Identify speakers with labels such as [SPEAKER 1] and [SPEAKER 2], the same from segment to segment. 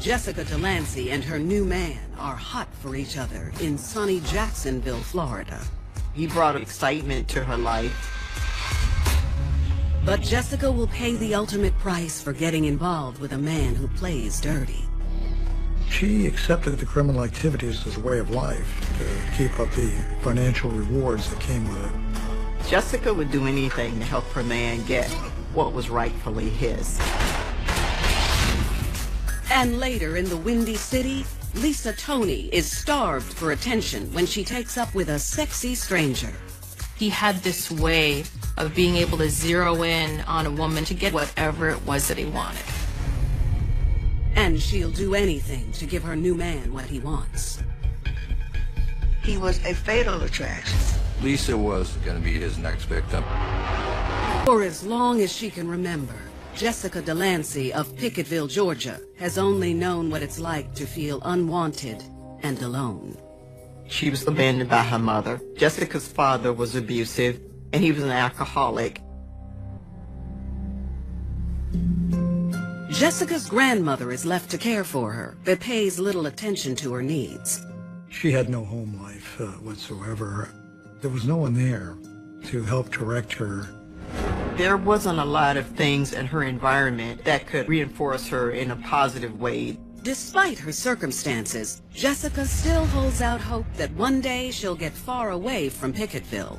[SPEAKER 1] Jessica Delancy and her new man are hot for each other in sunny Jacksonville, Florida.
[SPEAKER 2] He brought excitement to her life.
[SPEAKER 1] But Jessica will pay the ultimate price for getting involved with a man who plays dirty.
[SPEAKER 3] She accepted the criminal activities as a way of life to keep up the financial rewards that came with it.
[SPEAKER 2] Jessica would do anything to help her man get what was rightfully his.
[SPEAKER 1] And later in the Windy City, Lisa Toney is starved for attention when she takes up with a sexy stranger.
[SPEAKER 4] He had this way of being able to zero in on a woman to get whatever it was that he wanted.
[SPEAKER 1] And she'll do anything to give her new man what he wants.
[SPEAKER 5] He was a fatal attraction.
[SPEAKER 6] Lisa was going to be his next victim.
[SPEAKER 1] For as long as she can remember, Jessica Delancy of Picketteville, Georgia, has only known what it's like to feel unwanted and alone.
[SPEAKER 2] She was abandoned by her mother. Jessica's father was abusive, and he was an alcoholic.
[SPEAKER 1] Jessica's grandmother is left to care for her, but pays little attention to her needs.
[SPEAKER 3] She had no home life whatsoever. There was no one there to help direct her.
[SPEAKER 2] There wasn't a lot of things in her environment that could reinforce her in a positive way.
[SPEAKER 1] Despite her circumstances, Jessica still holds out hope that one day she'll get far away from Picketteville.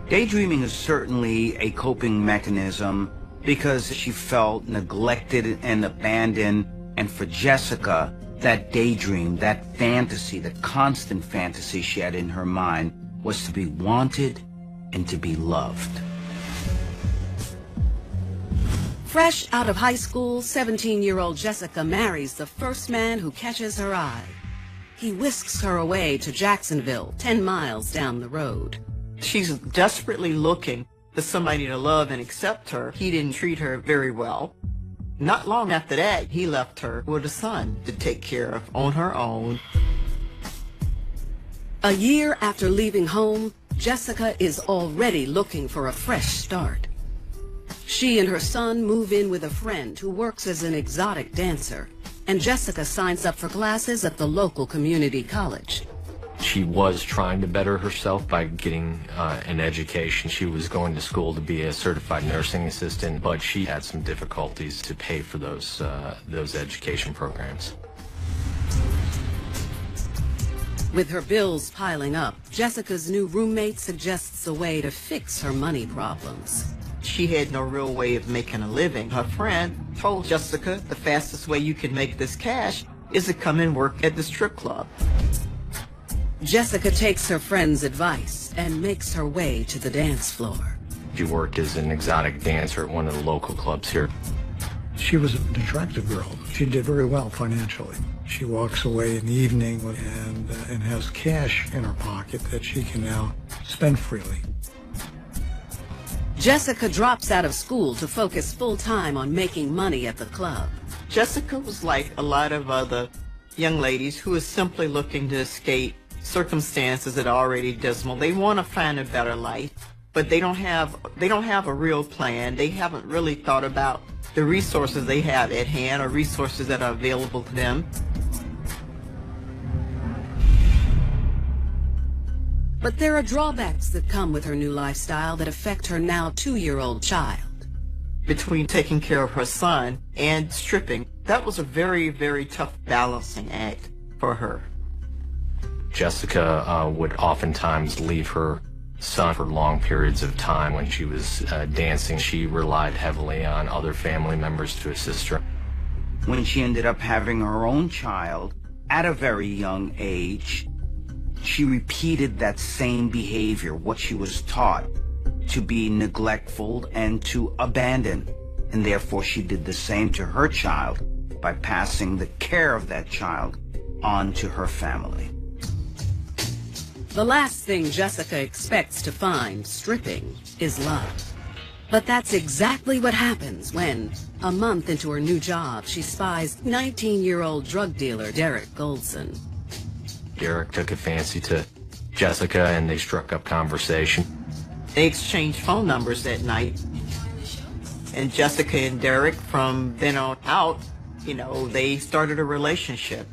[SPEAKER 7] Daydreaming is certainly a coping mechanism because she felt neglected and abandoned. And for Jessica, that daydream, that fantasy, the constant fantasy she had in her mind was to be wanted and to be loved.
[SPEAKER 1] Fresh out of high school, 17-year-old Jessica marries the first man who catches her eye. He whisks her away to Jacksonville, 10 miles down the road.
[SPEAKER 2] She's desperately looking for somebody to love and accept her. He didn't treat her very well. Not long after that, he left her with a son to take care of on her own.
[SPEAKER 1] A year after leaving home, Jessica is already looking for a fresh start. She and her son move in with a friend who works as an exotic dancer, and Jessica signs up for classes at the local community college.
[SPEAKER 8] She was trying to better herself by getting an education. She was going to school to be a certified nursing assistant, but she had some difficulties to pay for those education programs.
[SPEAKER 1] With her bills piling up, Jessica's new roommate suggests a way to fix her money problems.
[SPEAKER 2] She had no real way of making a living. Her friend told Jessica the fastest way you can make this cash is to come and work at the strip club.
[SPEAKER 1] Jessica takes her friend's advice and makes her way to the dance floor.
[SPEAKER 8] She worked as an exotic dancer at one of the local clubs here.
[SPEAKER 3] She was an attractive girl. She did very well financially. She walks away in the evening and has cash in her pocket that she can now spend freely.
[SPEAKER 1] Jessica drops out of school to focus full-time on making money at the club.
[SPEAKER 2] Jessica was like a lot of other young ladies who are simply looking to escape circumstances that are already dismal. They want to find a better life, but they don't have a real plan. They haven't really thought about the resources they have at hand or resources that are available to them.
[SPEAKER 1] But there are drawbacks that come with her new lifestyle that affect her now 2-year-old child.
[SPEAKER 2] Between taking care of her son and stripping, that was a very, very tough balancing act for her.
[SPEAKER 8] Jessica would oftentimes leave her son for long periods of time. When she was dancing, she relied heavily on other family members to assist her.
[SPEAKER 7] When she ended up having her own child at a very young age, she repeated that same behavior, what she was taught, to be neglectful and to abandon. And therefore she did the same to her child by passing the care of that child on to her family.
[SPEAKER 1] The last thing Jessica expects to find stripping is love. But that's exactly what happens when, a month into her new job, she spies 19-year-old drug dealer Derek Goldson.
[SPEAKER 8] Derek took a fancy to Jessica and they struck up conversation.
[SPEAKER 2] They exchanged phone numbers that night. And Jessica and Derek, from then on out, You know, they started a relationship.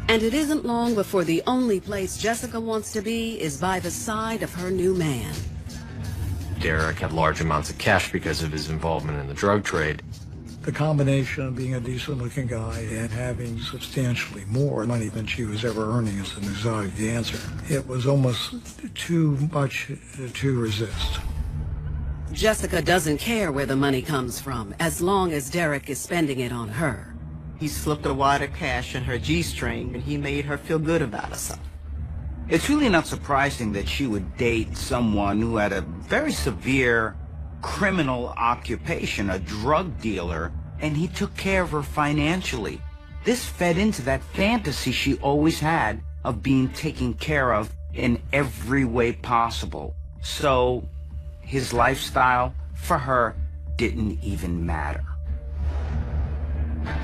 [SPEAKER 1] And it isn't long before the only place Jessica wants to be is by the side of her new man.
[SPEAKER 8] Derek had large amounts of cash because of his involvement in the drug trade.
[SPEAKER 3] The combination of being a decent-looking guy and having substantially more money than she was ever earning as an exotic dancer, it was almost too much to resist.
[SPEAKER 1] Jessica doesn't care where the money comes from, as long as Derek is spending it on her.
[SPEAKER 2] He slipped a wad of cash in her G-string, and he made her feel good about herself.
[SPEAKER 7] It's really not surprising that she would date someone who had a very severe criminal occupation, a drug dealer, and he took care of her financially. This fed into that fantasy she always had of being taken care of in every way possible. So his lifestyle, for her, didn't even matter.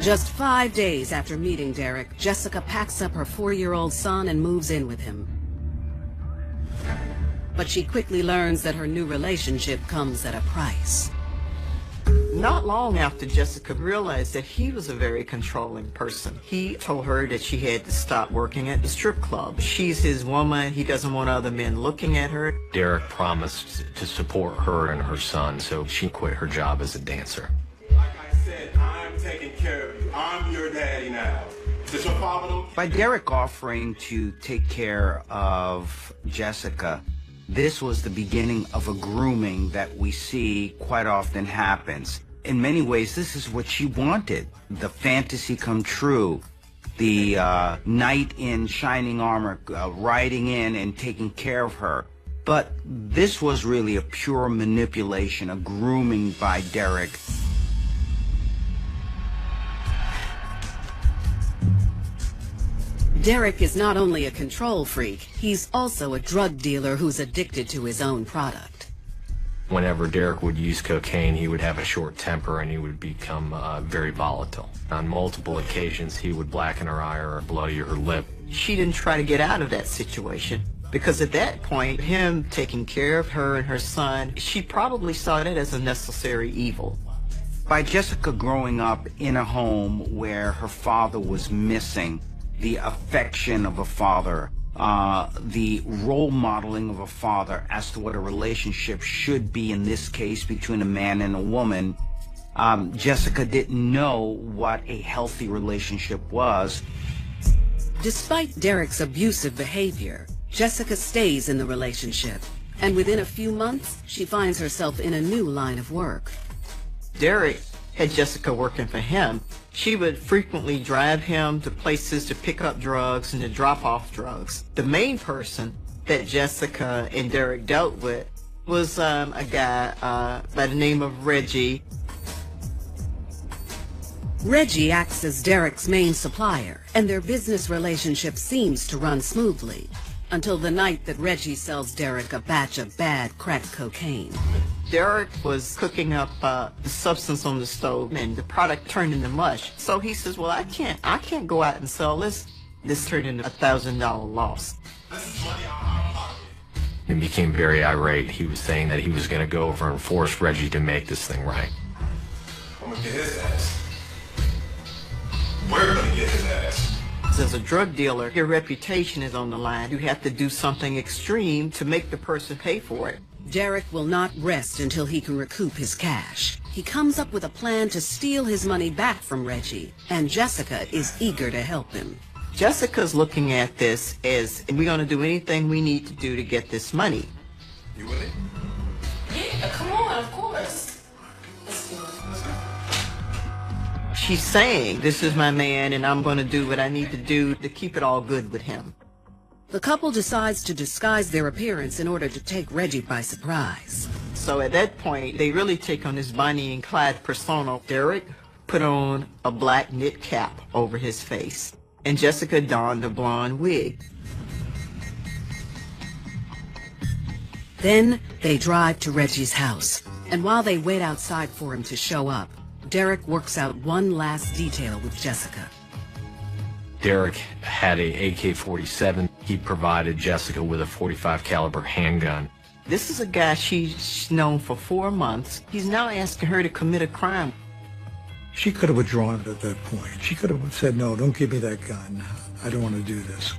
[SPEAKER 1] Just 5 days after meeting Derek, Jessica packs up her 4-year-old son and moves in with him. But she quickly learns that her new relationship comes at a price.
[SPEAKER 2] Not long after Jessica realized that he was a very controlling person, he told her that she had to stop working at the strip club. She's his woman. He doesn't want other men looking at her.
[SPEAKER 8] Derek promised to support her and her son, so she quit her job as a dancer.
[SPEAKER 9] Like I said, I'm taking care of you. I'm your daddy now. Does your father know?
[SPEAKER 7] By Derek offering to take care of Jessica, this was the beginning of a grooming that we see quite often happens. In many ways, this is what she wanted. The fantasy come true. The knight in shining armor riding in and taking care of her. But this was really a pure manipulation, a grooming by Derek.
[SPEAKER 1] Derek is not only a control freak, he's also a drug dealer who's addicted to his own product.
[SPEAKER 8] Whenever Derek would use cocaine, he would have a short temper and he would become very volatile. On multiple occasions, he would blacken her eye or bloody her lip.
[SPEAKER 2] She didn't try to get out of that situation because at that point, him taking care of her and her son, she probably saw it as a necessary evil.
[SPEAKER 7] By Jessica growing up in a home where her father was missing, the affection of a father, the role modeling of a father as to what a relationship should be, in this case between a man and a woman, Jessica didn't know what a healthy relationship was.
[SPEAKER 1] Despite Derek's abusive behavior, Jessica stays in the relationship, and within a few months, she finds herself in a new line of work.
[SPEAKER 2] Derek had Jessica working for him. She would frequently drive him to places to pick up drugs and to drop off drugs. The main person that Jessica and Derek dealt with was a guy by the name of Reggie.
[SPEAKER 1] Reggie acts as Derek's main supplier, and their business relationship seems to run smoothly, until the night that Reggie sells Derek a batch of bad crack cocaine.
[SPEAKER 2] Derek was cooking up the substance on the stove, and the product turned into mush. So he says, well, I can't go out and sell this. This turned into a $1,000 loss.
[SPEAKER 8] He became very irate. He was saying that he was going to go over and force Reggie to make this thing right.
[SPEAKER 9] I'm gonna get his ass. We're gonna get his ass.
[SPEAKER 2] As a drug dealer, your reputation is on the line. You have to do something extreme to make the person pay for it.
[SPEAKER 1] Derek will not rest until he can recoup his cash. He comes up with a plan to steal his money back from Reggie, and Jessica is eager to help him.
[SPEAKER 2] Jessica's looking at this as, we're going to do anything we need to do to get this money.
[SPEAKER 9] You with it?
[SPEAKER 4] Yeah, come on, of course.
[SPEAKER 2] She's saying, this is my man, and I'm going to do what I need to do to keep it all good with him.
[SPEAKER 1] The couple decides to disguise their appearance in order to take Reggie by surprise.
[SPEAKER 2] So at that point, they really take on this Bonnie and Clyde persona. Derek put on a black knit cap over his face, and Jessica donned a blonde wig.
[SPEAKER 1] Then they drive to Reggie's house, and while they wait outside for him to show up, Derek works out one last detail with Jessica.
[SPEAKER 8] Derek had a AK-47. He provided Jessica with a .45 caliber handgun.
[SPEAKER 2] This is a guy she's known for 4 months. He's now asking her to commit a crime.
[SPEAKER 3] She could have withdrawn at that point. She could have said, no, don't give me that gun. I don't want to do this.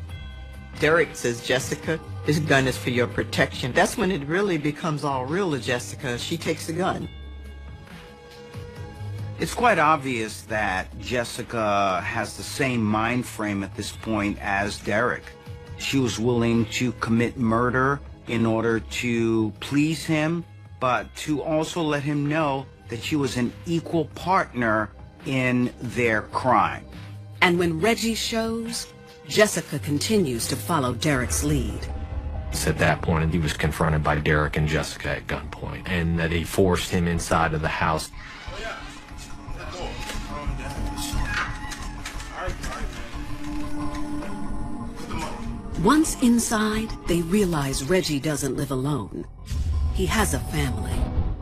[SPEAKER 2] Derek says, Jessica, this gun is for your protection. That's when it really becomes all real to Jessica. She takes the gun.
[SPEAKER 7] It's quite obvious that Jessica has the same mind frame at this point as Derek. She was willing to commit murder in order to please him, but to also let him know that she was an equal partner in their crime.
[SPEAKER 1] And when Reggie shows, Jessica continues to follow Derek's lead.
[SPEAKER 8] At that point, he was confronted by Derek and Jessica at gunpoint, and that he forced him inside of the house.
[SPEAKER 1] Once inside, they realize Reggie doesn't live alone. He has a family.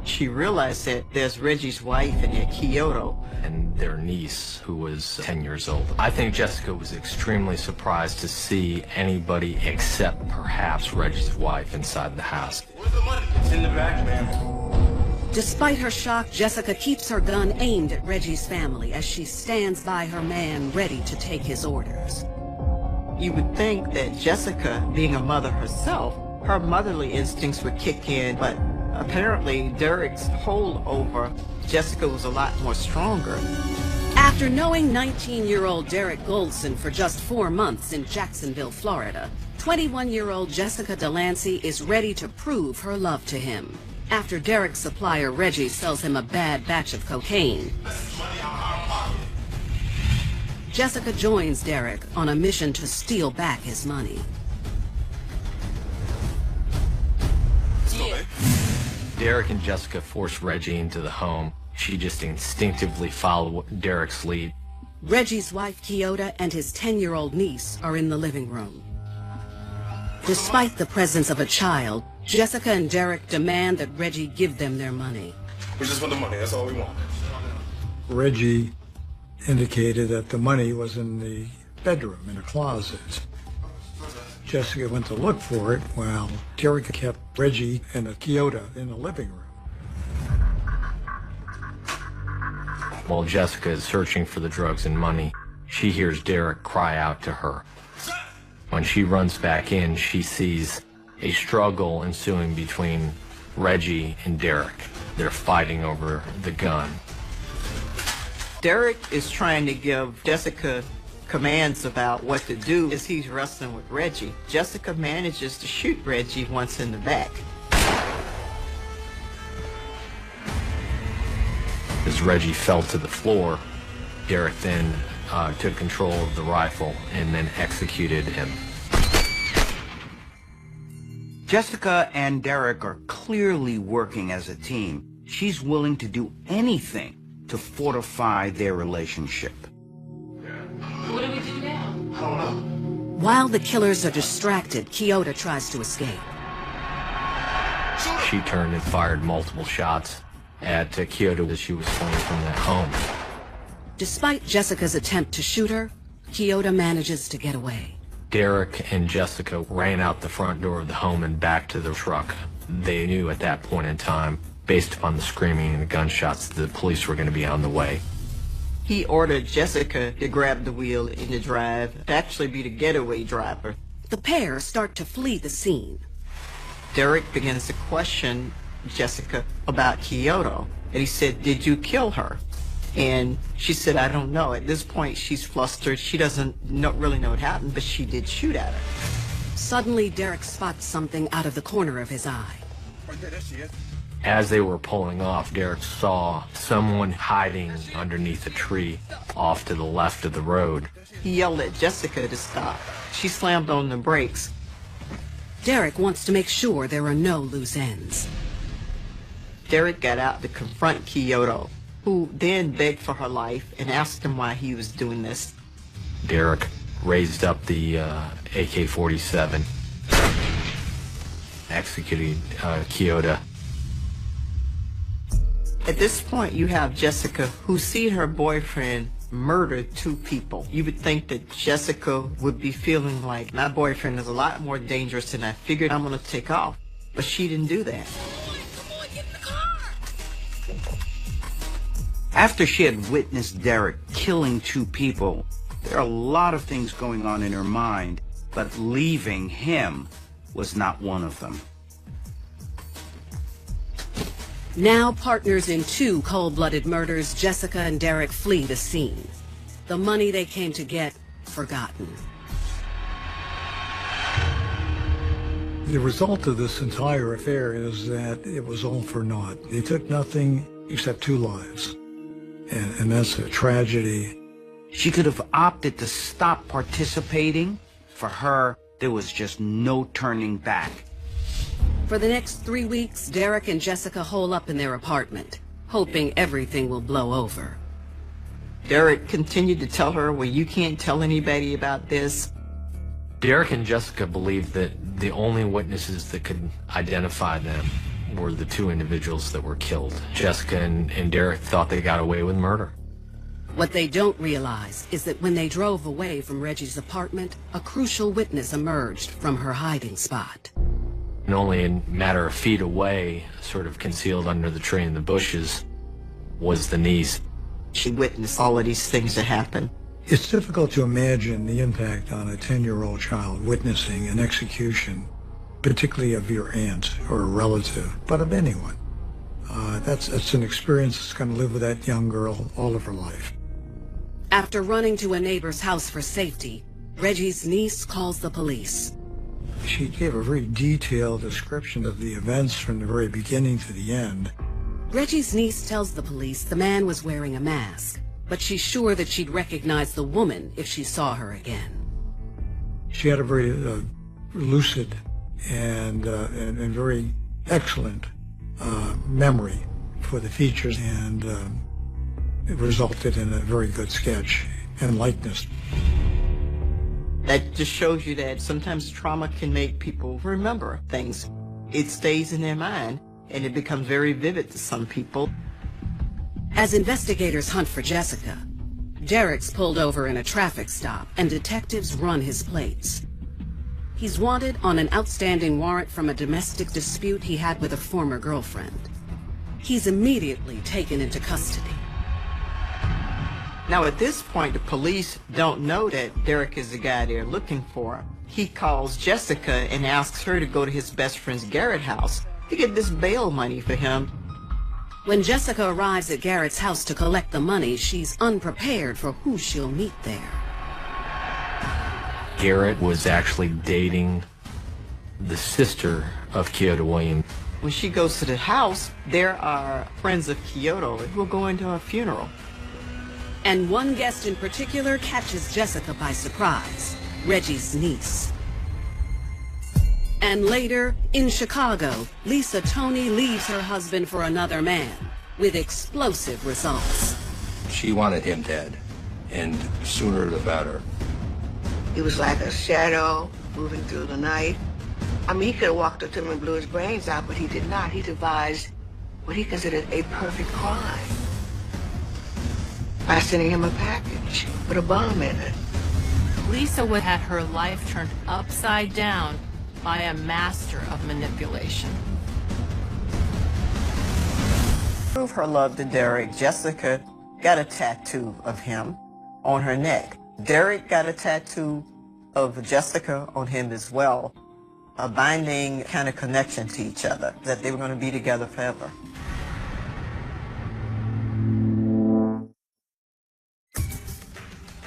[SPEAKER 2] She realized that there's Reggie's wife and Kyoto.
[SPEAKER 8] And their niece, who was 10 years old. I think Jessica was extremely surprised to see anybody except perhaps Reggie's wife inside the house.
[SPEAKER 9] Where's the money? It's in the back, ma'am.
[SPEAKER 1] Despite her shock, Jessica keeps her gun aimed at Reggie's family as she stands by her man ready to take his orders.
[SPEAKER 2] You would think that Jessica, being a mother herself, her motherly instincts would kick in, but apparently Derek's hold over Jessica was a lot more stronger.
[SPEAKER 1] After knowing 19-year-old Derek Goldson for just 4 months in Jacksonville, Florida, 21-year-old Jessica Delancy is ready to prove her love to him. After Derek's supplier Reggie sells him a bad batch of cocaine, Jessica joins Derek on a mission to steal back his money.
[SPEAKER 8] Derek and Jessica force Reggie into the home. She just instinctively followed Derek's lead.
[SPEAKER 1] Reggie's wife, Kyoto, and his 10-year-old niece are in the living room. Despite the presence of a child, Jessica and Derek demand that Reggie give them their money.
[SPEAKER 9] We just want the money. That's all we want.
[SPEAKER 3] Reggie indicated that the money was in the bedroom, in a closet. Jessica went to look for it while Derek kept Reggie and Kyoto in the living room.
[SPEAKER 8] While Jessica is searching for the drugs and money, she hears Derek cry out to her. When she runs back in, she sees a struggle ensuing between Reggie and Derek. They're fighting over the gun.
[SPEAKER 2] Derek is trying to give Jessica commands about what to do as he's wrestling with Reggie. Jessica manages to shoot Reggie once in the back.
[SPEAKER 8] As Reggie fell to the floor, Derek then took control of the rifle and then executed him.
[SPEAKER 7] Jessica and Derek are clearly working as a team. She's willing to do anything to fortify their relationship.
[SPEAKER 4] What do we do now?
[SPEAKER 1] While the killers are distracted, Kyoto tries to escape.
[SPEAKER 8] She turned and fired multiple shots at Kyoto as she was fleeing from that home.
[SPEAKER 1] Despite Jessica's attempt to shoot her, Kyoto manages to get away.
[SPEAKER 8] Derek and Jessica ran out the front door of the home and back to the truck. They knew at that point in time, based upon the screaming and the gunshots, the police were going to be on the way.
[SPEAKER 2] He ordered Jessica to grab the wheel and to drive, to actually be the getaway driver.
[SPEAKER 1] The pair start to flee the scene.
[SPEAKER 2] Derek begins to question Jessica about Kyoto, and he said, "Did you kill her?" And she said, "I don't know." At this point, she's flustered. She doesn't really know what happened, but she did shoot at her.
[SPEAKER 1] Suddenly, Derek spots something out of the corner of his eye.
[SPEAKER 8] As they were pulling off, Derek saw someone hiding underneath a tree off to the left of the road.
[SPEAKER 2] He yelled at Jessica to stop. She slammed on the brakes.
[SPEAKER 1] Derek wants to make sure there are no loose ends.
[SPEAKER 2] Derek got out to confront Kyoto, who then begged for her life and asked him why he was doing this.
[SPEAKER 8] Derek raised up the AK-47, executed Kyoto.
[SPEAKER 2] At this point, you have Jessica, who sees her boyfriend murder 2 people. You would think that Jessica would be feeling like, my boyfriend is a lot more dangerous than I figured. I'm going to take off. But she didn't do that.
[SPEAKER 7] After she had witnessed Derek killing 2 people, there are a lot of things going on in her mind, but leaving him was not one of them.
[SPEAKER 1] Now partners in 2 cold-blooded murders, Jessica and Derek flee the scene. The money they came to get, forgotten.
[SPEAKER 3] The result of this entire affair is that it was all for naught. They took nothing except 2 lives. And that's a tragedy.
[SPEAKER 7] She could have opted to stop participating. For her, there was just no turning back.
[SPEAKER 1] For the next 3 weeks, Derek and Jessica hole up in their apartment, hoping everything will blow over.
[SPEAKER 2] Derek continued to tell her, well, you can't tell anybody about this.
[SPEAKER 8] Derek and Jessica believed that the only witnesses that could identify them were the 2 individuals that were killed. Jessica and Derek thought they got away with murder.
[SPEAKER 1] What they don't realize is that when they drove away from Reggie's apartment, a crucial witness emerged from her hiding spot.
[SPEAKER 8] And only a matter of feet away, sort of concealed under the tree in the bushes, was the niece.
[SPEAKER 2] She witnessed all of these things that happened.
[SPEAKER 3] It's difficult to imagine the impact on a 10-year-old child witnessing an execution, particularly of your aunt or a relative, but of anyone. That's an experience that's going to live with that young girl all of her life.
[SPEAKER 1] After running to a neighbor's house for safety, Reggie's niece calls the police.
[SPEAKER 3] She gave a very detailed description of the events from the very beginning to the end.
[SPEAKER 1] Reggie's niece tells the police the man was wearing a mask, but she's sure that she'd recognize the woman if she saw her again.
[SPEAKER 3] She had a very lucid and very excellent memory for the features, and it resulted in a very good sketch and likeness.
[SPEAKER 2] That just shows you that sometimes trauma can make people remember things. It stays in their mind, and it becomes very vivid to some people.
[SPEAKER 1] As investigators hunt for Jessica, Derek's pulled over in a traffic stop, and detectives run his plates. He's wanted on an outstanding warrant from a domestic dispute he had with a former girlfriend. He's immediately taken into custody.
[SPEAKER 2] Now at this point, the police don't know that Derek is the guy they're looking for. He calls Jessica and asks her to go to his best friend's Garrett house to get this bail money for him.
[SPEAKER 1] When Jessica arrives at Garrett's house to collect the money, she's unprepared for who she'll meet there.
[SPEAKER 8] Garrett was actually dating the sister of Kyoto Williams.
[SPEAKER 2] When she goes to the house, there are friends of Kyoto who are going to her funeral.
[SPEAKER 1] And one guest in particular catches Jessica by surprise, Reggie's niece. And later, in Chicago, Lisa Toney leaves her husband for another man, with explosive results.
[SPEAKER 6] She wanted him dead, and sooner the better.
[SPEAKER 5] He was like a shadow moving through the night. I mean, he could have walked up to him and blew his brains out, but he did not. He devised what he considered a perfect crime by sending him a package with a bomb in it.
[SPEAKER 4] Lisa would have her life turned upside down by a master of manipulation.
[SPEAKER 2] To prove her love to Derek, Jessica got a tattoo of him on her neck. Derek got a tattoo of Jessica on him as well, a binding kind of connection to each other, that they were going to be together forever.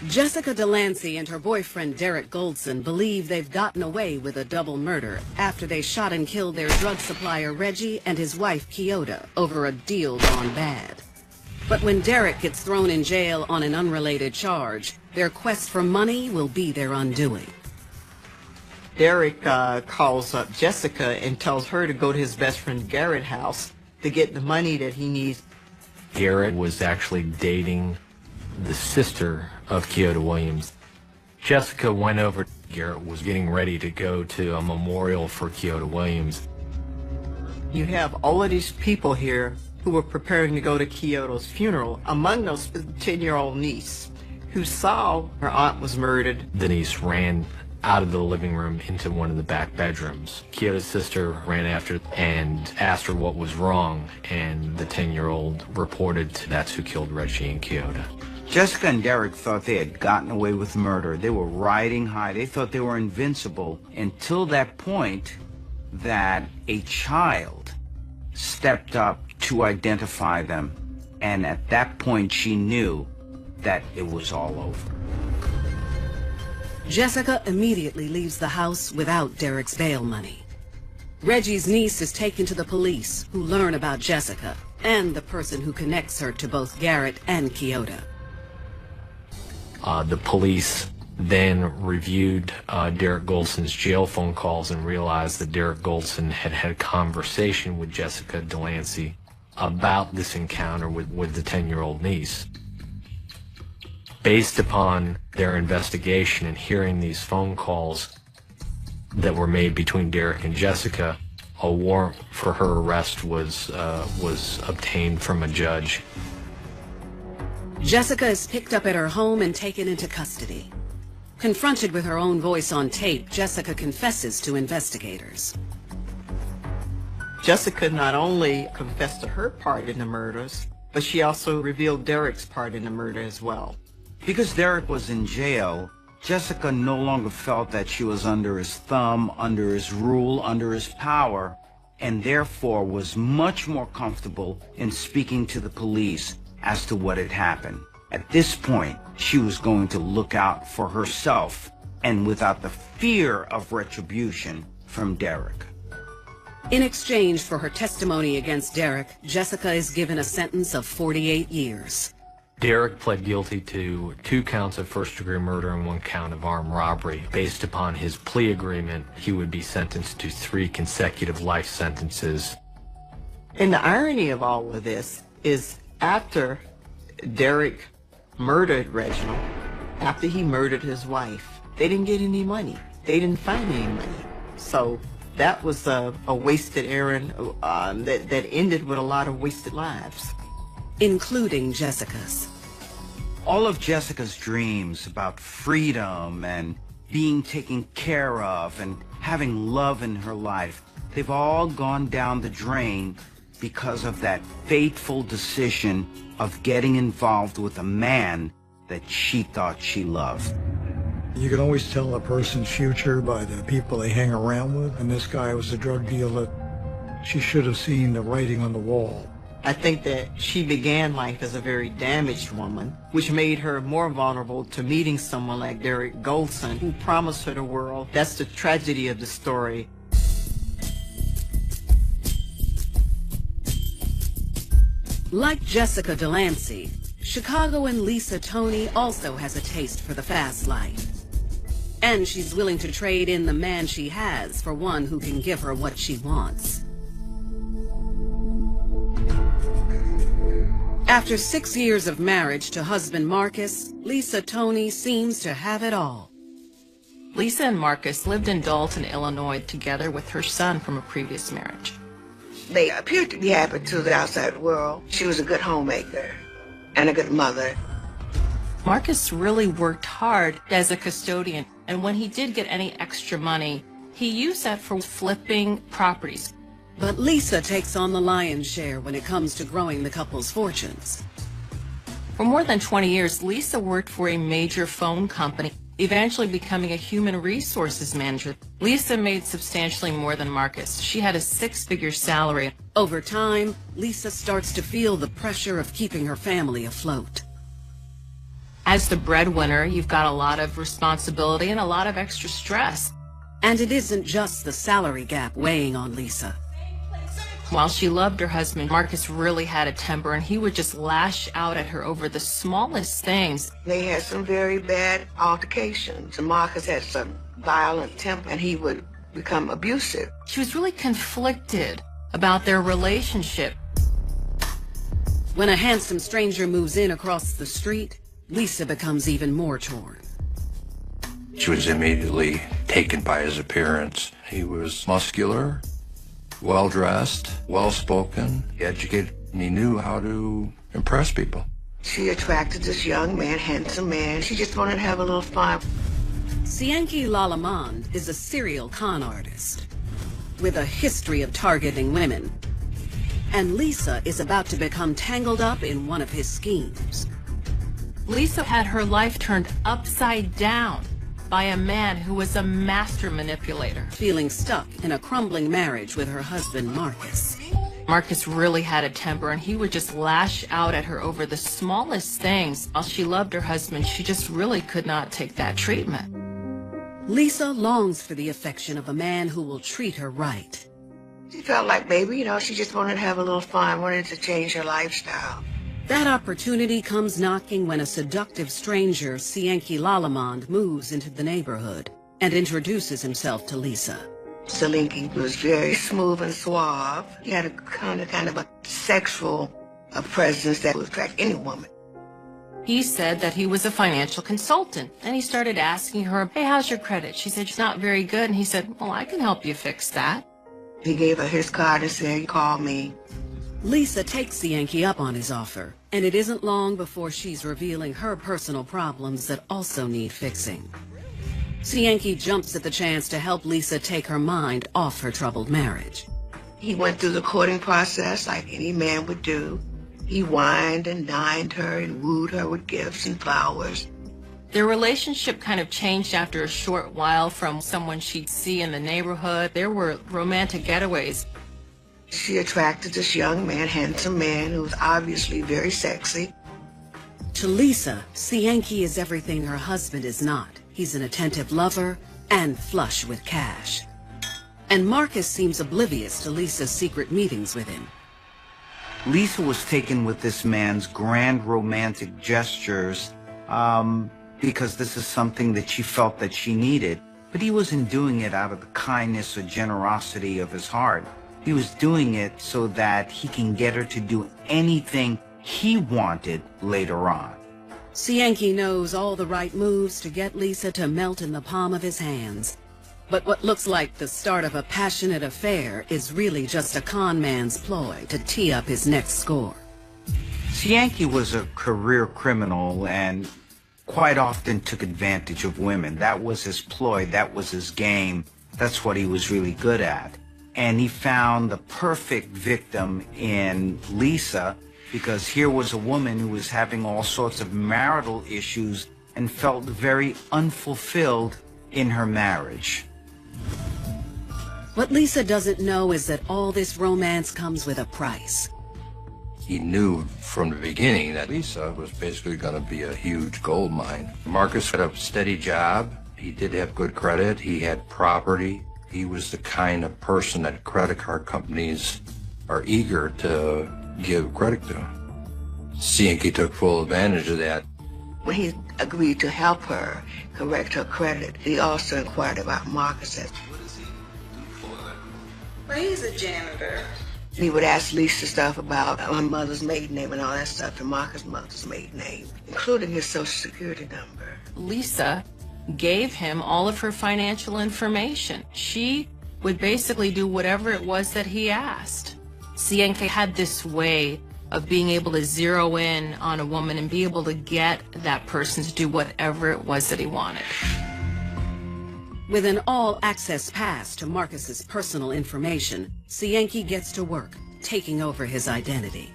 [SPEAKER 1] Jessica Delancy and her boyfriend Derek Goldson believe they've gotten away with a double murder after they shot and killed their drug supplier Reggie and his wife Kyoto over a deal gone bad. But when Derek gets thrown in jail on an unrelated charge, their quest for money will be their undoing.
[SPEAKER 2] Derek calls up Jessica and tells her to go to his best friend Garrett's house to get the money that he needs.
[SPEAKER 8] Garrett was actually dating the sister of Kyoto Williams. Jessica went over. Garrett was getting ready to go to a memorial for Kyoto Williams.
[SPEAKER 2] You have all of these people here who were preparing to go to Kyoto's funeral. Among those, the 10-year-old niece who saw her aunt was murdered.
[SPEAKER 8] The niece ran out of the living room into one of the back bedrooms. Kyoto's sister ran after and asked her what was wrong, and the 10-year-old reported that's who killed Reggie and Kyoto.
[SPEAKER 7] Jessica and Derek thought they had gotten away with murder. They were riding high. They thought they were invincible until that point that a child stepped up to identify them. And at that point, she knew that it was all over.
[SPEAKER 1] Jessica immediately leaves the house without Derek's bail money. Reggie's niece is taken to the police, who learn about Jessica and the person who connects her to both Garrett and Kyoto.
[SPEAKER 8] The police then reviewed Derek Goldson's jail phone calls and realized that Derek Goldson had had a conversation with Jessica Delancy about this encounter with the 10-year-old niece. Based upon their investigation and hearing these phone calls that were made between Derek and Jessica, a warrant for her arrest was obtained from a judge.
[SPEAKER 1] Jessica is picked up at her home and taken into custody. Confronted with her own voice on tape, Jessica confesses to investigators.
[SPEAKER 2] Jessica not only confessed to her part in the murders, but she also revealed Derek's part in the murder as well.
[SPEAKER 7] Because Derek was in jail, Jessica no longer felt that she was under his thumb, under his rule, under his power, and therefore was much more comfortable in speaking to the police as to what had happened. At this point, she was going to look out for herself and without the fear of retribution from Derek.
[SPEAKER 1] In exchange for her testimony against Derek, Jessica is given a sentence of 48 years.
[SPEAKER 8] Derek pled guilty to 2 counts of first-degree murder and 1 count of armed robbery. Based upon his plea agreement, he would be sentenced to 3 consecutive life sentences.
[SPEAKER 2] And the irony of all of this is after Derek murdered Reginald, after he murdered his wife, they didn't get any money. They didn't find any money. So that was a wasted errand that ended with a lot of wasted lives.
[SPEAKER 1] Including Jessica's.
[SPEAKER 7] All of Jessica's dreams about freedom and being taken care of and having love in her life, they've all gone down the drain because of that fateful decision of getting involved with a man that she thought she loved.
[SPEAKER 3] You can always tell a person's future by the people they hang around with, and this guy was a drug dealer. She should have seen the writing on the wall.
[SPEAKER 2] I think that she began life as a very damaged woman, which made her more vulnerable to meeting someone like Derek Goldson, who promised her the world. That's the tragedy of the story.
[SPEAKER 1] Like Jessica Delancy, Chicagoan Lisa Toney also has a taste for the fast life. And she's willing to trade in the man she has for one who can give her what she wants. After 6 years of marriage to husband Marcus, Lisa Toney seems to have it all.
[SPEAKER 4] Lisa and Marcus lived in Dalton, Illinois together with her son from a previous marriage.
[SPEAKER 5] They appeared to be happy to the outside world. She was a good homemaker and a good mother.
[SPEAKER 4] Marcus really worked hard as a custodian, and when he did get any extra money, he used that for flipping properties.
[SPEAKER 1] But Lisa takes on the lion's share when it comes to growing the couple's fortunes.
[SPEAKER 4] For more than 20 years, Lisa worked for a major phone company, eventually becoming a human resources manager. Lisa made substantially more than Marcus. She had a 6-figure salary.
[SPEAKER 1] Over time, Lisa starts to feel the pressure of keeping her family afloat.
[SPEAKER 4] As the breadwinner, you've got a lot of responsibility and a lot of extra stress.
[SPEAKER 1] And it isn't just the salary gap weighing on Lisa.
[SPEAKER 4] While she loved her husband, Marcus really had a temper, and he would just lash out at her over the smallest things.
[SPEAKER 5] They had some very bad altercations. Marcus had some violent temper, and he would become abusive.
[SPEAKER 4] She was really conflicted about their relationship.
[SPEAKER 1] When a handsome stranger moves in across the street, Lisa becomes even more torn.
[SPEAKER 6] She was immediately taken by his appearance. He was muscular, well-dressed, well-spoken, educated, and he knew how to impress people.
[SPEAKER 5] She attracted this young man, handsome man. She just wanted to have a little fun.
[SPEAKER 1] Cienki Lalamond is a serial con artist with a history of targeting women. And Lisa is about to become tangled up in one of his schemes.
[SPEAKER 4] Lisa had her life turned upside down by a man who was a master manipulator.
[SPEAKER 1] Feeling stuck in a crumbling marriage with her husband, Marcus.
[SPEAKER 4] Marcus really had a temper, and he would just lash out at her over the smallest things. While she loved her husband, she just really could not take that treatment.
[SPEAKER 1] Lisa longs for the affection of a man who will treat her right.
[SPEAKER 5] She felt like, baby, she just wanted to have a little fun, wanted to change her lifestyle.
[SPEAKER 1] That opportunity comes knocking when a seductive stranger, Cienki Lalamond, moves into the neighborhood and introduces himself to Lisa.
[SPEAKER 5] Cienki was very smooth and suave. He had a kind of a sexual presence that would attract any woman.
[SPEAKER 4] He said that he was a financial consultant, and he started asking her, hey, how's your credit? She said, it's not very good, and he said, well, I can help you fix that.
[SPEAKER 5] He gave her his card and said, call me.
[SPEAKER 1] Lisa takes Cienki up on his offer, and it isn't long before she's revealing her personal problems that also need fixing. Cienki jumps at the chance to help Lisa take her mind off her troubled marriage.
[SPEAKER 5] He went through the courting process like any man would do. He wined and dined her and wooed her with gifts and flowers.
[SPEAKER 4] Their relationship kind of changed after a short while from someone she'd see in the neighborhood. There were romantic getaways.
[SPEAKER 5] She attracted this young man, handsome man, who was obviously very sexy.
[SPEAKER 1] To Lisa, Cienki is everything her husband is not. He's an attentive lover and flush with cash. And Marcus seems oblivious to Lisa's secret meetings with him.
[SPEAKER 7] Lisa was taken with this man's grand romantic gestures because this is something that she felt that she needed. But he wasn't doing it out of the kindness or generosity of his heart. He was doing it so that he can get her to do anything he wanted later on.
[SPEAKER 1] Cienki knows all the right moves to get Lisa to melt in the palm of his hands. But what looks like the start of a passionate affair is really just a con man's ploy to tee up his next score.
[SPEAKER 7] Cienki was a career criminal and quite often took advantage of women. That was his ploy, that was his game, that's what he was really good at. And he found the perfect victim in Lisa, because here was a woman who was having all sorts of marital issues and felt very unfulfilled in her marriage.
[SPEAKER 1] What Lisa doesn't know is that all this romance comes with a price.
[SPEAKER 6] He knew from the beginning that Lisa was basically going to be a huge gold mine. Marcus had a steady job. He did have good credit. He had property. He was the kind of person that credit card companies are eager to give credit to. Cienki took full advantage of that.
[SPEAKER 5] When he agreed to help her correct her credit, he also inquired about Marcus.
[SPEAKER 10] Well, he's a janitor.
[SPEAKER 5] He would ask Lisa stuff about my mother's maiden name and all that stuff, and Marcus' mother's maiden name, including his social security number.
[SPEAKER 4] Lisa gave him all of her financial information. She would basically do whatever it was that he asked. Cienki had this way of being able to zero in on a woman and be able to get that person to do whatever it was that he wanted.
[SPEAKER 1] With an all-access pass to Marcus's personal information, Cienki gets to work, taking over his identity.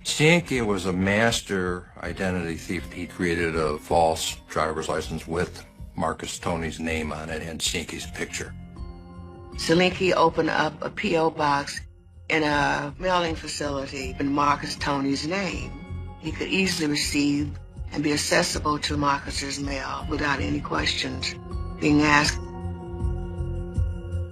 [SPEAKER 6] Cienki was a master identity thief. He created a false driver's license with Marcus Toney's name on it and Cienki's picture.
[SPEAKER 5] Cienki opened up a P.O. box in a mailing facility in Marcus Toney's name. He could easily receive and be accessible to Marcus's mail without any questions being asked.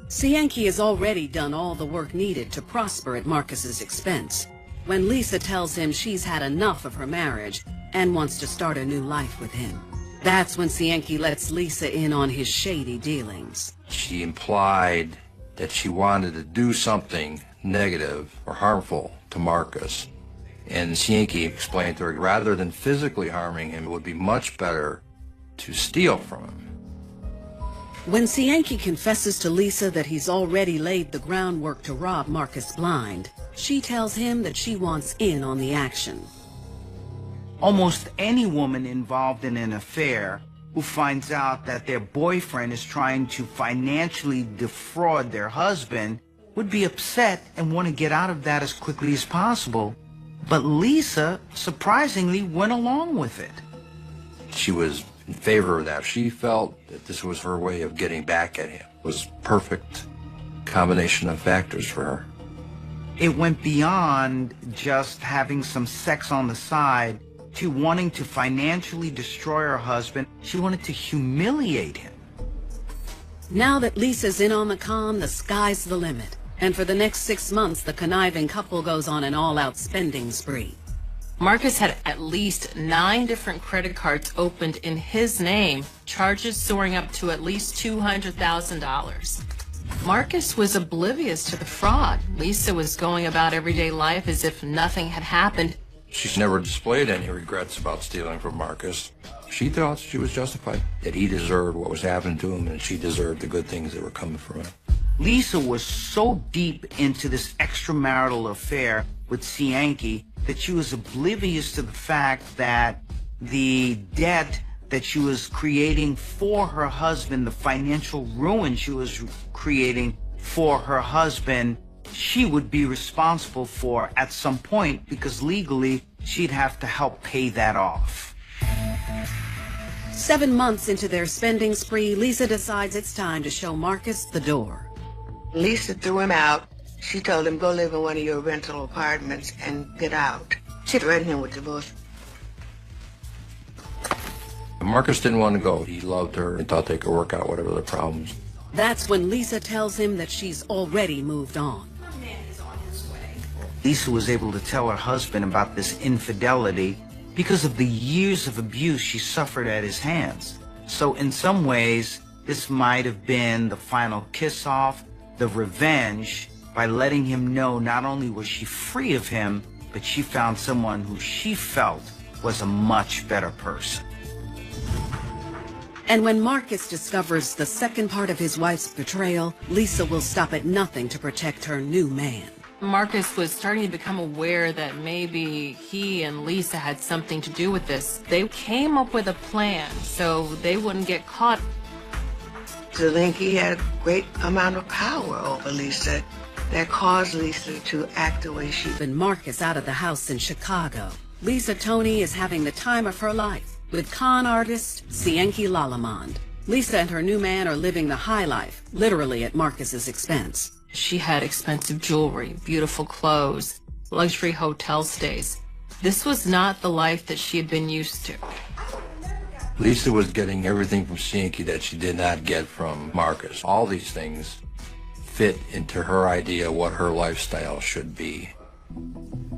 [SPEAKER 1] Cienki has already done all the work needed to prosper at Marcus's expense. When Lisa tells him she's had enough of her marriage and wants to start a new life with him, that's when Cienki lets Lisa in on his shady dealings.
[SPEAKER 6] She implied that she wanted to do something negative or harmful to Marcus. And Cienki explained to her, rather than physically harming him, it would be much better to steal from him.
[SPEAKER 1] When Cienki confesses to Lisa that he's already laid the groundwork to rob Marcus blind, she tells him that she wants in on the action.
[SPEAKER 7] Almost any woman involved in an affair who finds out that their boyfriend is trying to financially defraud their husband would be upset and want to get out of that as quickly as possible. But Lisa, surprisingly, went along with it.
[SPEAKER 6] She was in favor of that. She felt that this was her way of getting back at him. It was perfect combination of factors for her.
[SPEAKER 7] It went beyond just having some sex on the side to wanting to financially destroy her husband. She wanted to humiliate him.
[SPEAKER 1] Now that Lisa's in on the con, the sky's the limit. And for the next 6 months, the conniving couple goes on an all-out spending spree.
[SPEAKER 4] Marcus had at least 9 different credit cards opened in his name, charges soaring up to at least $200,000. Marcus was oblivious to the fraud. Lisa was going about everyday life as if nothing had happened.
[SPEAKER 6] She's never displayed any regrets about stealing from Marcus. She thought she was justified, that he deserved what was happening to him, and she deserved the good things that were coming from him.
[SPEAKER 7] Lisa was so deep into this extramarital affair with Cianci that she was oblivious to the fact that the debt that she was creating for her husband, the financial ruin she was creating for her husband, she would be responsible for at some point, because legally she'd have to help pay that off.
[SPEAKER 1] 7 months into their spending spree, Lisa decides it's time to show Marcus the door.
[SPEAKER 5] Lisa threw him out. She told him, go live in one of your rental apartments and get out. She threatened him with divorce.
[SPEAKER 6] Marcus didn't want to go. He loved her and thought they could work out whatever the problems.
[SPEAKER 1] That's when Lisa tells him that she's already moved on.
[SPEAKER 7] Lisa was able to tell her husband about this infidelity because of the years of abuse she suffered at his hands. So in some ways, this might have been the final kiss-off, the revenge, by letting him know not only was she free of him, but she found someone who she felt was a much better person.
[SPEAKER 1] And when Marcus discovers the second part of his wife's betrayal, Lisa will stop at nothing to protect her new man.
[SPEAKER 4] Marcus was starting to become aware that maybe he and Lisa had something to do with this. They came up with a plan so they wouldn't get caught.
[SPEAKER 5] Delancy had a great amount of power over Lisa that caused Lisa to act the way she did.
[SPEAKER 1] And Marcus out of the house in Chicago. Lisa Toney is having the time of her life with con artist Cianci Lalamond. Lisa and her new man are living the high life, literally at Marcus's expense.
[SPEAKER 4] She had expensive jewelry, beautiful clothes, luxury hotel stays. This was not the life that she had been used to.
[SPEAKER 6] Lisa was getting everything from Cianci that she did not get from Marcus. All these things fit into her idea of what her lifestyle should be.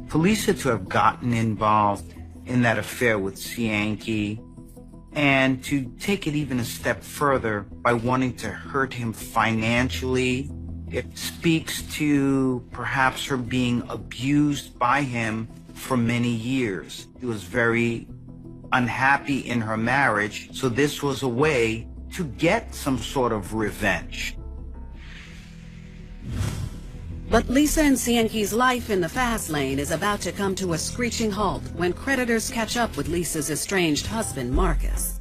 [SPEAKER 7] For Lisa to have gotten involved in that affair with Cianci, and to take it even a step further by wanting to hurt him financially, it speaks to perhaps her being abused by him for many years. She was very unhappy in her marriage, so this was a way to get some sort of revenge.
[SPEAKER 1] But Lisa and Cianci's life in the fast lane is about to come to a screeching halt when creditors catch up with Lisa's estranged husband, Marcus.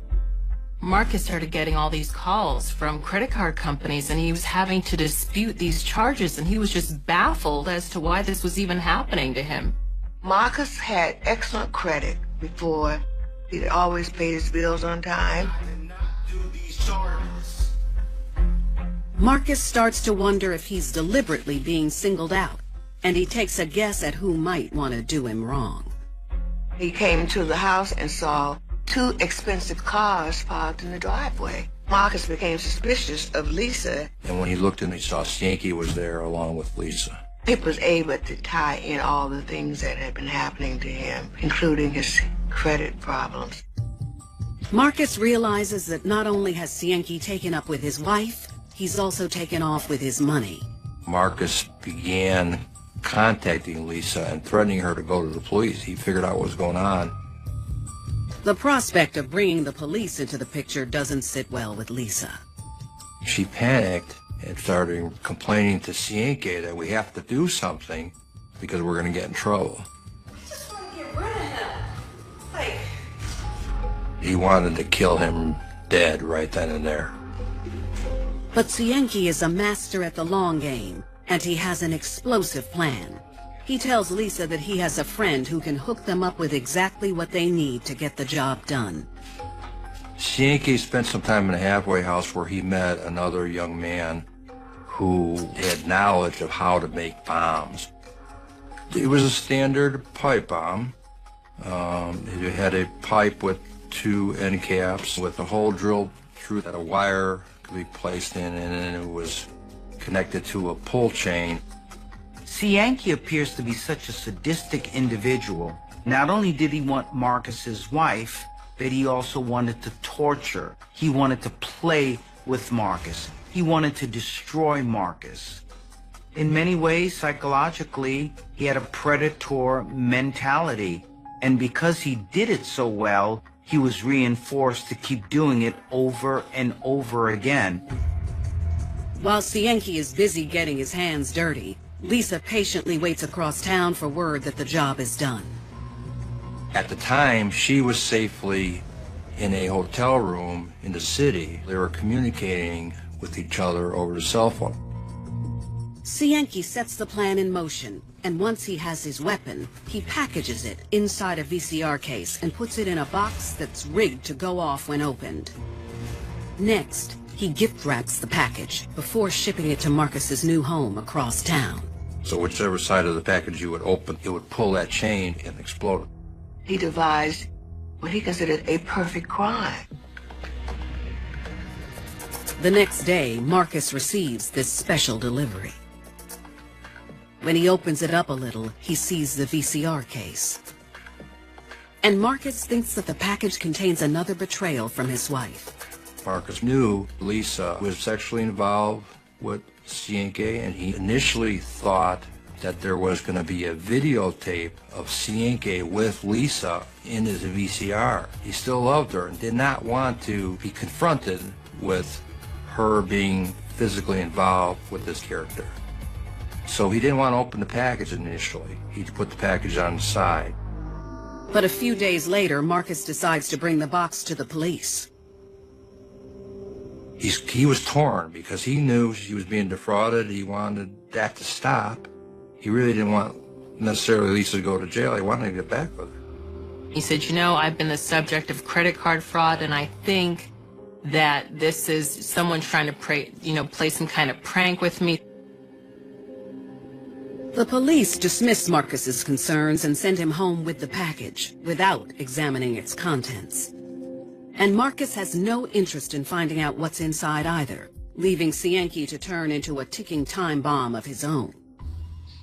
[SPEAKER 4] Marcus started getting all these calls from credit card companies, and he was having to dispute these charges, and he was just baffled as to why this was even happening to him.
[SPEAKER 5] Marcus had excellent credit before. He'd always paid his bills on time.
[SPEAKER 1] Marcus starts to wonder if he's deliberately being singled out, and he takes a guess at who might want to do him wrong.
[SPEAKER 5] He came to the house and saw 2 expensive cars parked in the driveway. Marcus became suspicious of Lisa.
[SPEAKER 6] And when he looked in, he saw Cianci was there along with Lisa.
[SPEAKER 5] He was able to tie in all the things that had been happening to him, including his credit problems.
[SPEAKER 1] Marcus realizes that not only has Cianci taken up with his wife, he's also taken off with his money.
[SPEAKER 6] Marcus began contacting Lisa and threatening her to go to the police. He figured out what was going on.
[SPEAKER 1] The prospect of bringing the police into the picture doesn't sit well with Lisa.
[SPEAKER 6] She panicked and started complaining to Cianci that we have to do something because we're going to get in trouble.
[SPEAKER 10] I just want to get rid of him. Like,
[SPEAKER 6] He wanted to kill him dead right then and there.
[SPEAKER 1] But Cienki is a master at the long game, and he has an explosive plan. He tells Lisa that he has a friend who can hook them up with exactly what they need to get the job done.
[SPEAKER 6] Cienki spent some time in a halfway house where he met another young man who had knowledge of how to make bombs. It was a standard pipe bomb. It had a pipe with 2 end caps with a hole drilled through that a wire could be placed in, and it was connected to a pull chain.
[SPEAKER 7] Cienki appears to be such a sadistic individual. Not only did he want Marcus's wife, but he also wanted to torture. He wanted to play with Marcus. He wanted to destroy Marcus. In many ways, psychologically, he had a predator mentality. And because he did it so well, he was reinforced to keep doing it over and over again.
[SPEAKER 1] While Cienki is busy getting his hands dirty, Lisa patiently waits across town for word that the job is done.
[SPEAKER 6] At the time, she was safely in a hotel room in the city. They were communicating with each other over the cell phone.
[SPEAKER 1] Cienki sets the plan in motion, and once he has his weapon, he packages it inside a VCR case and puts it in a box that's rigged to go off when opened. Next, he gift wraps the package before shipping it to Marcus's new home across town.
[SPEAKER 6] So whichever side of the package you would open, it would pull that chain and explode.
[SPEAKER 5] He devised what he considered a perfect crime.
[SPEAKER 1] The next day, Marcus receives this special delivery. When he opens it up a little, he sees the VCR case. And Marcus thinks that the package contains another betrayal from his wife.
[SPEAKER 6] Marcus knew Lisa was sexually involved with Cienki, and he initially thought that there was going to be a videotape of Cienki with Lisa in his VCR. He still loved her and did not want to be confronted with her being physically involved with this character. So he didn't want to open the package initially. He put the package on the side.
[SPEAKER 1] But a few days later, Marcus decides to bring the box to the police.
[SPEAKER 6] He was torn because he knew she was being defrauded. He wanted that to stop. He really didn't want necessarily Lisa to go to jail. He wanted to get back with her.
[SPEAKER 4] He said, you know, I've been the subject of credit card fraud, and I think that this is someone trying to play some kind of prank with me.
[SPEAKER 1] The police dismiss Marcus's concerns and send him home with the package without examining its contents. And Marcus has no interest in finding out what's inside either, leaving Cienki to turn into a ticking time bomb of his own.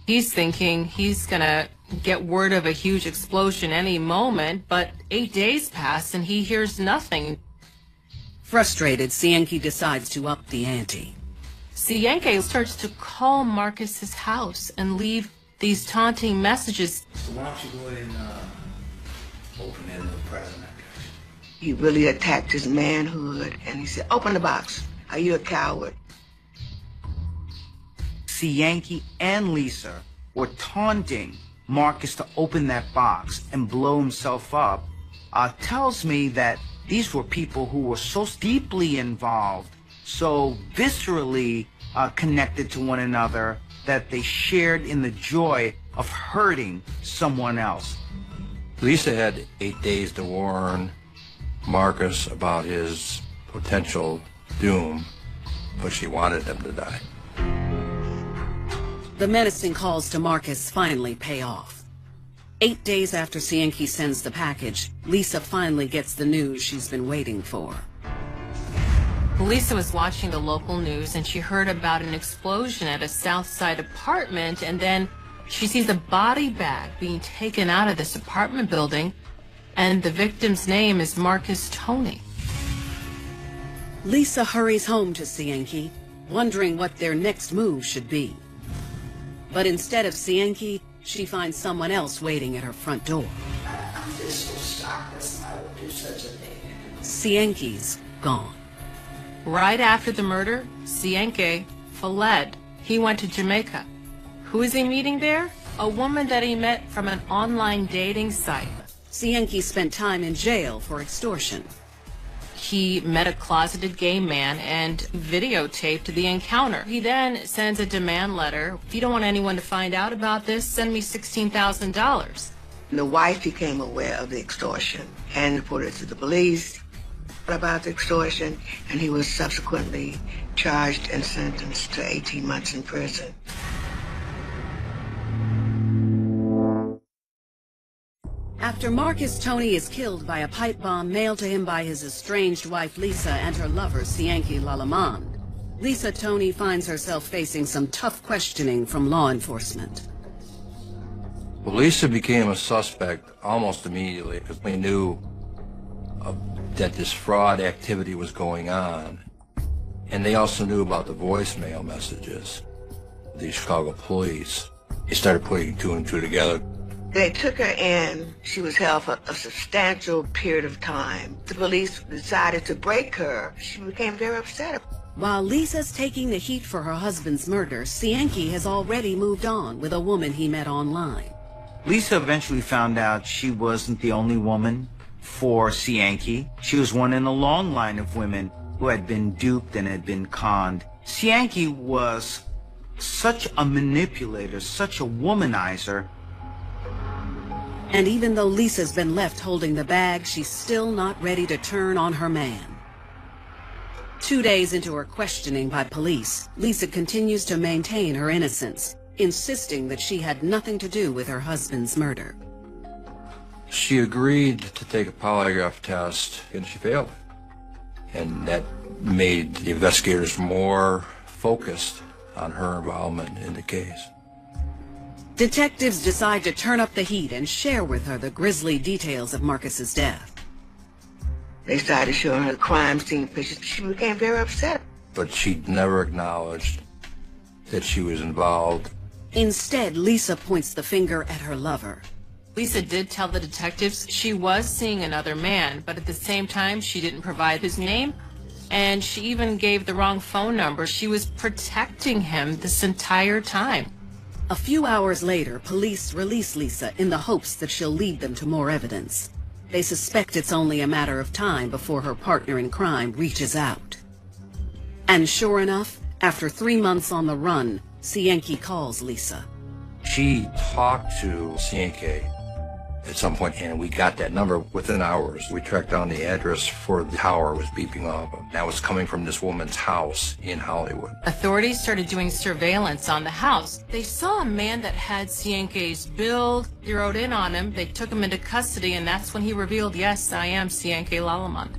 [SPEAKER 4] He's thinking he's gonna get word of a huge explosion any moment, but 8 days pass and he hears nothing.
[SPEAKER 1] Frustrated, Cienki decides to up the ante.
[SPEAKER 4] Cienki starts to call Marcus's house and leave these taunting messages.
[SPEAKER 11] So why don't you go ahead and open that little present?
[SPEAKER 5] He really attacked his manhood, and he said, "Open the box. Are you a coward?"
[SPEAKER 7] Cienki and Lisa were taunting Marcus to open that box and blow himself up. Tells me that these were people who were so deeply involved, so viscerally connected to one another, that they shared in the joy of hurting someone else.
[SPEAKER 6] Lisa had 8 days to warn Marcus about his potential doom, but she wanted him to die.
[SPEAKER 1] The menacing calls to Marcus finally pay off. 8 days after Cienki sends the package, Lisa finally gets the news she's been waiting for.
[SPEAKER 4] Lisa was watching the local news and she heard about an explosion at a South Side apartment, and then she sees a body bag being taken out of this apartment building, and the victim's name is Marcus Toney.
[SPEAKER 1] Lisa hurries home to Cienki, wondering what their next move should be. But instead of Cienki, she finds someone else waiting at her front door.
[SPEAKER 11] I'm just so shocked that I would do such a thing.
[SPEAKER 1] Cienki's gone.
[SPEAKER 4] Right after the murder, Cienki fled. He went to Jamaica. Who is he meeting there? A woman that he met from an online dating site.
[SPEAKER 1] Cienki spent time in jail for extortion.
[SPEAKER 4] He met a closeted gay man and videotaped the encounter. He then sends a demand letter. If you don't want anyone to find out about this, send me $16,000.
[SPEAKER 5] The wife became aware of the extortion and reported to the police about the extortion, and he was subsequently charged and sentenced to 18 months in prison.
[SPEAKER 1] After Marcus Toney is killed by a pipe bomb mailed to him by his estranged wife Lisa and her lover Cianci Lalamond, Lisa Toney finds herself facing some tough questioning from law enforcement.
[SPEAKER 6] Well, Lisa became a suspect almost immediately because we knew that this fraud activity was going on. And they also knew about the voicemail messages. The Chicago police, they started putting two and two together.
[SPEAKER 5] They took her in. She was held for a substantial period of time. The police decided to break her. She became very upset.
[SPEAKER 1] While Lisa's taking the heat for her husband's murder, Cianci has already moved on with a woman he met online.
[SPEAKER 7] Lisa eventually found out she wasn't the only woman for Cianci. She was one in a long line of women who had been duped and had been conned. Cianci was such a manipulator, such a womanizer.
[SPEAKER 1] And even though Lisa's been left holding the bag, she's still not ready to turn on her man. 2 days into her questioning by police, Lisa continues to maintain her innocence, insisting that she had nothing to do with her husband's murder.
[SPEAKER 6] She agreed to take a polygraph test, and she failed. And that made the investigators more focused on her involvement in the case.
[SPEAKER 1] Detectives decide to turn up the heat and share with her the grisly details of Marcus's death.
[SPEAKER 5] They started showing her crime scene pictures. She became very upset.
[SPEAKER 6] But she never acknowledged that she was involved.
[SPEAKER 1] Instead, Lisa points the finger at her lover.
[SPEAKER 4] Lisa did tell the detectives she was seeing another man, but at the same time, she didn't provide his name, and she even gave the wrong phone number. She was protecting him this entire time.
[SPEAKER 1] A few hours later, police release Lisa in the hopes that she'll lead them to more evidence. They suspect it's only a matter of time before her partner in crime reaches out. And sure enough, after 3 months on the run, Cianci calls Lisa.
[SPEAKER 6] She talked to Cianci at some point, and we got that number within hours. We tracked down the address for the tower was beeping off. That was coming from this woman's house in Hollywood.
[SPEAKER 4] Authorities started doing surveillance on the house. They saw a man that had Cianci's build, zeroed in on him. They took him into custody, and that's when he revealed, yes, I am Cianci Lalamond.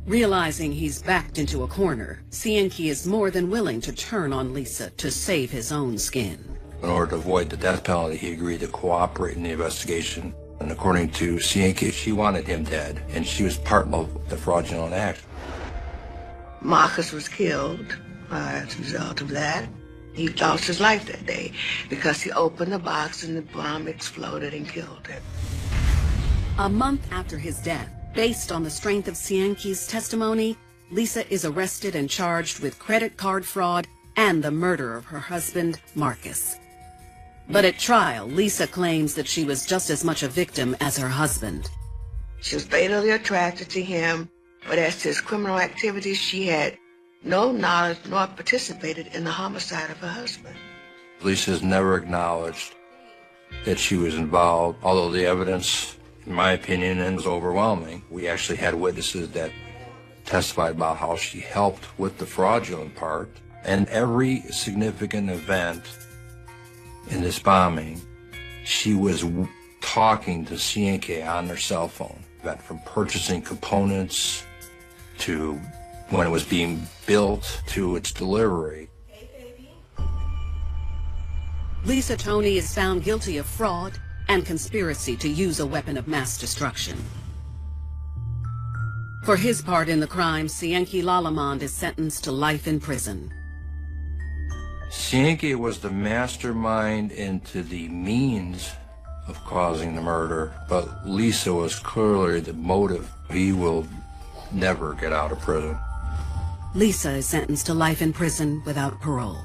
[SPEAKER 1] Realizing he's backed into a corner, Cianci is more than willing to turn on Lisa to save his own skin.
[SPEAKER 6] In order to avoid the death penalty, he agreed to cooperate in the investigation. And according to Cianci, she wanted him dead, and she was part of the fraudulent act.
[SPEAKER 5] Marcus was killed as a result of that. He lost his life that day because he opened the box and the bomb exploded and killed him.
[SPEAKER 1] A month after his death, based on the strength of Cianci's testimony, Lisa is arrested and charged with credit card fraud and the murder of her husband, Marcus. But at trial, Lisa claims that she was just as much a victim as her husband.
[SPEAKER 5] She was fatally attracted to him, but as to his criminal activities, she had no knowledge nor participated in the homicide of her husband.
[SPEAKER 6] Lisa has never acknowledged that she was involved, although the evidence, in my opinion, is overwhelming. We actually had witnesses that testified about how she helped with the fraudulent part. And every significant event in this bombing, she was talking to Cianci on her cell phone. From purchasing components to when it was being built to its delivery.
[SPEAKER 1] Lisa Toney is found guilty of fraud and conspiracy to use a weapon of mass destruction. For his part in the crime, Cianci Lalamond is sentenced to life in prison.
[SPEAKER 6] Cianci was the mastermind into the means of causing the murder, but Lisa was clearly the motive. He will never get out of prison.
[SPEAKER 1] Lisa is sentenced to life in prison without parole.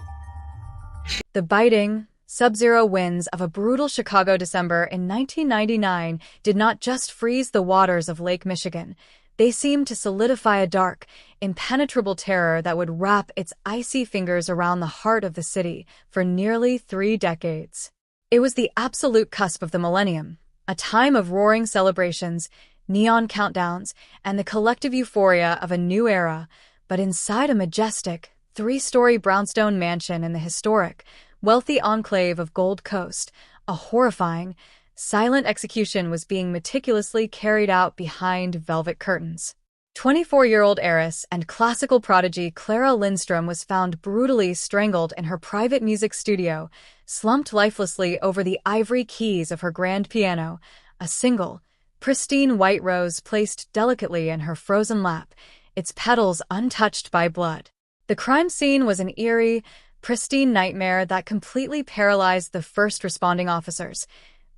[SPEAKER 12] The biting, sub-zero winds of a brutal Chicago December in 1999 did not just freeze the waters of Lake Michigan. They seemed to solidify a dark, impenetrable terror that would wrap its icy fingers around the heart of the city for nearly 3 decades. It was the absolute cusp of the millennium, a time of roaring celebrations, neon countdowns, and the collective euphoria of a new era, but inside a majestic, 3-story brownstone mansion in the historic, wealthy enclave of Gold Coast, a horrifying, silent execution was being meticulously carried out behind velvet curtains. 24-year-old heiress and classical prodigy Clara Lindstrom was found brutally strangled in her private music studio, slumped lifelessly over the ivory keys of her grand piano, a single, pristine white rose placed delicately in her frozen lap, its petals untouched by blood. The crime scene was an eerie, pristine nightmare that completely paralyzed the first responding officers.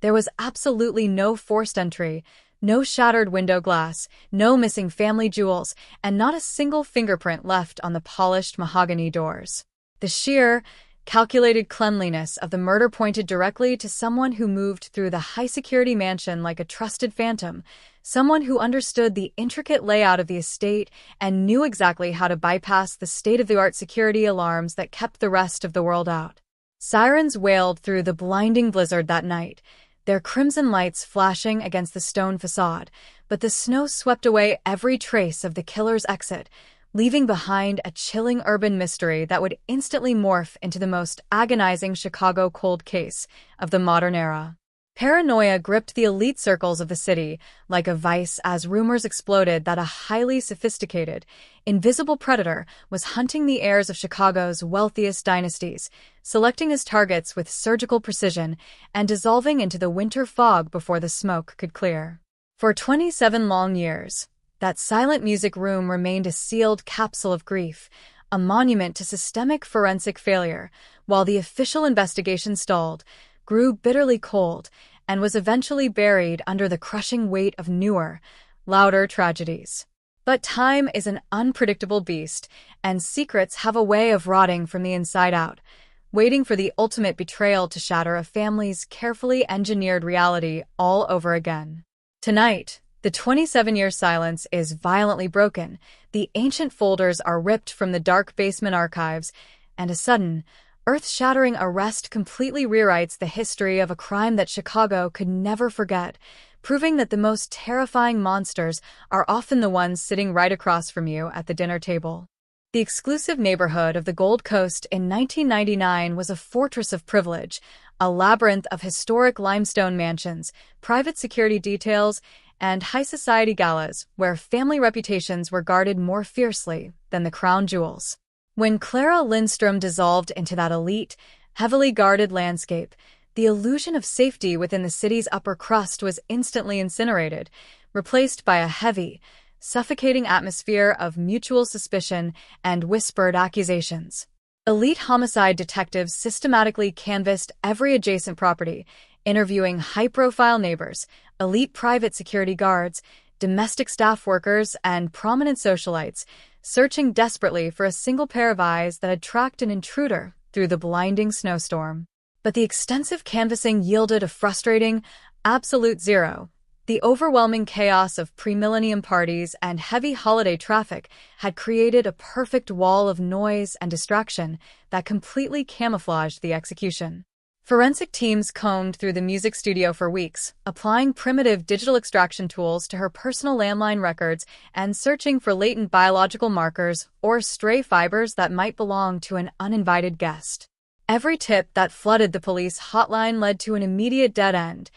[SPEAKER 12] There was absolutely no forced entry, no shattered window glass, no missing family jewels, and not a single fingerprint left on the polished mahogany doors. The sheer, calculated cleanliness of the murder pointed directly to someone who moved through the high-security mansion like a trusted phantom, someone who understood the intricate layout of the estate and knew exactly how to bypass the state-of-the-art security alarms that kept the rest of the world out. Sirens wailed through the blinding blizzard that night, their crimson lights flashing against the stone facade, but the snow swept away every trace of the killer's exit, leaving behind a chilling urban mystery that would instantly morph into the most agonizing Chicago cold case of the modern era. Paranoia gripped the elite circles of the city like a vice as rumors exploded that a highly sophisticated, invisible predator was hunting the heirs of Chicago's wealthiest dynasties, selecting his targets with surgical precision and dissolving into the winter fog before the smoke could clear. For 27 long years, that silent music room remained a sealed capsule of grief, a monument to systemic forensic failure, while the official investigation stalled, grew bitterly cold, and was eventually buried under the crushing weight of newer, louder tragedies. But time is an unpredictable beast, and secrets have a way of rotting from the inside out, waiting for the ultimate betrayal to shatter a family's carefully engineered reality all over again. Tonight, the 27-year silence is violently broken, the ancient folders are ripped from the dark basement archives, and a sudden, earth-shattering arrest completely rewrites the history of a crime that Chicago could never forget, proving that the most terrifying monsters are often the ones sitting right across from you at the dinner table. The exclusive neighborhood of the Gold Coast in 1999 was a fortress of privilege, a labyrinth of historic limestone mansions, private security details, and high society galas where family reputations were guarded more fiercely than the crown jewels. When Clara Lindstrom dissolved into that elite, heavily guarded landscape, the illusion of safety within the city's upper crust was instantly incinerated, replaced by a heavy, suffocating atmosphere of mutual suspicion and whispered accusations. Elite homicide detectives systematically canvassed every adjacent property, interviewing high-profile neighbors, elite private security guards, domestic staff workers, and prominent socialites, searching desperately for a single pair of eyes that had tracked an intruder through the blinding snowstorm. But the extensive canvassing yielded a frustrating, absolute zero. The overwhelming chaos of pre-millennium parties and heavy holiday traffic had created a perfect wall of noise and distraction that completely camouflaged the execution. Forensic teams combed through the music studio for weeks, applying primitive digital extraction tools to her personal landline records and searching for latent biological markers or stray fibers that might belong to an uninvited guest. Every tip that flooded the police hotline led to an immediate dead end.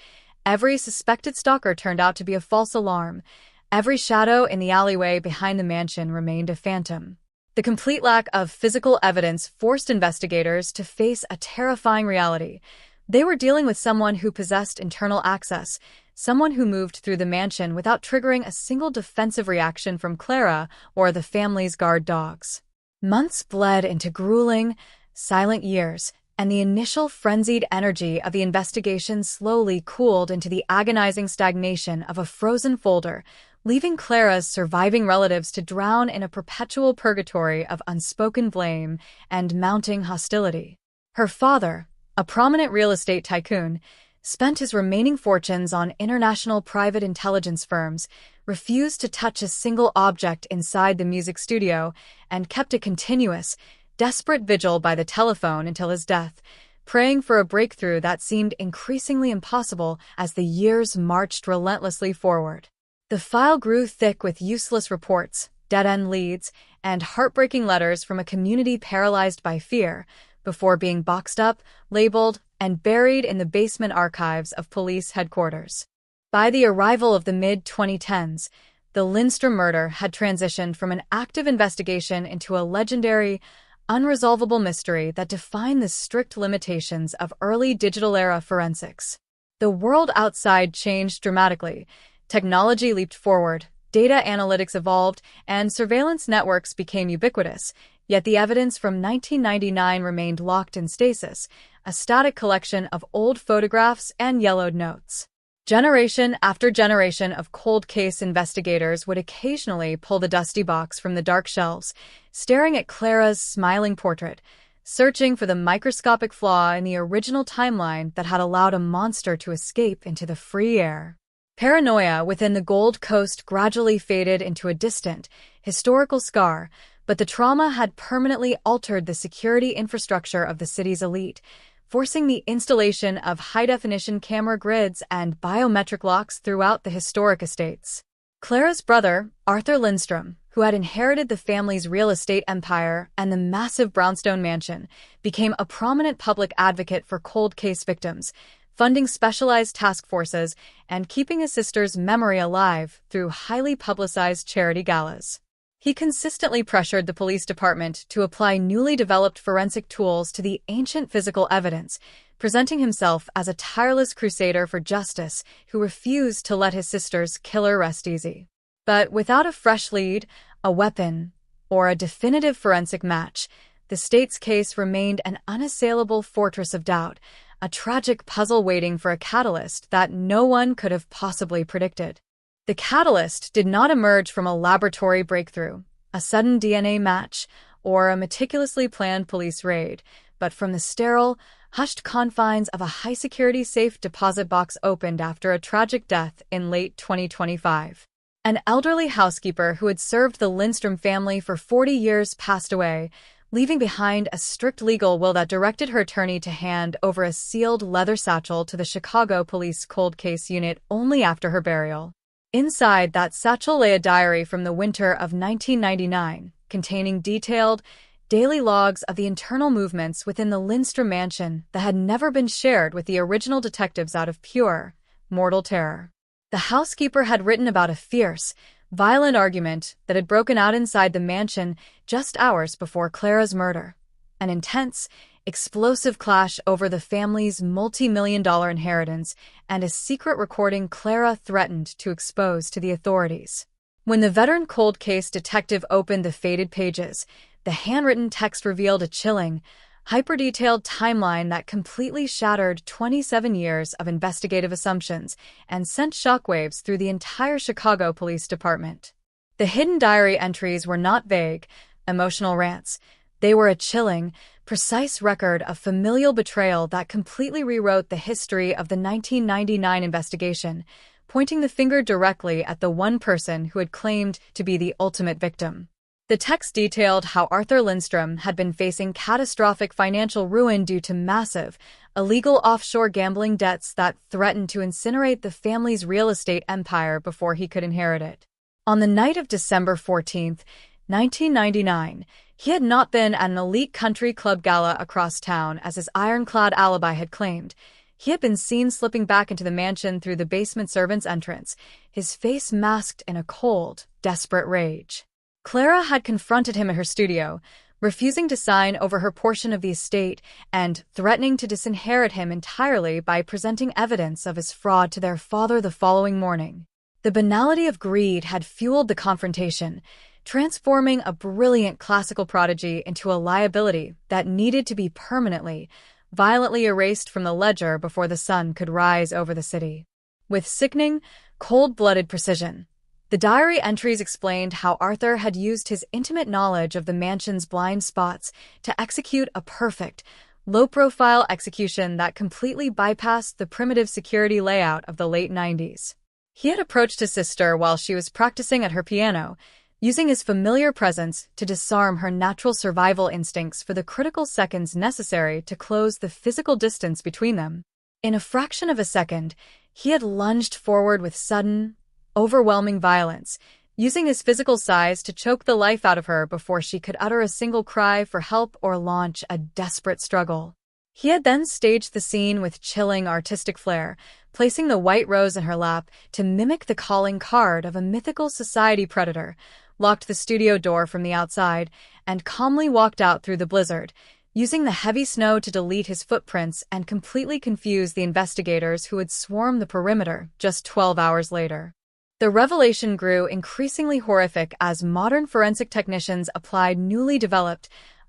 [SPEAKER 12] Every suspected stalker turned out to be a false alarm. Every shadow in the alleyway behind the mansion remained a phantom. The complete lack of physical evidence forced investigators to face a terrifying reality. They were dealing with someone who possessed internal access, someone who moved through the mansion without triggering a single defensive reaction from Clara or the family's guard dogs. Months bled into grueling, silent years, and the initial frenzied energy of the investigation slowly cooled into the agonizing stagnation of a frozen folder, leaving Clara's surviving relatives to drown in a perpetual purgatory of unspoken blame and mounting hostility. Her father, a prominent real estate tycoon, spent his remaining fortunes on international private intelligence firms, refused to touch a single object inside the music studio, and kept a continuous, desperate vigil by the telephone until his death, praying for a breakthrough that seemed increasingly impossible as the years marched relentlessly forward. The file grew thick with useless reports, dead-end leads, and heartbreaking letters from a community paralyzed by fear, before being boxed up, labeled, and buried in the basement archives of police headquarters. By the arrival of the mid-2010s, the Lindstrom murder had transitioned from an active investigation into a legendary, unresolvable mystery that defined the strict limitations of early digital-era forensics. The world outside changed dramatically. Technology leaped forward, data analytics evolved, and surveillance networks became ubiquitous, yet the evidence from 1999 remained locked in stasis, a static collection of old photographs and yellowed notes. Generation after generation of cold case investigators would occasionally pull the dusty box from the dark shelves, staring at Clara's smiling portrait, searching for the microscopic flaw in the original timeline that had allowed a monster to escape into the free air. Paranoia within the Gold Coast gradually faded into a distant, historical scar, but the trauma had permanently altered the security infrastructure of the city's elite, forcing the installation of high-definition camera grids and biometric locks throughout the historic estates. Clara's brother, Arthur Lindstrom, who had inherited the family's real estate empire and the massive brownstone mansion, became a prominent public advocate for cold case victims, funding specialized task forces and keeping his sister's memory alive through highly publicized charity galas. He consistently pressured the police department to apply newly developed forensic tools to the ancient physical evidence, presenting himself as a tireless crusader for justice who refused to let his sister's killer rest easy. But without a fresh lead, a weapon, or a definitive forensic match, the state's case remained an unassailable fortress of doubt, a tragic puzzle waiting for a catalyst that no one could have possibly predicted. The catalyst did not emerge from a laboratory breakthrough, a sudden DNA match, or a meticulously planned police raid, but from the sterile, hushed confines of a high-security safe deposit box opened after a tragic death in late 2025. An elderly housekeeper who had served the Lindstrom family for 40 years passed away, leaving behind a strict legal will that directed her attorney to hand over a sealed leather satchel to the Chicago Police Cold Case Unit only after her burial. Inside that satchel lay a diary from the winter of 1999, containing detailed, daily logs of the internal movements within the Lindstrom mansion that had never been shared with the original detectives out of pure, mortal terror. The housekeeper had written about a fierce, violent argument that had broken out inside the mansion just hours before Clara's murder, an intense, explosive clash over the family's multi-million-dollar inheritance and a secret recording Clara threatened to expose to the authorities. When the veteran cold case detective opened the faded pages, the handwritten text revealed a chilling, hyper-detailed timeline that completely shattered 27 years of investigative assumptions and sent shockwaves through the entire Chicago Police Department. The hidden diary entries were not vague, emotional rants. They were a chilling, precise record of familial betrayal that completely rewrote the history of the 1999 investigation, pointing the finger directly at the one person who had claimed to be the ultimate victim. The text detailed how Arthur Lindstrom had been facing catastrophic financial ruin due to massive, illegal offshore gambling debts that threatened to incinerate the family's real estate empire before he could inherit it. On the night of December 14, 1999, he had not been at an elite country club gala across town as his ironclad alibi had claimed. He had been seen slipping back into the mansion through the basement servant's entrance, his face masked in a cold, desperate rage. Clara had confronted him at her studio, refusing to sign over her portion of the estate and threatening to disinherit him entirely by presenting evidence of his fraud to their father the following morning. The banality of greed had fueled the confrontation, transforming a brilliant classical prodigy into a liability that needed to be permanently, violently erased from the ledger before the sun could rise over the city. With sickening, cold-blooded precision, the diary entries explained how Arthur had used his intimate knowledge of the mansion's blind spots to execute a perfect, low-profile execution that completely bypassed the primitive security layout of the late 90s. He had approached his sister while she was practicing at her piano, using his familiar presence to disarm her natural survival instincts for the critical seconds necessary to close the physical distance between them. In a fraction of a second, he had lunged forward with sudden, overwhelming violence, using his physical size to choke the life out of her before she could utter a single cry for help or launch a desperate struggle. He had then staged the scene with chilling artistic flair, placing the white rose in her lap to mimic the calling card of a mythical society predator, locked the studio door from the outside, and calmly walked out through the blizzard, using the heavy snow to delete his footprints and completely confuse the investigators who had swarmed the perimeter just 12 hours later. The revelation grew increasingly horrific as modern forensic technicians applied newly developed,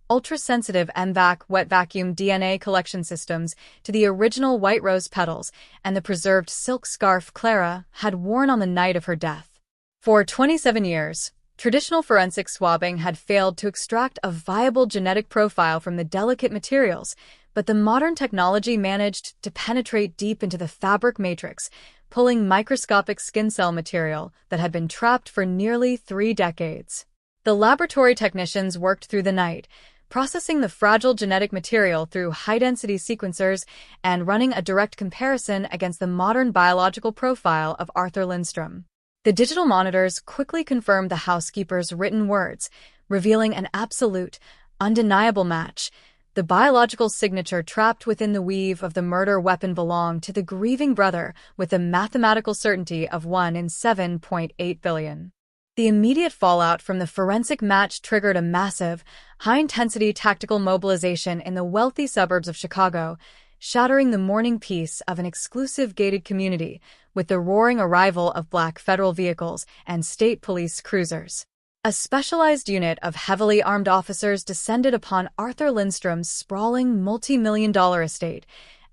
[SPEAKER 12] ultra-sensitive MVAC wet vacuum DNA collection systems to the original white rose petals and the preserved silk scarf Clara had worn on the night of her death. For 27 years, traditional forensic swabbing had failed to extract a viable genetic profile from the delicate materials, but the modern technology managed to penetrate deep into the fabric matrix, pulling microscopic skin cell material that had been trapped for nearly 3 decades. The laboratory technicians worked through the night, processing the fragile genetic material through high-density sequencers and running a direct comparison against the modern biological profile of Arthur Lindstrom. The digital monitors quickly confirmed the housekeeper's written words, revealing an absolute, undeniable match. The biological signature trapped within the weave of the murder weapon belonged to the grieving brother with the mathematical certainty of 1 in 7.8 billion. The immediate fallout from the forensic match triggered a massive, high-intensity tactical mobilization in the wealthy suburbs of Chicago, shattering the morning peace of an exclusive gated community with the roaring arrival of black federal vehicles and state police cruisers. A specialized unit of heavily armed officers descended upon Arthur Lindstrom's sprawling multi-million-dollar estate,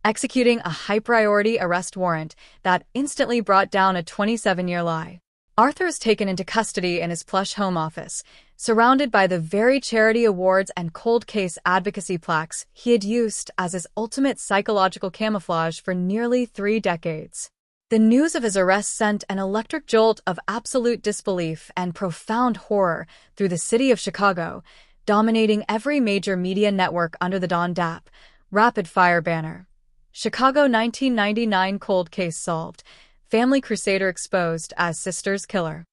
[SPEAKER 12] executing a high-priority arrest warrant that instantly brought down a 27-year lie. Arthur is taken into custody in his plush home office, surrounded by the very charity awards and cold case advocacy plaques he had used as his ultimate psychological camouflage for nearly 3 decades. The news of his arrest sent an electric jolt of absolute disbelief and profound horror through the city of Chicago, dominating every major media network under the Dawn DAP, rapid-fire banner. Chicago 1999 cold case solved. Family crusader exposed as sister's killer.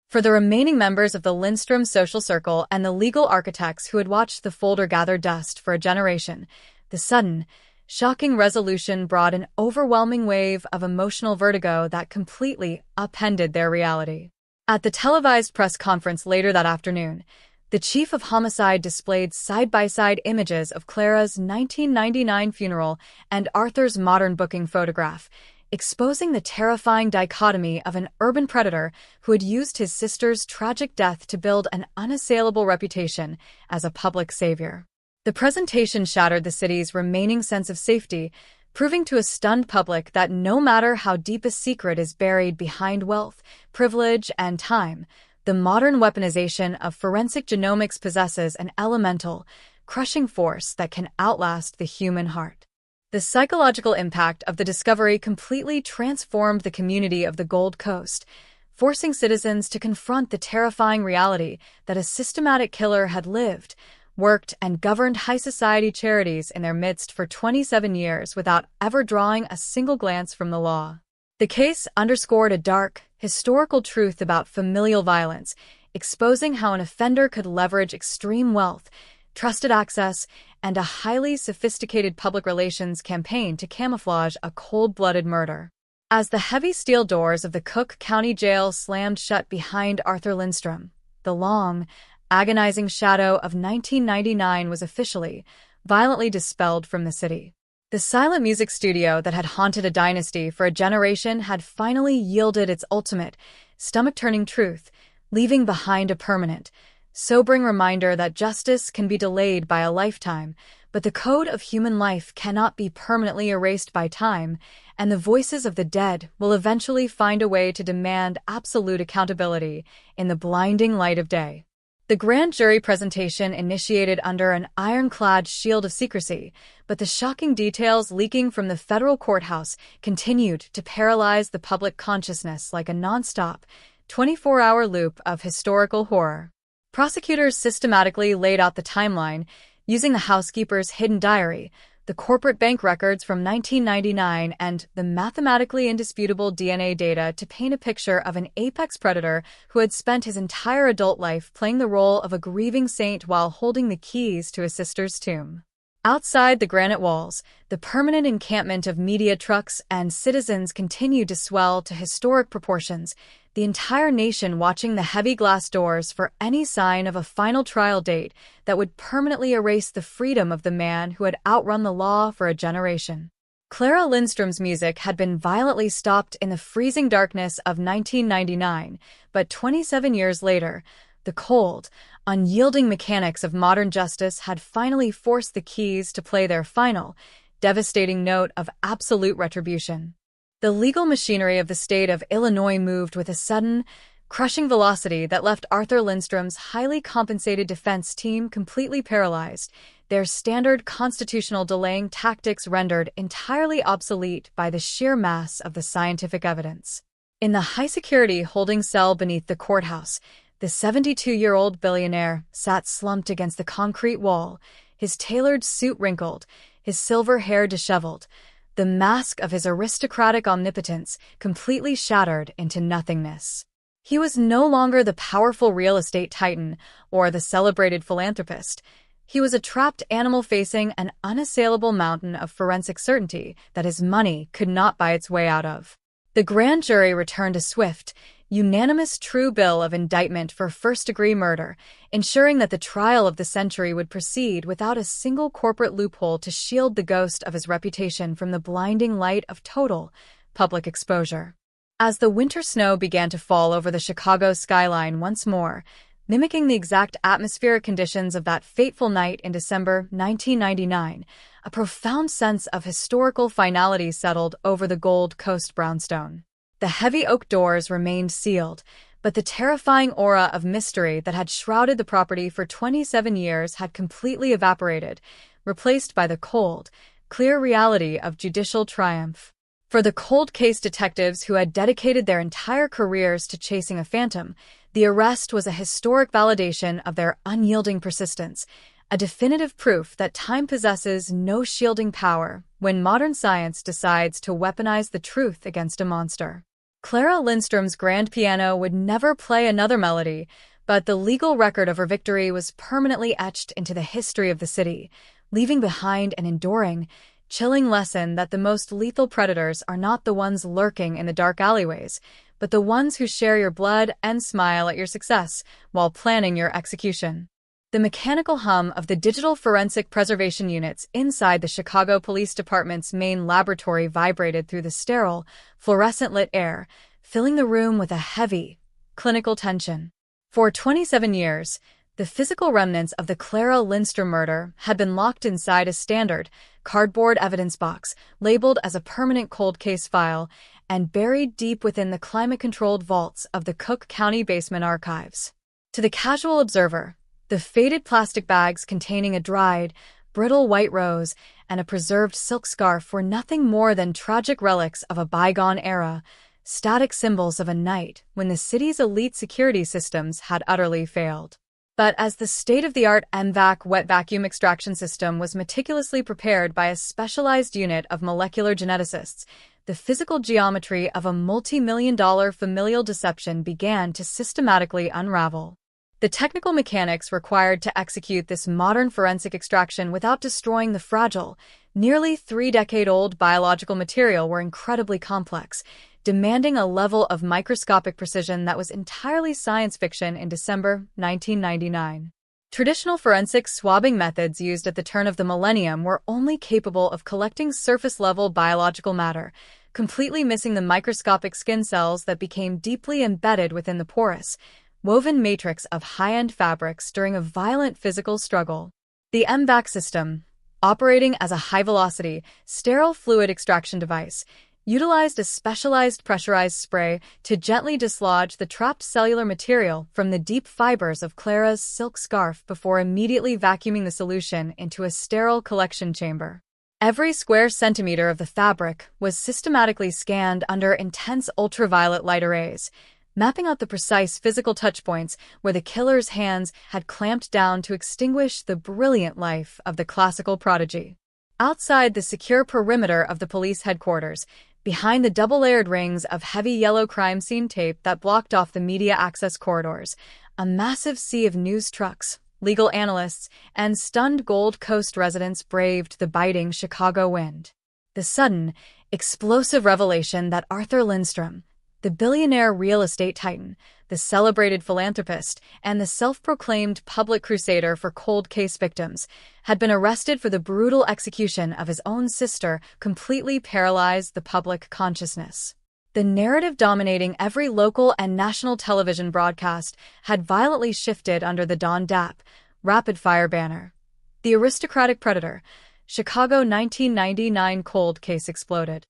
[SPEAKER 12] For the remaining members of the Lindstrom social circle and the legal architects who had watched the folder gather dust for a generation, the sudden, shocking resolution brought an overwhelming wave of emotional vertigo that completely upended their reality. At the televised press conference later that afternoon, the chief of homicide displayed side-by-side images of Clara's 1999 funeral and Arthur's modern booking photograph, exposing the terrifying dichotomy of an urban predator who had used his sister's tragic death to build an unassailable reputation as a public savior. The presentation shattered the city's remaining sense of safety, proving to a stunned public that no matter how deep a secret is buried behind wealth, privilege, and time, the modern weaponization of forensic genomics possesses an elemental, crushing force that can outlast the human heart. The psychological impact of the discovery completely transformed the community of the Gold Coast, forcing citizens to confront the terrifying reality that a systematic killer had lived, worked, and governed high society charities in their midst for 27 years without ever drawing a single glance from the law. The case underscored a dark, historical truth about familial violence, exposing how an offender could leverage extreme wealth, trusted access, and a highly sophisticated public relations campaign to camouflage a cold-blooded murder. As the heavy steel doors of the Cook County Jail slammed shut behind Arthur Lindstrom, the long, agonizing shadow of 1999 was officially, violently dispelled from the city. The silent music studio that had haunted a dynasty for a generation had finally yielded its ultimate, stomach-turning truth, leaving behind a permanent, sobering reminder that justice can be delayed by a lifetime, but the code of human life cannot be permanently erased by time, and the voices of the dead will eventually find a way to demand absolute accountability in the blinding light of day. The grand jury presentation initiated under an ironclad shield of secrecy, but the shocking details leaking from the federal courthouse continued to paralyze the public consciousness like a nonstop, 24-hour loop of historical horror. Prosecutors systematically laid out the timeline, using the housekeeper's hidden diary, the corporate bank records from 1999, and the mathematically indisputable DNA data to paint a picture of an apex predator who had spent his entire adult life playing the role of a grieving saint while holding the keys to his sister's tomb. Outside the granite walls, the permanent encampment of media trucks and citizens continued to swell to historic proportions, the entire nation watching the heavy glass doors for any sign of a final trial date that would permanently erase the freedom of the man who had outrun the law for a generation. Clara Lindstrom's music had been violently stopped in the freezing darkness of 1999, but 27 years later, the cold, unyielding mechanics of modern justice had finally forced the keys to play their final, devastating note of absolute retribution. The legal machinery of the state of Illinois moved with a sudden, crushing velocity that left Arthur Lindstrom's highly compensated defense team completely paralyzed, their standard constitutional delaying tactics rendered entirely obsolete by the sheer mass of the scientific evidence. In the high-security holding cell beneath the courthouse, the 72-year-old billionaire sat slumped against the concrete wall, his tailored suit wrinkled, his silver hair disheveled, the mask of his aristocratic omnipotence completely shattered into nothingness. He was no longer the powerful real estate titan or the celebrated philanthropist. He was a trapped animal facing an unassailable mountain of forensic certainty that his money could not buy its way out of. The grand jury returned a swift, unanimous true bill of indictment for first-degree murder, ensuring that the trial of the century would proceed without a single corporate loophole to shield the ghost of his reputation from the blinding light of total public exposure. As the winter snow began to fall over the Chicago skyline once more, mimicking the exact atmospheric conditions of that fateful night in December 1999, a profound sense of historical finality settled over the Gold Coast brownstone. The heavy oak doors remained sealed, but the terrifying aura of mystery that had shrouded the property for 27 years had completely evaporated, replaced by the cold, clear reality of judicial triumph. For the cold case detectives who had dedicated their entire careers to chasing a phantom, the arrest was a historic validation of their unyielding persistence, a definitive proof that time possesses no shielding power when modern science decides to weaponize the truth against a monster. Clara Lindstrom's grand piano would never play another melody, but the legal record of her victory was permanently etched into the history of the city, leaving behind an enduring, chilling lesson that the most lethal predators are not the ones lurking in the dark alleyways, but the ones who share your blood and smile at your success while planning your execution. The mechanical hum of the digital forensic preservation units inside the Chicago Police Department's main laboratory vibrated through the sterile, fluorescent-lit air, filling the room with a heavy, clinical tension. For 27 years, the physical remnants of the Clara Lindstrom murder had been locked inside a standard, cardboard evidence box, labeled as a permanent cold case file, and buried deep within the climate-controlled vaults of the Cook County Basement Archives. To the casual observer, the faded plastic bags containing a dried, brittle white rose and a preserved silk scarf were nothing more than tragic relics of a bygone era, static symbols of a night when the city's elite security systems had utterly failed. But as the state-of-the-art MVAC wet vacuum extraction system was meticulously prepared by a specialized unit of molecular geneticists, the physical geometry of a multi-million-dollar familial deception began to systematically unravel. The technical mechanics required to execute this modern forensic extraction without destroying the fragile, nearly 3-decade-old biological material were incredibly complex, demanding a level of microscopic precision that was entirely science fiction in December 1999. Traditional forensic swabbing methods used at the turn of the millennium were only capable of collecting surface-level biological matter, completely missing the microscopic skin cells that became deeply embedded within the porous, woven matrix of high-end fabrics during a violent physical struggle. The MVAC system, operating as a high-velocity, sterile fluid extraction device, utilized a specialized pressurized spray to gently dislodge the trapped cellular material from the deep fibers of Clara's silk scarf before immediately vacuuming the solution into a sterile collection chamber. Every square centimeter of the fabric was systematically scanned under intense ultraviolet light arrays, mapping out the precise physical touchpoints where the killer's hands had clamped down to extinguish the brilliant life of the classical prodigy. Outside the secure perimeter of the police headquarters, behind the double-layered rings of heavy yellow crime scene tape that blocked off the media access corridors, a massive sea of news trucks, legal analysts, and stunned Gold Coast residents braved the biting Chicago wind. The sudden, explosive revelation that Arthur Lindstrom, the billionaire real estate titan, the celebrated philanthropist, and the self-proclaimed public crusader for cold case victims, had been arrested for the brutal execution of his own sister completely paralyzed the public consciousness. The narrative dominating every local and national television broadcast had violently shifted under the Don Dapp, rapid-fire banner. The aristocratic predator, Chicago 1999 cold case exploded.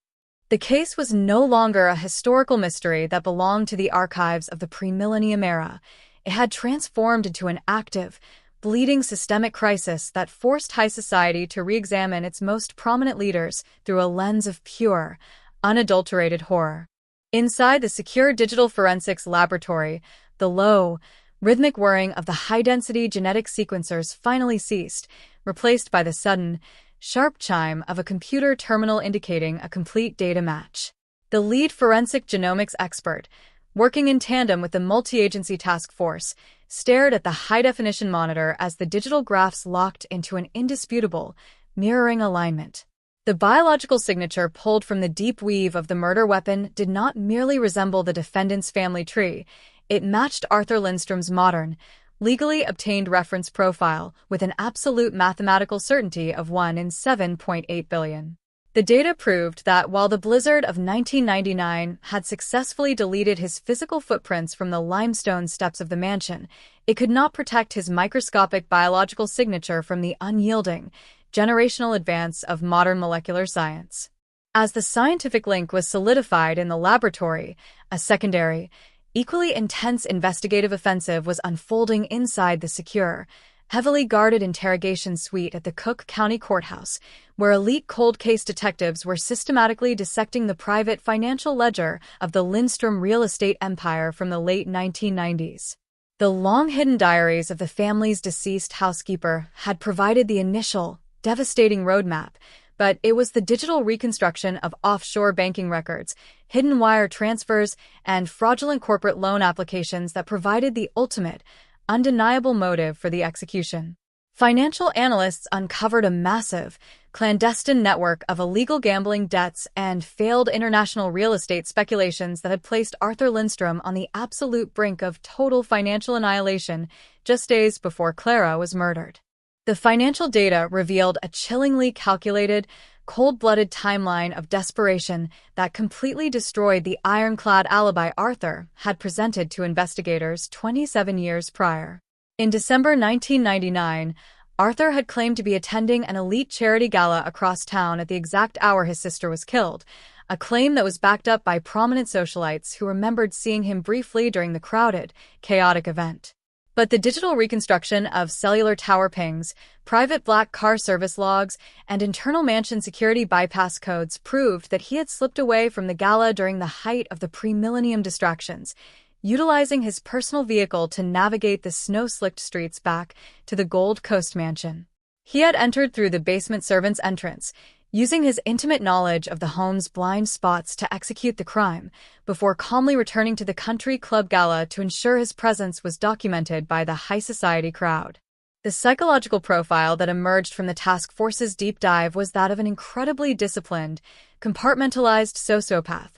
[SPEAKER 12] The case was no longer a historical mystery that belonged to the archives of the pre-millennium era. It had transformed into an active, bleeding systemic crisis that forced high society to re-examine its most prominent leaders through a lens of pure, unadulterated horror. Inside the secure digital forensics laboratory, the low, rhythmic whirring of the high-density genetic sequencers finally ceased, replaced by the sudden, sharp chime of a computer terminal indicating a complete data match. The lead forensic genomics expert, working in tandem with the multi-agency task force, stared at the high-definition monitor as the digital graphs locked into an indisputable, mirroring alignment. The biological signature pulled from the deep weave of the murder weapon did not merely resemble the defendant's family tree, it matched Arthur Lindstrom's modern, legally obtained reference profile with an absolute mathematical certainty of 1 in 7.8 billion. The data proved that while the blizzard of 1999 had successfully deleted his physical footprints from the limestone steps of the mansion, it could not protect his microscopic biological signature from the unyielding, generational advance of modern molecular science. As the scientific link was solidified in the laboratory, a secondary, equally intense investigative offensive was unfolding inside the secure, heavily guarded interrogation suite at the Cook County Courthouse, where elite cold case detectives were systematically dissecting the private financial ledger of the Lindstrom real estate empire from the late 1990s. The long-hidden diaries of the family's deceased housekeeper had provided the initial, devastating roadmap, but it was the digital reconstruction of offshore banking records, hidden wire transfers, and fraudulent corporate loan applications that provided the ultimate, undeniable motive for the execution. Financial analysts uncovered a massive, clandestine network of illegal gambling debts and failed international real estate speculations that had placed Arthur Lindstrom on the absolute brink of total financial annihilation just days before Clara was murdered. The financial data revealed a chillingly calculated, cold-blooded timeline of desperation that completely destroyed the ironclad alibi Arthur had presented to investigators 27 years prior. In December 1999, Arthur had claimed to be attending an elite charity gala across town at the exact hour his sister was killed, a claim that was backed up by prominent socialites who remembered seeing him briefly during the crowded, chaotic event. But the digital reconstruction of cellular tower pings, private black car service logs, and internal mansion security bypass codes proved that he had slipped away from the gala during the height of the pre-millennium distractions, utilizing his personal vehicle to navigate the snow-slicked streets back to the Gold Coast mansion. He had entered through the basement servant's entrance, using his intimate knowledge of the home's blind spots to execute the crime, before calmly returning to the country club gala to ensure his presence was documented by the high society crowd. The psychological profile that emerged from the task force's deep dive was that of an incredibly disciplined, compartmentalized sociopath,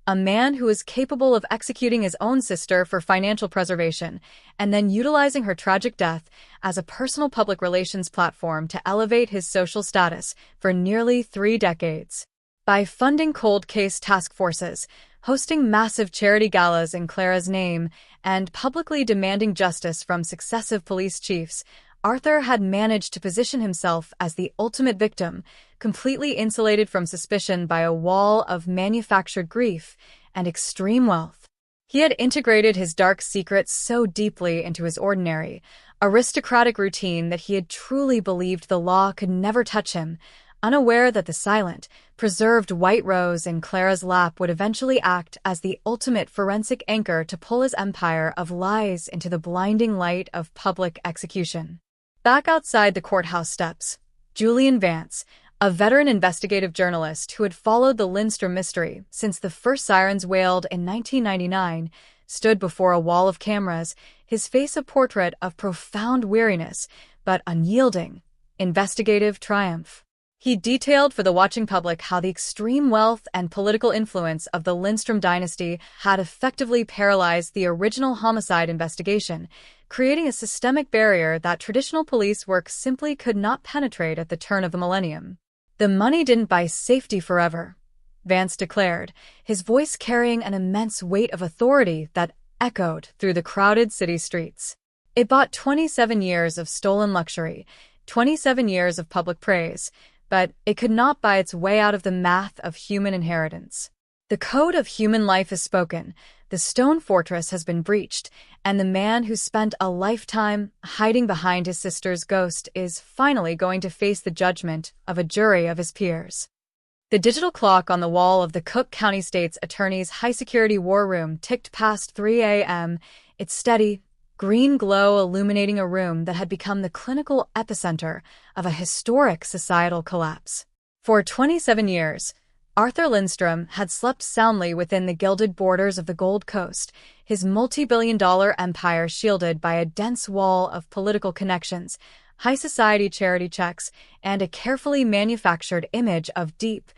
[SPEAKER 12] a man who was capable of executing his own sister for financial preservation, and then utilizing her tragic death as a personal public relations platform to elevate his social status for nearly 3 decades. By funding cold case task forces, hosting massive charity galas in Clara's name, and publicly demanding justice from successive police chiefs, Arthur had managed to position himself as the ultimate victim, completely insulated from suspicion by a wall of manufactured grief and extreme wealth. He had integrated his dark secrets so deeply into his ordinary, aristocratic routine that he had truly believed the law could never touch him, unaware that the silent, preserved white rose in Clara's lap would eventually act as the ultimate forensic anchor to pull his empire of lies into the blinding light of public execution. Back outside the courthouse steps, Julian Vance, a veteran investigative journalist who had followed the Lindstrom mystery since the first sirens wailed in 1999, stood before a wall of cameras, his face a portrait of profound weariness, but unyielding, investigative triumph. He detailed for the watching public how the extreme wealth and political influence of the Lindstrom dynasty had effectively paralyzed the original homicide investigation, creating a systemic barrier that traditional police work simply could not penetrate at the turn of the millennium. The money didn't buy safety forever, Vance declared, his voice carrying an immense weight of authority that echoed through the crowded city streets. It bought 27 years of stolen luxury, 27 years of public praise, but it could not buy its way out of the math of human inheritance. The code of human life is spoken, the stone fortress has been breached, and the man who spent a lifetime hiding behind his sister's ghost is finally going to face the judgment of a jury of his peers. The digital clock on the wall of the Cook County State's Attorney's high-security war room ticked past 3 a.m., its steady, green glow illuminating a room that had become the clinical epicenter of a historic societal collapse. For 27 years, Arthur Lindstrom had slept soundly within the gilded borders of the Gold Coast, his multi-billion-dollar empire shielded by a dense wall of political connections, high society charity checks, and a carefully manufactured image of deep,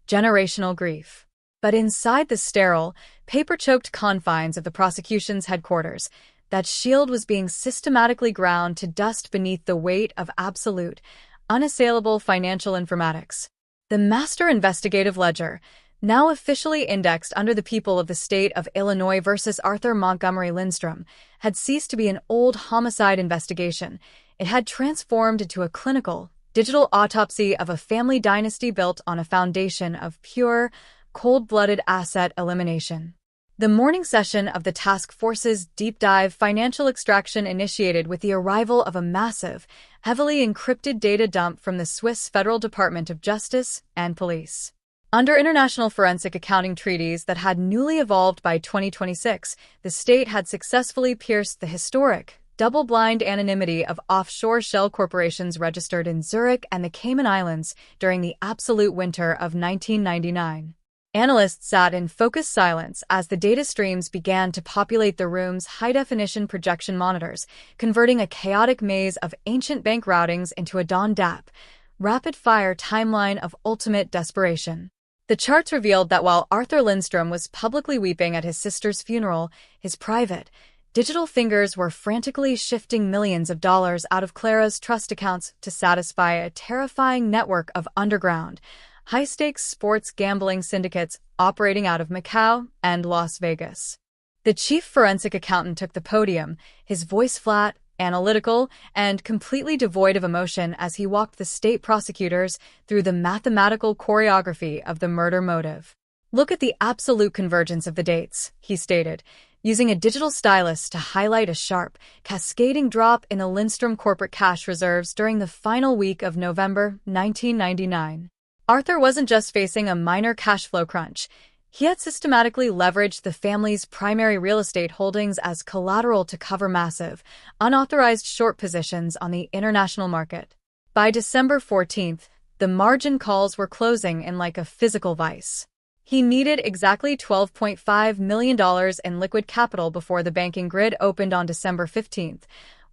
[SPEAKER 12] generational grief. But inside the sterile, paper-choked confines of the prosecution's headquarters, that shield was being systematically ground to dust beneath the weight of absolute, unassailable financial informatics. The master investigative ledger, now officially indexed under the people of the state of Illinois versus Arthur Montgomery Lindstrom, had ceased to be an old homicide investigation. It had transformed into a clinical, digital autopsy of a family dynasty built on a foundation of pure, cold-blooded asset elimination. The morning session of the task force's deep-dive financial extraction initiated with the arrival of a massive, heavily encrypted data dump from the Swiss Federal Department of Justice and Police. Under international forensic accounting treaties that had newly evolved by 2026, the state had successfully pierced the historic, double-blind anonymity of offshore shell corporations registered in Zurich and the Cayman Islands during the absolute winter of 1999. Analysts sat in focused silence as the data streams began to populate the room's high-definition projection monitors, converting a chaotic maze of ancient bank routings into a dawn-dap, rapid-fire timeline of ultimate desperation. The charts revealed that while Arthur Lindstrom was publicly weeping at his sister's funeral, his private, digital fingers were frantically shifting millions of dollars out of Clara's trust accounts to satisfy a terrifying network of underground, high-stakes sports gambling syndicates operating out of Macau and Las Vegas. The chief forensic accountant took the podium, his voice flat, analytical, and completely devoid of emotion as he walked the state prosecutors through the mathematical choreography of the murder motive. "Look at the absolute convergence of the dates," he stated, using a digital stylus to highlight a sharp, cascading drop in the Lindstrom corporate cash reserves during the final week of November 1999. Arthur wasn't just facing a minor cash flow crunch. He had systematically leveraged the family's primary real estate holdings as collateral to cover massive, unauthorized short positions on the international market. By December 14th, the margin calls were closing in like a physical vice. He needed exactly $12.5 million in liquid capital before the banking grid opened on December 15th,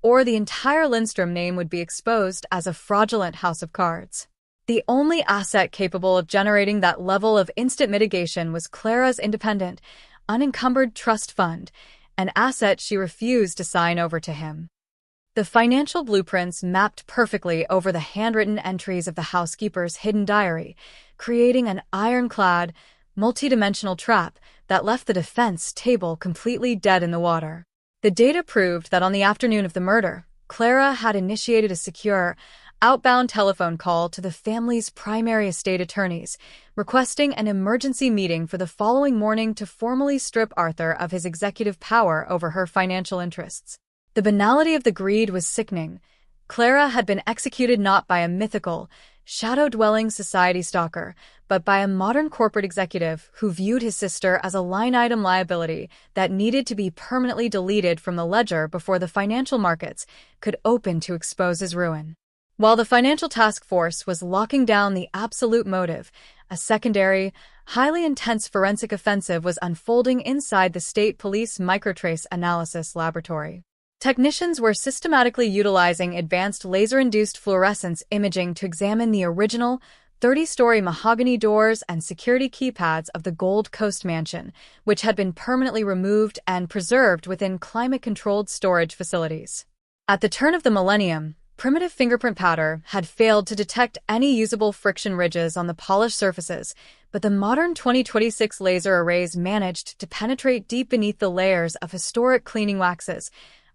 [SPEAKER 12] or the entire Lindstrom name would be exposed as a fraudulent house of cards. The only asset capable of generating that level of instant mitigation was Clara's independent, unencumbered trust fund, an asset she refused to sign over to him. The financial blueprints mapped perfectly over the handwritten entries of the housekeeper's hidden diary, creating an ironclad, multidimensional trap that left the defense table completely dead in the water. The data proved that on the afternoon of the murder, Clara had initiated a secure, outbound telephone call to the family's primary estate attorneys, requesting an emergency meeting for the following morning to formally strip Arthur of his executive power over her financial interests. The banality of the greed was sickening. Clara had been executed not by a mythical, shadow-dwelling society stalker, but by a modern corporate executive who viewed his sister as a line-item liability that needed to be permanently deleted from the ledger before the financial markets could open to expose his ruin. While the financial task force was locking down the absolute motive, a secondary, highly intense forensic offensive was unfolding inside the state police microtrace analysis laboratory. Technicians were systematically utilizing advanced laser-induced fluorescence imaging to examine the original 30-story mahogany doors and security keypads of the Gold Coast mansion, which had been permanently removed and preserved within climate-controlled storage facilities. At the turn of the millennium, primitive fingerprint powder had failed to detect any usable friction ridges on the polished surfaces, but the modern 2026 laser arrays managed to penetrate deep beneath the layers of historic cleaning waxes,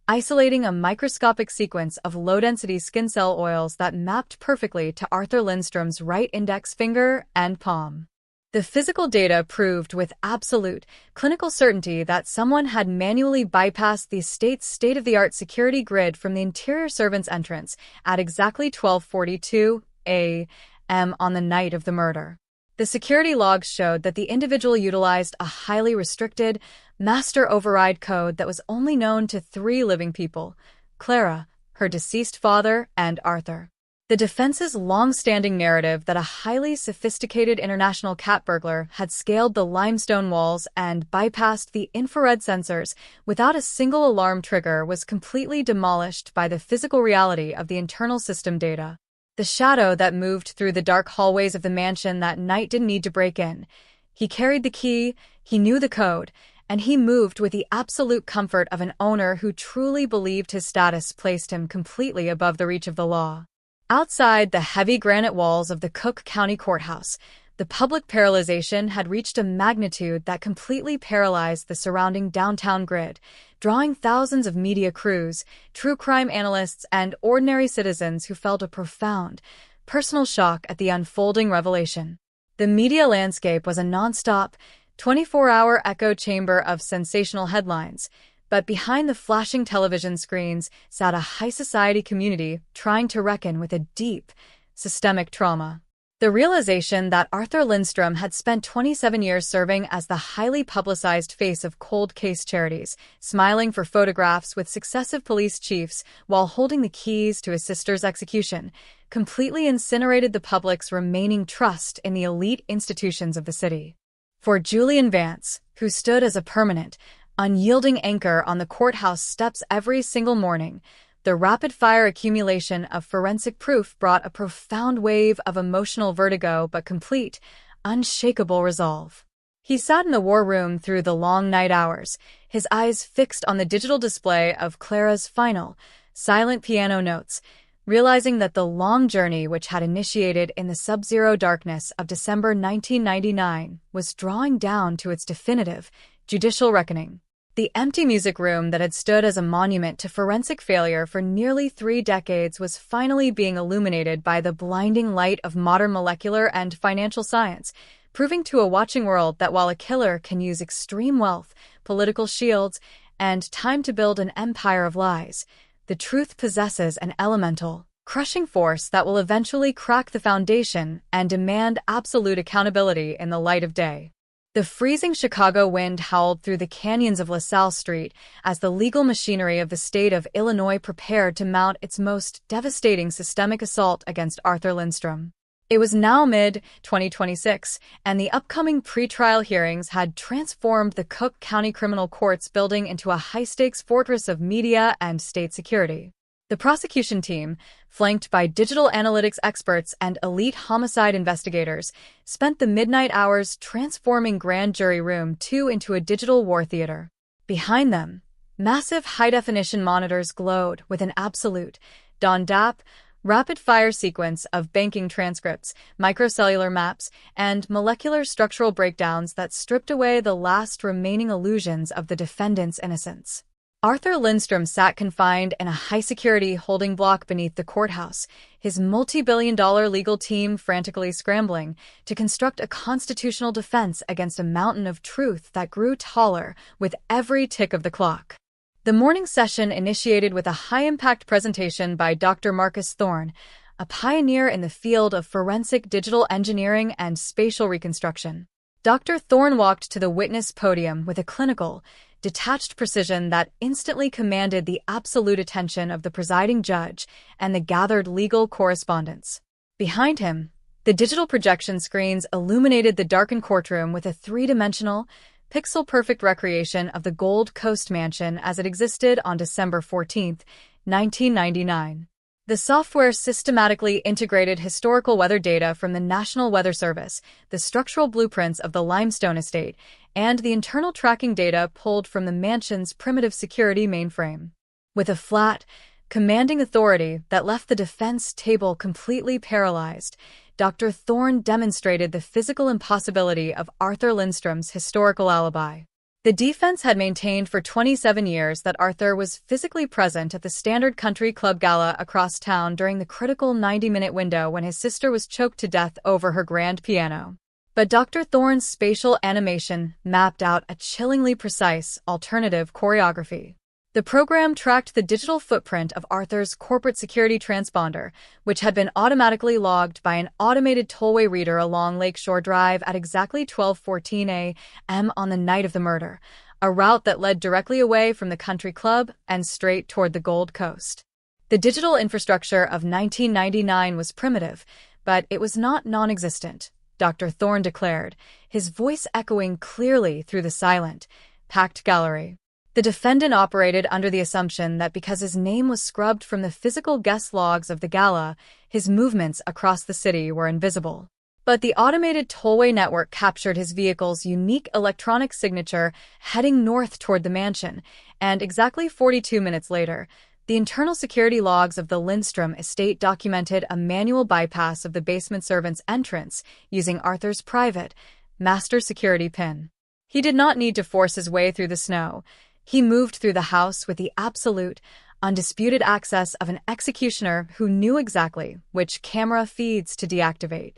[SPEAKER 12] isolating a microscopic sequence of low-density skin cell oils that mapped perfectly to Arthur Lindstrom's right index finger and palm. The physical data proved with absolute, clinical certainty that someone had manually bypassed the estate's state-of-the-art security grid from the interior servants' entrance at exactly 12:42 a.m. on the night of the murder. The security logs showed that the individual utilized a highly restricted, master override code that was only known to 3 living people: Clara, her deceased father, and Arthur. The defense's long-standing narrative that a highly sophisticated international cat burglar had scaled the limestone walls and bypassed the infrared sensors without a single alarm trigger was completely demolished by the physical reality of the internal system data. The shadow that moved through the dark hallways of the mansion that night didn't need to break in. He carried the key, he knew the code, and he moved with the absolute comfort of an owner who truly believed his status placed him completely above the reach of the law. Outside the heavy granite walls of the Cook County Courthouse, the public paralyzation had reached a magnitude that completely paralyzed the surrounding downtown grid, drawing thousands of media crews, true crime analysts, and ordinary citizens who felt a profound, personal shock at the unfolding revelation. The media landscape was a non-stop, 24-hour echo chamber of sensational headlines, but behind the flashing television screens sat a high-society community trying to reckon with a deep, systemic trauma. The realization that Arthur Lindstrom had spent 27 years serving as the highly publicized face of cold case charities, smiling for photographs with successive police chiefs while holding the keys to his sister's execution, completely incinerated the public's remaining trust in the elite institutions of the city. For Julian Vance, who stood as a permanent, unyielding anchor on the courthouse steps every single morning, the rapid-fire accumulation of forensic proof brought a profound wave of emotional vertigo but complete, unshakable resolve. He sat in the war room through the long night hours, his eyes fixed on the digital display of Clara's final, silent piano notes, realizing that the long journey which had initiated in the sub-zero darkness of December 1999 was drawing down to its definitive, judicial reckoning. The empty music room that had stood as a monument to forensic failure for nearly 3 decades was finally being illuminated by the blinding light of modern molecular and financial science, proving to a watching world that while a killer can use extreme wealth, political shields, and time to build an empire of lies, the truth possesses an elemental, crushing force that will eventually crack the foundation and demand absolute accountability in the light of day. The freezing Chicago wind howled through the canyons of LaSalle Street as the legal machinery of the state of Illinois prepared to mount its most devastating systemic assault against Arthur Lindstrom. It was now mid-2026, and the upcoming pretrial hearings had transformed the Cook County Criminal Courts building into a high-stakes fortress of media and state security. The prosecution team, flanked by digital analytics experts and elite homicide investigators, spent the midnight hours transforming Grand Jury Room 2 into a digital war theater. Behind them, massive high-definition monitors glowed with an absolute, dawn-dap, rapid-fire sequence of banking transcripts, microcellular maps, and molecular structural breakdowns that stripped away the last remaining illusions of the defendant's innocence. Arthur Lindstrom sat confined in a high-security holding block beneath the courthouse, his multi-billion-dollar legal team frantically scrambling to construct a constitutional defense against a mountain of truth that grew taller with every tick of the clock. The morning session initiated with a high-impact presentation by Dr. Marcus Thorne, a pioneer in the field of forensic digital engineering and spatial reconstruction. Dr. Thorne walked to the witness podium with a clinical, detached precision that instantly commanded the absolute attention of the presiding judge and the gathered legal correspondents. Behind him, the digital projection screens illuminated the darkened courtroom with a three-dimensional, pixel-perfect recreation of the Gold Coast mansion as it existed on December 14, 1999. The software systematically integrated historical weather data from the National Weather Service, the structural blueprints of the limestone estate, and the internal tracking data pulled from the mansion's primitive security mainframe. With a flat, commanding authority that left the defense table completely paralyzed, Dr. Thorne demonstrated the physical impossibility of Arthur Lindstrom's historical alibi. The defense had maintained for 27 years that Arthur was physically present at the Standard Country Club Gala across town during the critical 90-minute window when his sister was choked to death over her grand piano. But Dr. Thorne's spatial animation mapped out a chillingly precise alternative choreography. The program tracked the digital footprint of Arthur's corporate security transponder, which had been automatically logged by an automated tollway reader along Lakeshore Drive at exactly 12:14 a.m. on the night of the murder, a route that led directly away from the country club and straight toward the Gold Coast. The digital infrastructure of 1999 was primitive, but it was not non-existent, Dr. Thorne declared, his voice echoing clearly through the silent, packed gallery. The defendant operated under the assumption that because his name was scrubbed from the physical guest logs of the gala, his movements across the city were invisible. But the automated tollway network captured his vehicle's unique electronic signature heading north toward the mansion, and exactly 42 minutes later, the internal security logs of the Lindstrom estate documented a manual bypass of the basement servant's entrance using Arthur's private, master security pin. He did not need to force his way through the snow. He moved through the house with the absolute, undisputed access of an executioner who knew exactly which camera feeds to deactivate.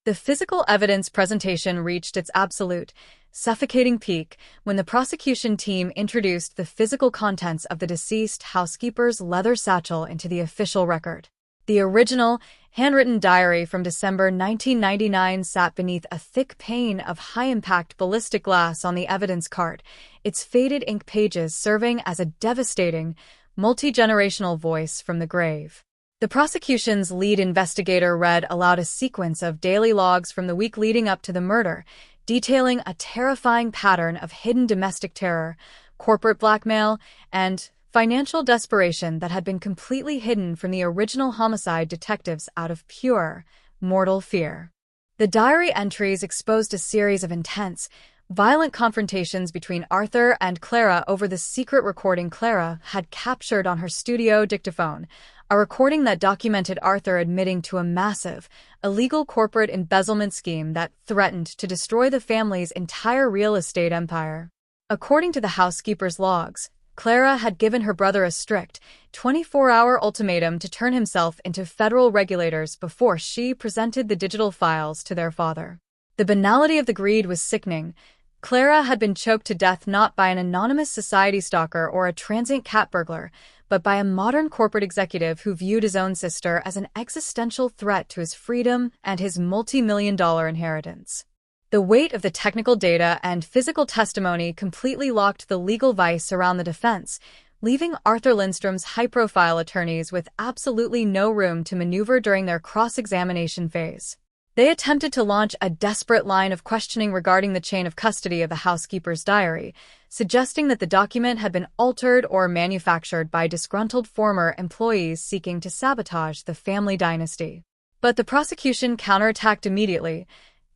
[SPEAKER 12] The physical evidence presentation reached its absolute, suffocating peak when the prosecution team introduced the physical contents of the deceased housekeeper's leather satchel into the official record. The original, handwritten diary from December 1999 sat beneath a thick pane of high-impact ballistic glass on the evidence cart, its faded ink pages serving as a devastating, multi-generational voice from the grave. The prosecution's lead investigator read aloud a sequence of daily logs from the week leading up to the murder, detailing a terrifying pattern of hidden domestic terror, corporate blackmail, and financial desperation that had been completely hidden from the original homicide detectives out of pure, mortal fear. The diary entries exposed a series of intense, violent confrontations between Arthur and Clara over the secret recording Clara had captured on her studio dictaphone, a recording that documented Arthur admitting to a massive, illegal corporate embezzlement scheme that threatened to destroy the family's entire real estate empire. According to the housekeeper's logs, Clara had given her brother a strict, 24-hour ultimatum to turn himself into federal regulators before she presented the digital files to their father. The banality of the greed was sickening. Clara had been choked to death not by an anonymous society stalker or a transient cat burglar, but by a modern corporate executive who viewed his own sister as an existential threat to his freedom and his multi-million-dollar inheritance. The weight of the technical data and physical testimony completely locked the legal vice around the defense, leaving Arthur Lindstrom's high-profile attorneys with absolutely no room to maneuver during their cross-examination phase. They attempted to launch a desperate line of questioning regarding the chain of custody of the housekeeper's diary, suggesting that the document had been altered or manufactured by disgruntled former employees seeking to sabotage the family dynasty. But the prosecution counterattacked immediately,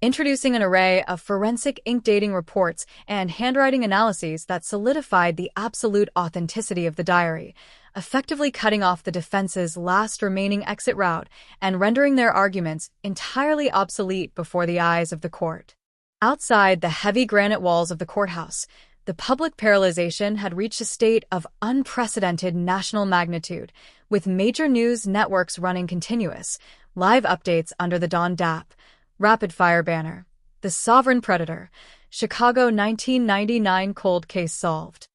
[SPEAKER 12] introducing an array of forensic ink dating reports and handwriting analyses that solidified the absolute authenticity of the diary, effectively cutting off the defense's last remaining exit route and rendering their arguments entirely obsolete before the eyes of the court. Outside the heavy granite walls of the courthouse, The public paralyzation had reached a state of unprecedented national magnitude, with major news networks running continuous, live updates under the Dawn DAP, rapid-fire banner. The Sovereign Predator, Chicago 1999 cold case solved.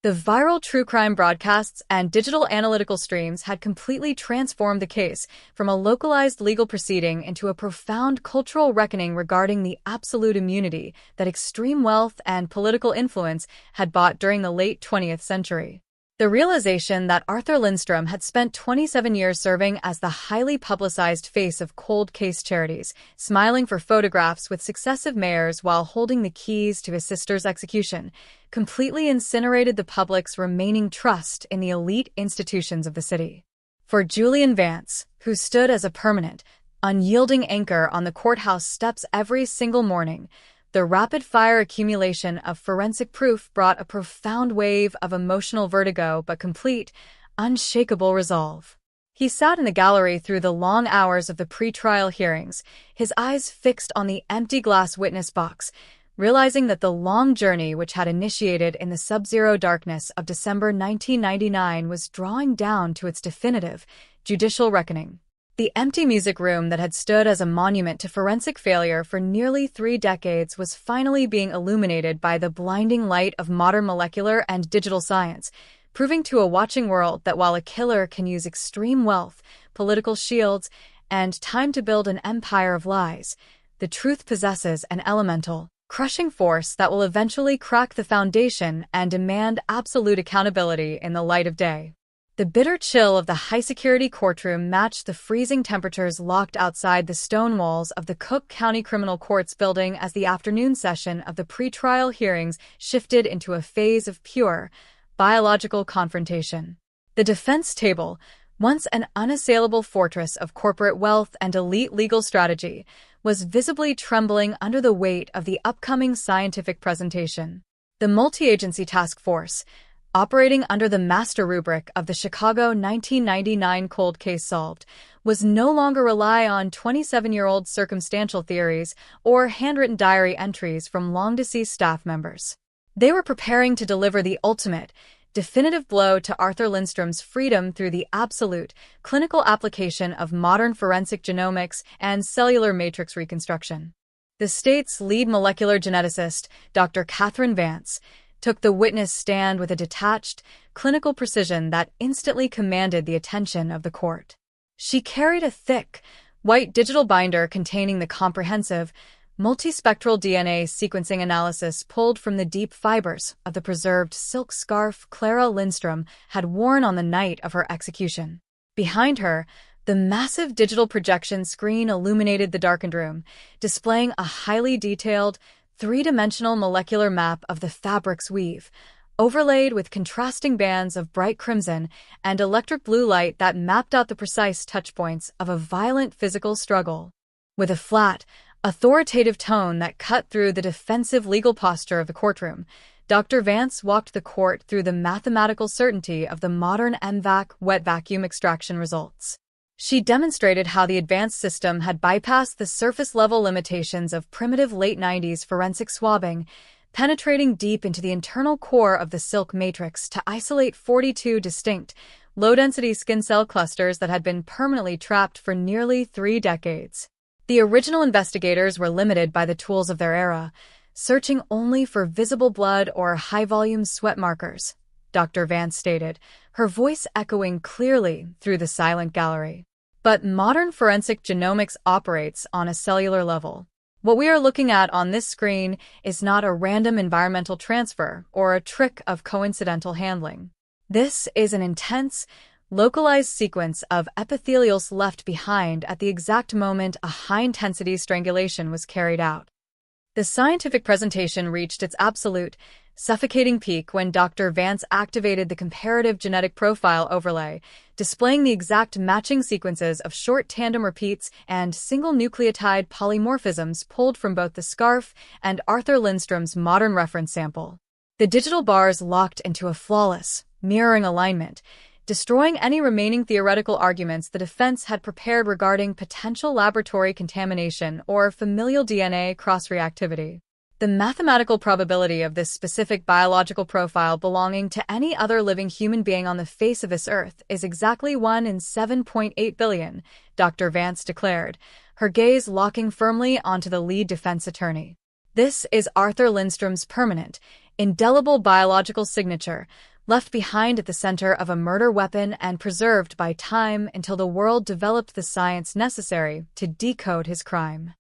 [SPEAKER 12] The viral true crime broadcasts and digital analytical streams had completely transformed the case from a localized legal proceeding into a profound cultural reckoning regarding the absolute immunity that extreme wealth and political influence had bought during the late 20th century. The realization that Arthur Lindstrom had spent 27 years serving as the highly publicized face of cold case charities, smiling for photographs with successive mayors while holding the keys to his sister's execution, completely incinerated the public's remaining trust in the elite institutions of the city. For Julian Vance, who stood as a permanent, unyielding anchor on the courthouse steps every single morning, the rapid-fire accumulation of forensic proof brought a profound wave of emotional vertigo but complete, unshakable resolve. He sat in the gallery through the long hours of the pre-trial hearings, his eyes fixed on the empty glass witness box, realizing that the long journey which had initiated in the sub-zero darkness of December 1999 was drawing down to its definitive, judicial reckoning. The empty music room that had stood as a monument to forensic failure for nearly 3 decades was finally being illuminated by the blinding light of modern molecular and digital science, proving to a watching world that while a killer can use extreme wealth, political shields, and time to build an empire of lies, the truth possesses an elemental, crushing force that will eventually crack the foundation and demand absolute accountability in the light of day. The bitter chill of the high-security courtroom matched the freezing temperatures locked outside the stone walls of the Cook County Criminal Courts building as the afternoon session of the pretrial hearings shifted into a phase of pure, biological confrontation. The defense table, once an unassailable fortress of corporate wealth and elite legal strategy, was visibly trembling under the weight of the upcoming scientific presentation. The multi-agency task force, operating under the master rubric of the Chicago 1999 cold case solved, was no longer rely on 27-year-old circumstantial theories or handwritten diary entries from long-deceased staff members. They were preparing to deliver the ultimate, definitive blow to Arthur Lindstrom's freedom through the absolute, clinical application of modern forensic genomics and cellular matrix reconstruction. The state's lead molecular geneticist, Dr. Catherine Vance, took the witness stand with a detached, clinical precision that instantly commanded the attention of the court. She carried a thick, white digital binder containing the comprehensive, multispectral DNA sequencing analysis pulled from the deep fibers of the preserved silk scarf Clara Lindstrom had worn on the night of her execution. Behind her, the massive digital projection screen illuminated the darkened room, displaying a highly detailed, 3-dimensional molecular map of the fabric's weave, overlaid with contrasting bands of bright crimson and electric blue light that mapped out the precise touchpoints of a violent physical struggle. With a flat, authoritative tone that cut through the defensive legal posture of the courtroom, Dr. Vance walked the court through the mathematical certainty of the modern MVAC wet vacuum extraction results. She demonstrated how the advanced system had bypassed the surface-level limitations of primitive late 90s forensic swabbing, penetrating deep into the internal core of the silk matrix to isolate 42 distinct, low-density skin cell clusters that had been permanently trapped for nearly 3 decades. The original investigators were limited by the tools of their era, searching only for visible blood or high-volume sweat markers, Dr. Vance stated, her voice echoing clearly through the silent gallery. But modern forensic genomics operates on a cellular level. What we are looking at on this screen is not a random environmental transfer or a trick of coincidental handling. This is an intense, localized sequence of epithelials left behind at the exact moment a high-intensity strangulation was carried out. The scientific presentation reached its absolute, suffocating peak when Dr. Vance activated the comparative genetic profile overlay, displaying the exact matching sequences of short tandem repeats and single nucleotide polymorphisms pulled from both the scarf and Arthur Lindstrom's modern reference sample. The digital bars locked into a flawless, mirroring alignment, destroying any remaining theoretical arguments the defense had prepared regarding potential laboratory contamination or familial DNA cross-reactivity. The mathematical probability of this specific biological profile belonging to any other living human being on the face of this earth is exactly 1 in 7.8 billion, Dr. Vance declared, her gaze locking firmly onto the lead defense attorney. This is Arthur Lindstrom's permanent, indelible biological signature, left behind at the center of a murder weapon and preserved by time until the world developed the science necessary to decode his crime.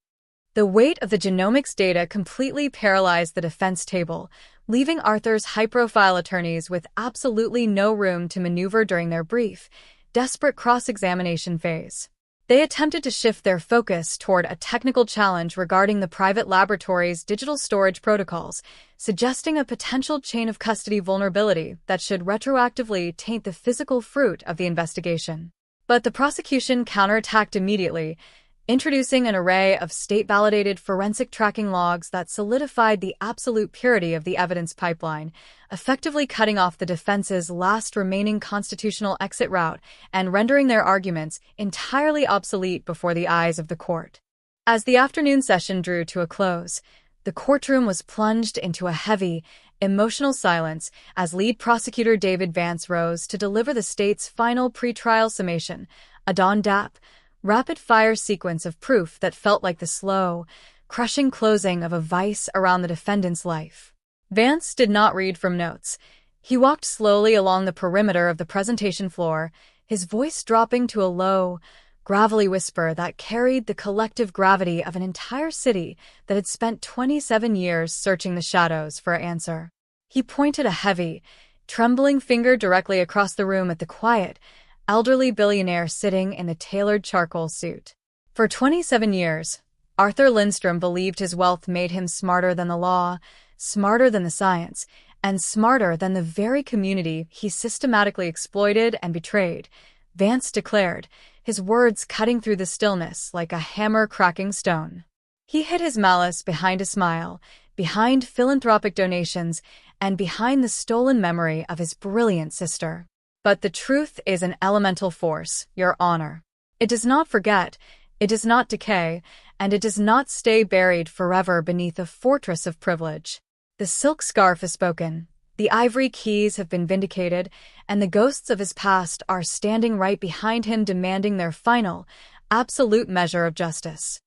[SPEAKER 12] The weight of the genomics data completely paralyzed the defense table, leaving Arthur's high-profile attorneys with absolutely no room to maneuver during their brief, desperate cross-examination phase. They attempted to shift their focus toward a technical challenge regarding the private laboratory's digital storage protocols, suggesting a potential chain of custody vulnerability that should retroactively taint the physical fruit of the investigation. But the prosecution counterattacked immediately, introducing an array of state-validated forensic tracking logs that solidified the absolute purity of the evidence pipeline, effectively cutting off the defense's last remaining constitutional exit route and rendering their arguments entirely obsolete before the eyes of the court. As the afternoon session drew to a close, the courtroom was plunged into a heavy, emotional silence as lead prosecutor David Vance rose to deliver the state's final pretrial summation, a Don-Dap, rapid-fire sequence of proof that felt like the slow, crushing closing of a vice around the defendant's life. Vance did not read from notes. He walked slowly along the perimeter of the presentation floor, his voice dropping to a low, gravelly whisper that carried the collective gravity of an entire city that had spent 27 years searching the shadows for an answer. He pointed a heavy, trembling finger directly across the room at the quiet, elderly billionaire sitting in the tailored charcoal suit. For 27 years, Arthur Lindstrom believed his wealth made him smarter than the law, smarter than the science, and smarter than the very community he systematically exploited and betrayed, Vance declared, his words cutting through the stillness like a hammer cracking stone. He hid his malice behind a smile, behind philanthropic donations, and behind the stolen memory of his brilliant sister. But the truth is an elemental force, Your Honor. It does not forget, it does not decay, and it does not stay buried forever beneath a fortress of privilege. The silk scarf is spoken, the ivory keys have been vindicated, and the ghosts of his past are standing right behind him demanding their final, absolute measure of justice.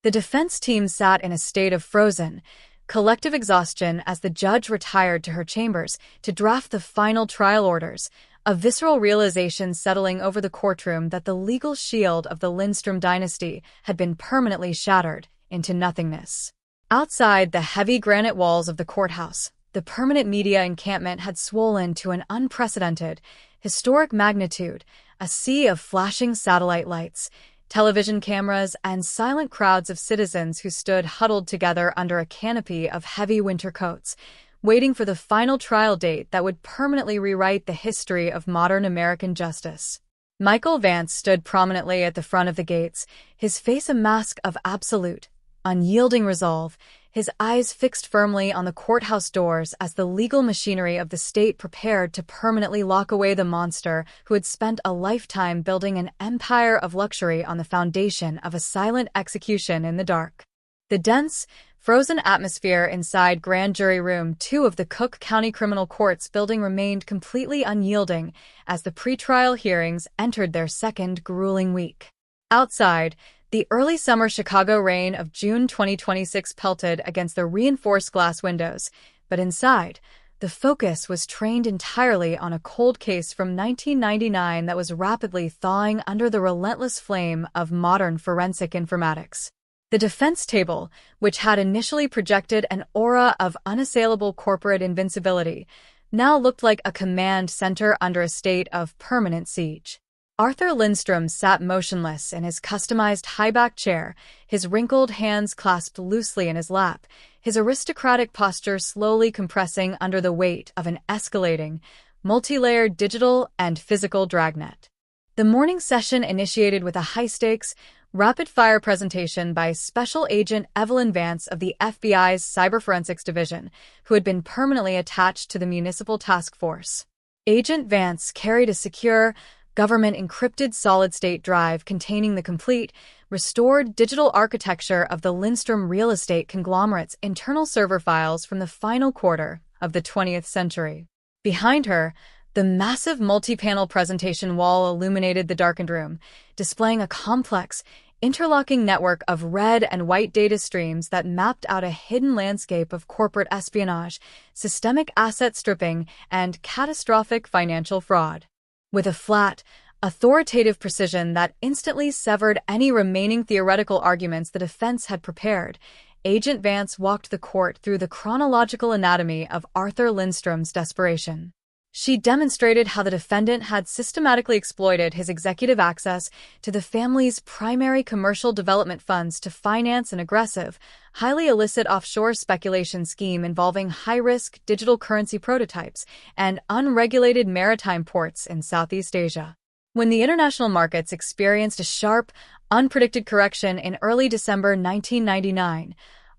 [SPEAKER 12] The defense team sat in a state of frozen, collective exhaustion as the judge retired to her chambers to draft the final trial orders, a visceral realization settling over the courtroom that the legal shield of the Lindstrom dynasty had been permanently shattered into nothingness. Outside the heavy granite walls of the courthouse, the permanent media encampment had swollen to an unprecedented, historic magnitude, a sea of flashing satellite lights, television cameras, and silent crowds of citizens who stood huddled together under a canopy of heavy winter coats, waiting for the final trial date that would permanently rewrite the history of modern American justice. Michael Vance stood prominently at the front of the gates, his face a mask of absolute, unyielding resolve, his eyes fixed firmly on the courthouse doors as the legal machinery of the state prepared to permanently lock away the monster who had spent a lifetime building an empire of luxury on the foundation of a silent execution in the dark. The dense, frozen atmosphere inside Grand Jury Room 2 of the Cook County Criminal Courts building remained completely unyielding as the pretrial hearings entered their second grueling week. Outside, the early summer Chicago rain of June 2026 pelted against the reinforced glass windows, but inside, the focus was trained entirely on a cold case from 1999 that was rapidly thawing under the relentless flame of modern forensic informatics. The defense table, which had initially projected an aura of unassailable corporate invincibility, now looked like a command center under a state of permanent siege. Arthur Lindstrom sat motionless in his customized high-back chair, his wrinkled hands clasped loosely in his lap, his aristocratic posture slowly compressing under the weight of an escalating, multi-layered digital and physical dragnet. The morning session initiated with a high-stakes, rapid-fire presentation by Special Agent Evelyn Vance of the FBI's Cyberforensics Division, who had been permanently attached to the Municipal Task Force. Agent Vance carried a secure, government encrypted solid-state drive containing the complete, restored digital architecture of the Lindstrom real estate conglomerate's internal server files from the final quarter of the 20th century. Behind her, the massive multi-panel presentation wall illuminated the darkened room, displaying a complex, interlocking network of red and white data streams that mapped out a hidden landscape of corporate espionage, systemic asset stripping, and catastrophic financial fraud. With a flat, authoritative precision that instantly severed any remaining theoretical arguments the defense had prepared, Agent Vance walked the court through the chronological anatomy of Arthur Lindstrom's desperation. She demonstrated how the defendant had systematically exploited his executive access to the family's primary commercial development funds to finance an aggressive, highly illicit offshore speculation scheme involving high-risk digital currency prototypes and unregulated maritime ports in Southeast Asia. When the international markets experienced a sharp, unpredicted correction in early December 1999,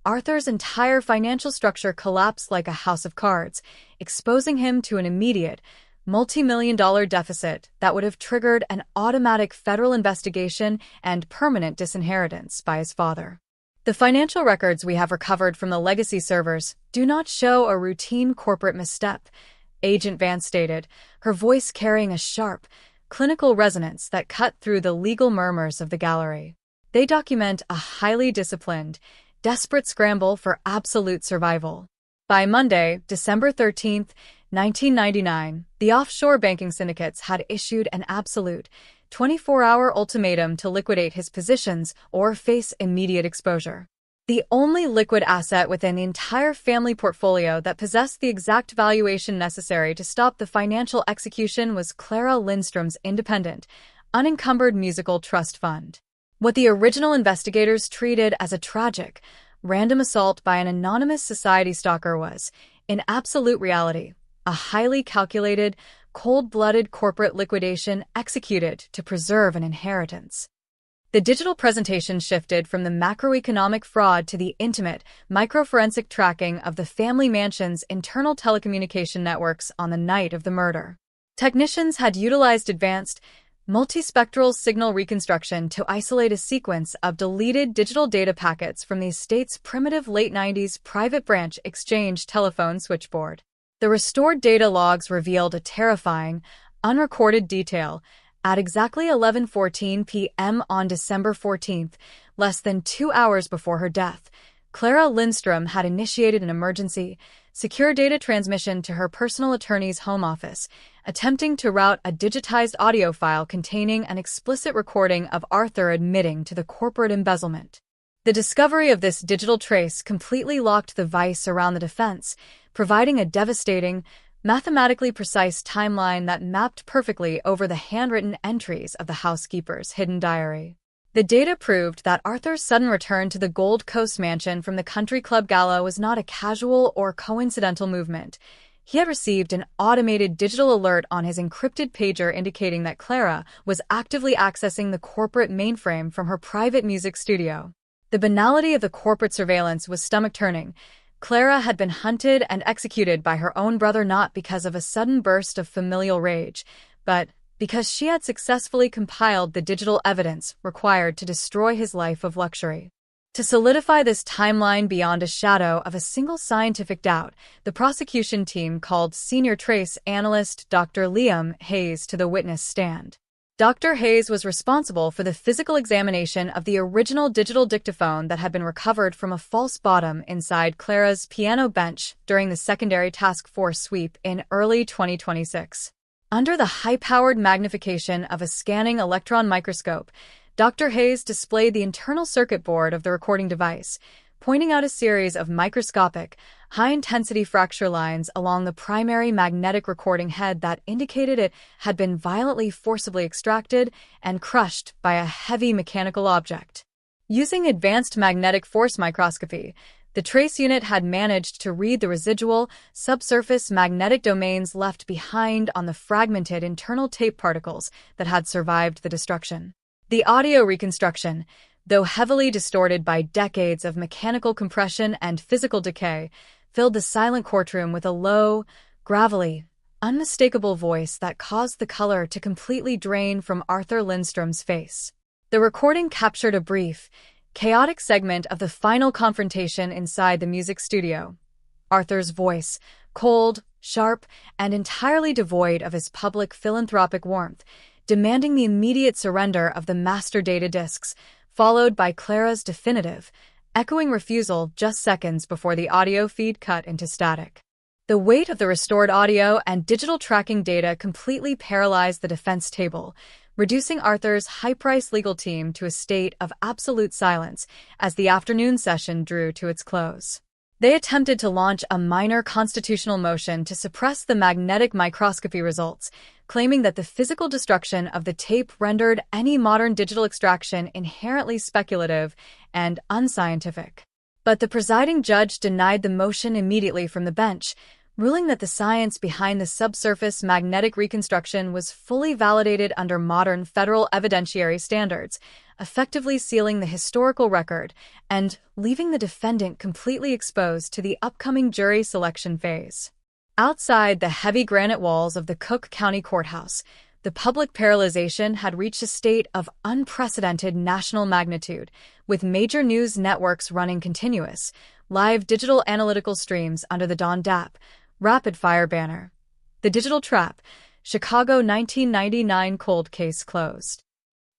[SPEAKER 12] Arthur's entire financial structure collapsed like a house of cards, exposing him to an immediate, multi-million-dollar deficit that would have triggered an automatic federal investigation and permanent disinheritance by his father. The financial records we have recovered from the legacy servers do not show a routine corporate misstep, Agent Vance stated, her voice carrying a sharp, clinical resonance that cut through the legal murmurs of the gallery. They document a highly disciplined, desperate scramble for absolute survival. By Monday, December 13, 1999, the offshore banking syndicates had issued an absolute 24-hour ultimatum to liquidate his positions or face immediate exposure. The only liquid asset within the entire family portfolio that possessed the exact valuation necessary to stop the financial execution was Clara Lindstrom's independent, unencumbered musical trust fund. What the original investigators treated as a tragic, random assault by an anonymous society stalker was, in absolute reality, a highly calculated, cold-blooded corporate liquidation executed to preserve an inheritance. The digital presentation shifted from the macroeconomic fraud to the intimate, microforensic tracking of the family mansion's internal telecommunication networks on the night of the murder. Technicians had utilized advanced, multispectral signal reconstruction to isolate a sequence of deleted digital data packets from the estate's primitive late 90s private branch exchange telephone switchboard. The restored data logs revealed a terrifying, unrecorded detail. At exactly 11:14 p.m. on December 14th, less than 2 hours before her death, Clara Lindstrom had initiated an emergency, secure data transmission to her personal attorney's home office, attempting to route a digitized audio file containing an explicit recording of Arthur admitting to the corporate embezzlement. The discovery of this digital trace completely locked the vice around the defense, providing a devastating, mathematically precise timeline that mapped perfectly over the handwritten entries of the housekeeper's hidden diary. The data proved that Arthur's sudden return to the Gold Coast mansion from the country club gala was not a casual or coincidental movement. He had received an automated digital alert on his encrypted pager indicating that Clara was actively accessing the corporate mainframe from her private music studio. The banality of the corporate surveillance was stomach-turning. Clara had been hunted and executed by her own brother not because of a sudden burst of familial rage, but because she had successfully compiled the digital evidence required to destroy his life of luxury. To solidify this timeline beyond a shadow of a single scientific doubt, the prosecution team called senior trace analyst Dr. Liam Hayes to the witness stand. Dr. Hayes was responsible for the physical examination of the original digital dictaphone that had been recovered from a false bottom inside Clara's piano bench during the secondary task force sweep in early 2026. Under the high-powered magnification of a scanning electron microscope, Dr. Hayes displayed the internal circuit board of the recording device, pointing out a series of microscopic, high-intensity fracture lines along the primary magnetic recording head that indicated it had been violently forcibly extracted and crushed by a heavy mechanical object. Using advanced magnetic force microscopy, the trace unit had managed to read the residual, subsurface magnetic domains left behind on the fragmented internal tape particles that had survived the destruction. The audio reconstruction, though heavily distorted by decades of mechanical compression and physical decay, filled the silent courtroom with a low, gravelly, unmistakable voice that caused the color to completely drain from Arthur Lindstrom's face. The recording captured a brief, chaotic segment of the final confrontation inside the music studio. Arthur's voice, cold, sharp, and entirely devoid of his public philanthropic warmth, demanding the immediate surrender of the master data discs, followed by Clara's definitive, echoing refusal just seconds before the audio feed cut into static. The weight of the restored audio and digital tracking data completely paralyzed the defense table, reducing Arthur's high-priced legal team to a state of absolute silence as the afternoon session drew to its close. They attempted to launch a minor constitutional motion to suppress the magnetic microscopy results, claiming that the physical destruction of the tape rendered any modern digital extraction inherently speculative and unscientific. But the presiding judge denied the motion immediately from the bench, ruling that the science behind the subsurface magnetic reconstruction was fully validated under modern federal evidentiary standards, effectively sealing the historical record and leaving the defendant completely exposed to the upcoming jury selection phase. Outside the heavy granite walls of the Cook County Courthouse, the public paralyzation had reached a state of unprecedented national magnitude, with major news networks running continuous, live digital analytical streams under the Don Dapp, rapid-fire banner. The Digital Trap, Chicago 1999 Cold Case Closed.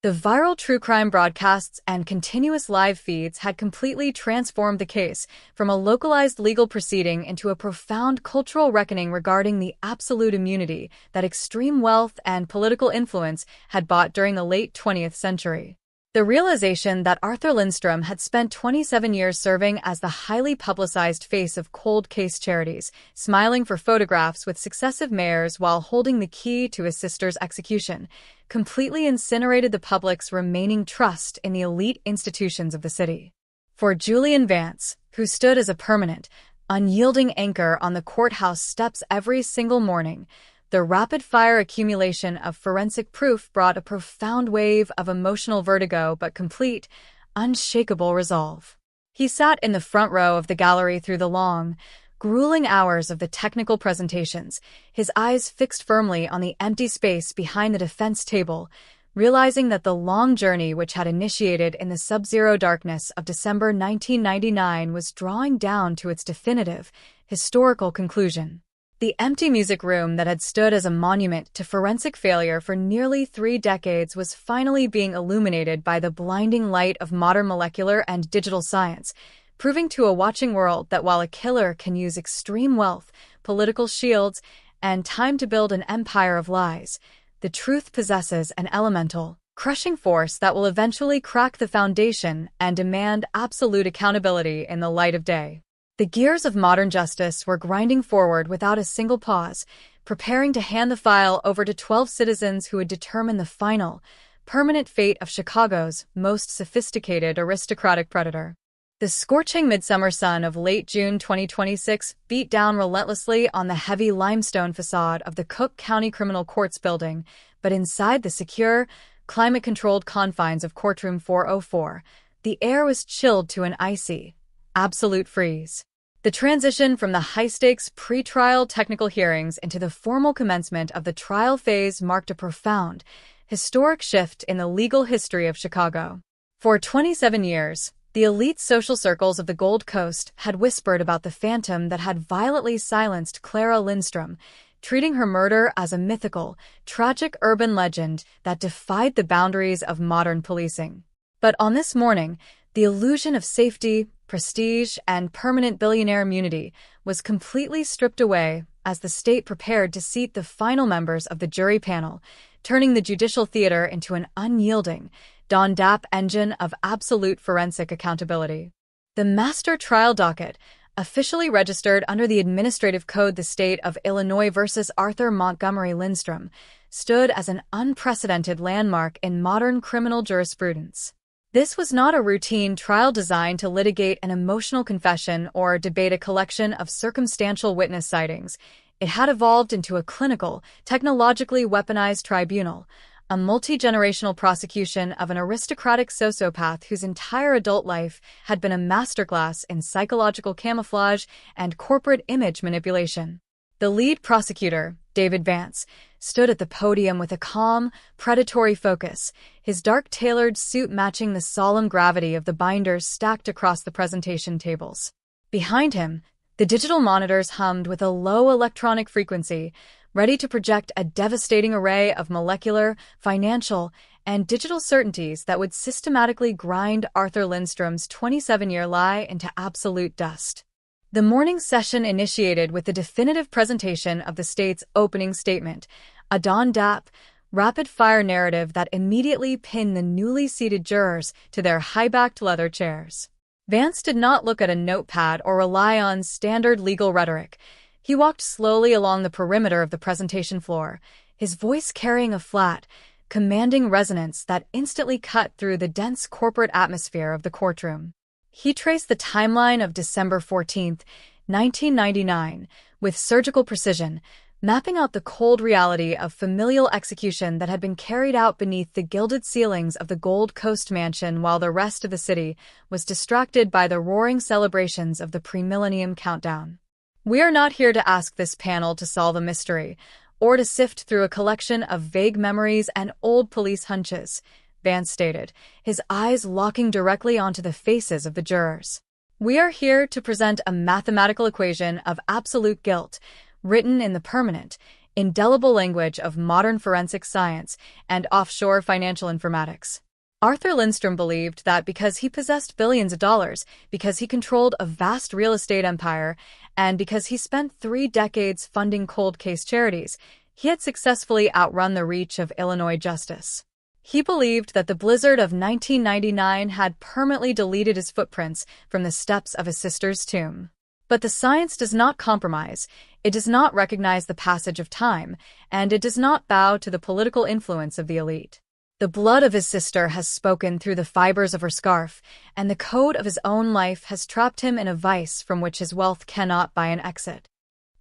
[SPEAKER 12] The viral true crime broadcasts and continuous live feeds had completely transformed the case from a localized legal proceeding into a profound cultural reckoning regarding the absolute immunity that extreme wealth and political influence had bought during the late 20th century. The realization that Arthur Lindstrom had spent 27 years serving as the highly publicized face of cold case charities, smiling for photographs with successive mayors while holding the key to his sister's execution, completely incinerated the public's remaining trust in the elite institutions of the city. For Julian Vance, who stood as a permanent, unyielding anchor on the courthouse steps every single morning, the rapid-fire accumulation of forensic proof brought a profound wave of emotional vertigo but complete, unshakable resolve. He sat in the front row of the gallery through the long, grueling hours of the technical presentations, his eyes fixed firmly on the empty space behind the defense table, realizing that the long journey which had initiated in the sub-zero darkness of December 1999 was drawing down to its definitive, historical conclusion. The empty music room that had stood as a monument to forensic failure for nearly 3 decades was finally being illuminated by the blinding light of modern molecular and digital science, proving to a watching world that while a killer can use extreme wealth, political shields, and time to build an empire of lies, the truth possesses an elemental, crushing force that will eventually crack the foundation and demand absolute accountability in the light of day. The gears of modern justice were grinding forward without a single pause, preparing to hand the file over to 12 citizens who would determine the final, permanent fate of Chicago's most sophisticated aristocratic predator. The scorching midsummer sun of late June 2026 beat down relentlessly on the heavy limestone facade of the Cook County Criminal Courts building, but inside the secure, climate-controlled confines of Courtroom 404, the air was chilled to an icy, absolute freeze. The transition from the high-stakes pre-trial technical hearings into the formal commencement of the trial phase marked a profound, historic shift in the legal history of Chicago. For 27 years, the elite social circles of the Gold Coast had whispered about the phantom that had violently silenced Clara Lindstrom, treating her murder as a mythical, tragic urban legend that defied the boundaries of modern policing. But on this morning, the illusion of safety, prestige, and permanent billionaire immunity was completely stripped away as the state prepared to seat the final members of the jury panel, turning the judicial theater into an unyielding, Don Dapp engine of absolute forensic accountability. The master trial docket, officially registered under the Administrative Code the State of Illinois versus Arthur Montgomery Lindstrom, stood as an unprecedented landmark in modern criminal jurisprudence. This was not a routine trial designed to litigate an emotional confession or debate a collection of circumstantial witness sightings. It had evolved into a clinical, technologically weaponized tribunal, a multi-generational prosecution of an aristocratic sociopath whose entire adult life had been a masterclass in psychological camouflage and corporate image manipulation. The lead prosecutor, David Vance, stood at the podium with a calm, predatory focus, his dark tailored suit matching the solemn gravity of the binders stacked across the presentation tables. Behind him, the digital monitors hummed with a low electronic frequency, ready to project a devastating array of molecular, financial, and digital certainties that would systematically grind Arthur Lindstrom's 27-year lie into absolute dust. The morning session initiated with the definitive presentation of the state's opening statement, a Dawn-Dap, rapid-fire narrative that immediately pinned the newly seated jurors to their high-backed leather chairs. Vance did not look at a notepad or rely on standard legal rhetoric. He walked slowly along the perimeter of the presentation floor, his voice carrying a flat, commanding resonance that instantly cut through the dense corporate atmosphere of the courtroom. He traced the timeline of December 14, 1999, with surgical precision, mapping out the cold reality of familial execution that had been carried out beneath the gilded ceilings of the Gold Coast mansion while the rest of the city was distracted by the roaring celebrations of the pre-millennium countdown. We are not here to ask this panel to solve a mystery, or to sift through a collection of vague memories and old police hunches, Vance stated, his eyes locking directly onto the faces of the jurors. We are here to present a mathematical equation of absolute guilt, written in the permanent, indelible language of modern forensic science and offshore financial informatics. Arthur Lindstrom believed that because he possessed billions of dollars, because he controlled a vast real estate empire, and because he spent 3 decades funding cold case charities, he had successfully outrun the reach of Illinois justice. He believed that the blizzard of 1999 had permanently deleted his footprints from the steps of his sister's tomb. But the science does not compromise, it does not recognize the passage of time, and it does not bow to the political influence of the elite. The blood of his sister has spoken through the fibers of her scarf, and the code of his own life has trapped him in a vice from which his wealth cannot buy an exit.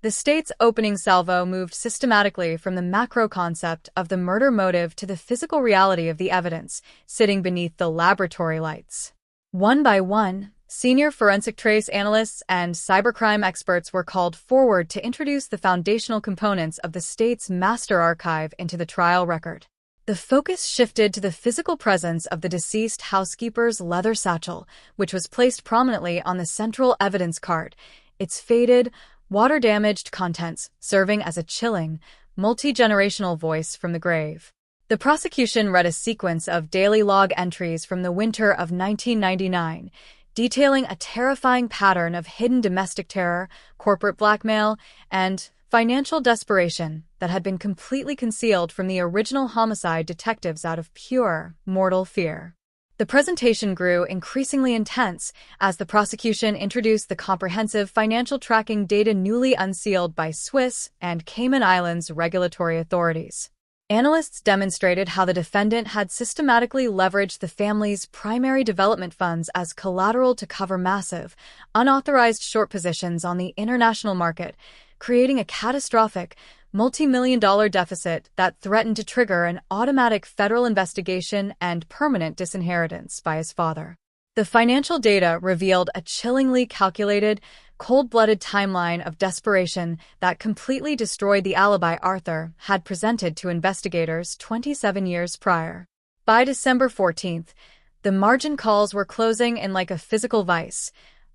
[SPEAKER 12] The state's opening salvo moved systematically from the macro concept of the murder motive to the physical reality of the evidence, sitting beneath the laboratory lights. One by one, senior forensic trace analysts and cybercrime experts were called forward to introduce the foundational components of the state's master archive into the trial record. The focus shifted to the physical presence of the deceased housekeeper's leather satchel, which was placed prominently on the central evidence card, its faded, water-damaged contents serving as a chilling, multi-generational voice from the grave. The prosecution read a sequence of daily log entries from the winter of 1999, detailing a terrifying pattern of hidden domestic terror, corporate blackmail, and financial desperation that had been completely concealed from the original homicide detectives out of pure, mortal fear. The presentation grew increasingly intense as the prosecution introduced the comprehensive financial tracking data newly unsealed by Swiss and Cayman Islands regulatory authorities. Analysts demonstrated how the defendant had systematically leveraged the family's primary development funds as collateral to cover massive, unauthorized short positions on the international market, creating a catastrophic, multi-million-dollar deficit that threatened to trigger an automatic federal investigation and permanent disinheritance by his father. The financial data revealed a chillingly calculated, cold-blooded timeline of desperation that completely destroyed the alibi Arthur had presented to investigators 27 years prior. By December 14th, the margin calls were closing in like a physical vice.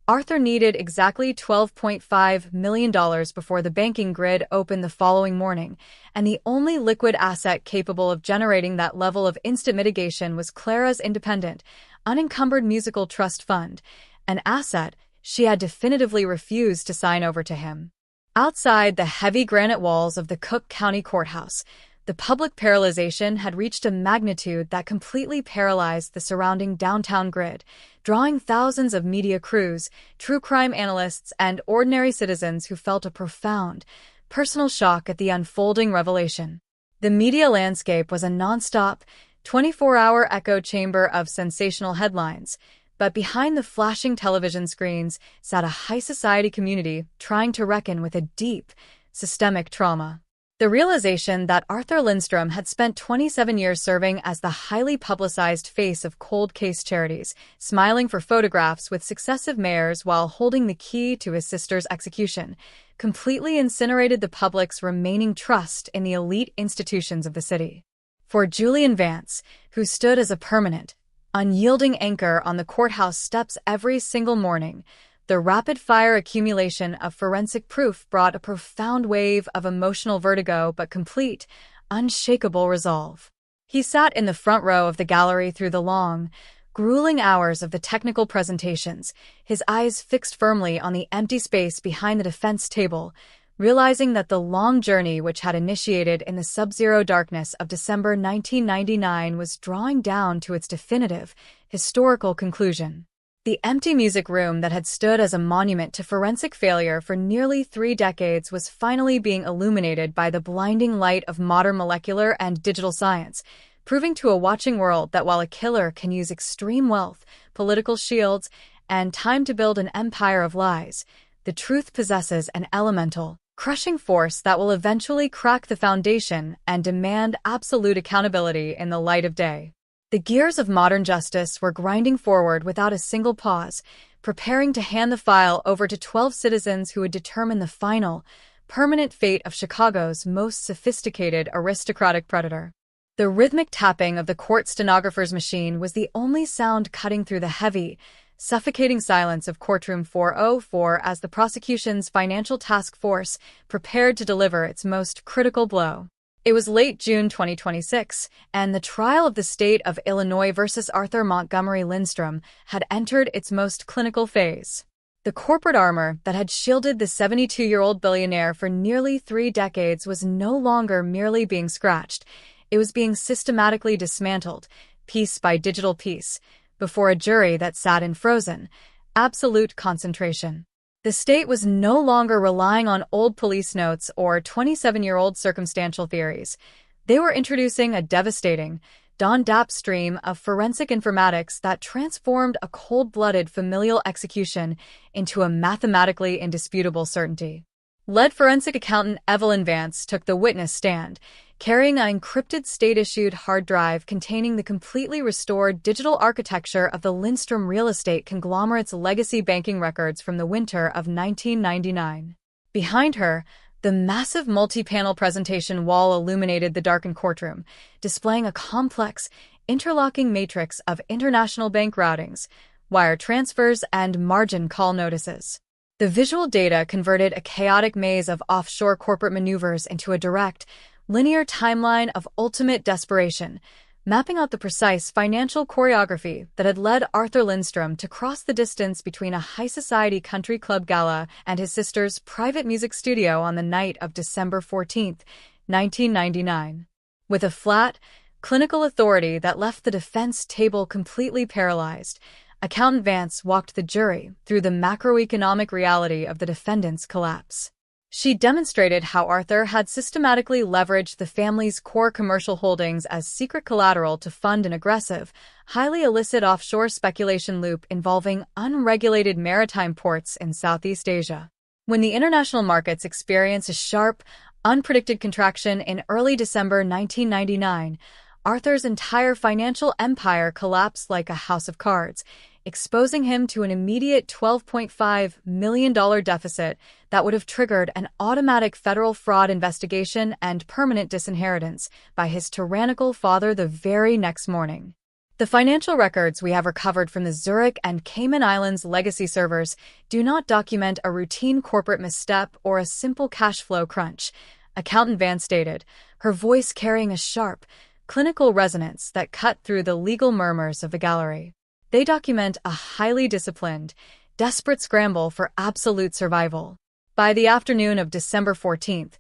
[SPEAKER 12] Arthur needed exactly $12.5 million before the banking grid opened the following morning, and the only liquid asset capable of generating that level of instant mitigation was Clara's independent, unencumbered musical trust fund, an asset she had definitively refused to sign over to him. Outside the heavy granite walls of the Cook County Courthouse, the public paralyzation had reached a magnitude that completely paralyzed the surrounding downtown grid, drawing thousands of media crews, true crime analysts, and ordinary citizens who felt a profound, personal shock at the unfolding revelation. The media landscape was a nonstop, 24-hour echo chamber of sensational headlines, but behind the flashing television screens sat a high society community trying to reckon with a deep, systemic trauma. The realization that Arthur Lindstrom had spent 27 years serving as the highly publicized face of cold case charities, smiling for photographs with successive mayors while holding the key to his sister's execution, completely incinerated the public's remaining trust in the elite institutions of the city. For Julian Vance, who stood as a permanent, unyielding anchor on the courthouse steps every single morning, the rapid-fire accumulation of forensic proof brought a profound wave of emotional vertigo but complete, unshakable resolve. He sat in the front row of the gallery through the long, grueling hours of the technical presentations, his eyes fixed firmly on the empty space behind the defense table, realizing that the long journey which had initiated in the sub-zero darkness of December 1999 was drawing down to its definitive, historical conclusion. The empty music room that had stood as a monument to forensic failure for nearly 3 decades was finally being illuminated by the blinding light of modern molecular and digital science, proving to a watching world that while a killer can use extreme wealth, political shields, and time to build an empire of lies, the truth possesses an elemental, crushing force that will eventually crack the foundation and demand absolute accountability in the light of day. The gears of modern justice were grinding forward without a single pause, preparing to hand the file over to 12 citizens who would determine the final, permanent fate of Chicago's most sophisticated aristocratic predator. The rhythmic tapping of the court stenographer's machine was the only sound cutting through the heavy, suffocating silence of courtroom 404 as the prosecution's financial task force prepared to deliver its most critical blow. It was late June 2026, and the trial of the state of Illinois versus Arthur Montgomery Lindstrom had entered its most clinical phase. The corporate armor that had shielded the 72-year-old billionaire for nearly 3 decades was no longer merely being scratched. It was being systematically dismantled, piece by digital piece, before a jury that sat in frozen, absolute concentration. The state was no longer relying on old police notes or 27-year-old circumstantial theories. They were introducing a devastating, dawn-dap stream of forensic informatics that transformed a cold-blooded familial execution into a mathematically indisputable certainty. Lead forensic accountant Evelyn Vance took the witness stand, carrying an encrypted state-issued hard drive containing the completely restored digital architecture of the Lindstrom real estate conglomerate's legacy banking records from the winter of 1999. Behind her, the massive multi-panel presentation wall illuminated the darkened courtroom, displaying a complex, interlocking matrix of international bank routings, wire transfers, and margin call notices. The visual data converted a chaotic maze of offshore corporate maneuvers into a direct, linear timeline of ultimate desperation, mapping out the precise financial choreography that had led Arthur Lindstrom to cross the distance between a high-society country club gala and his sister's private music studio on the night of December 14, 1999. With a flat, clinical authority that left the defense table completely paralyzed, Accountant Vance walked the jury through the macroeconomic reality of the defendant's collapse. She demonstrated how Arthur had systematically leveraged the family's core commercial holdings as secret collateral to fund an aggressive, highly illicit offshore speculation loop involving unregulated maritime ports in Southeast Asia. When the international markets experienced a sharp, unpredicted contraction in early December 1999, Arthur's entire financial empire collapsed like a house of cards, exposing him to an immediate $12.5 million deficit that would have triggered an automatic federal fraud investigation and permanent disinheritance by his tyrannical father the very next morning. The financial records we have recovered from the Zurich and Cayman Islands legacy servers do not document a routine corporate misstep or a simple cash flow crunch, Accountant Vance stated, her voice carrying a sharp, clinical resonance that cut through the legal murmurs of the gallery. They document a highly disciplined, desperate scramble for absolute survival. By the afternoon of December 14th,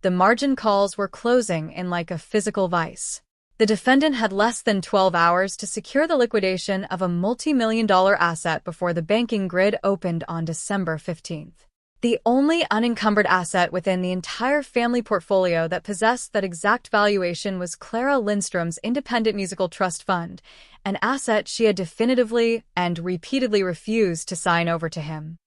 [SPEAKER 12] the margin calls were closing in like a physical vice. The defendant had less than 12 hours to secure the liquidation of a multi-million-dollar asset before the banking grid opened on December 15th. The only unencumbered asset within the entire family portfolio that possessed that exact valuation was Clara Lindstrom's independent musical trust fund, an asset she had definitively and repeatedly refused to sign over to him.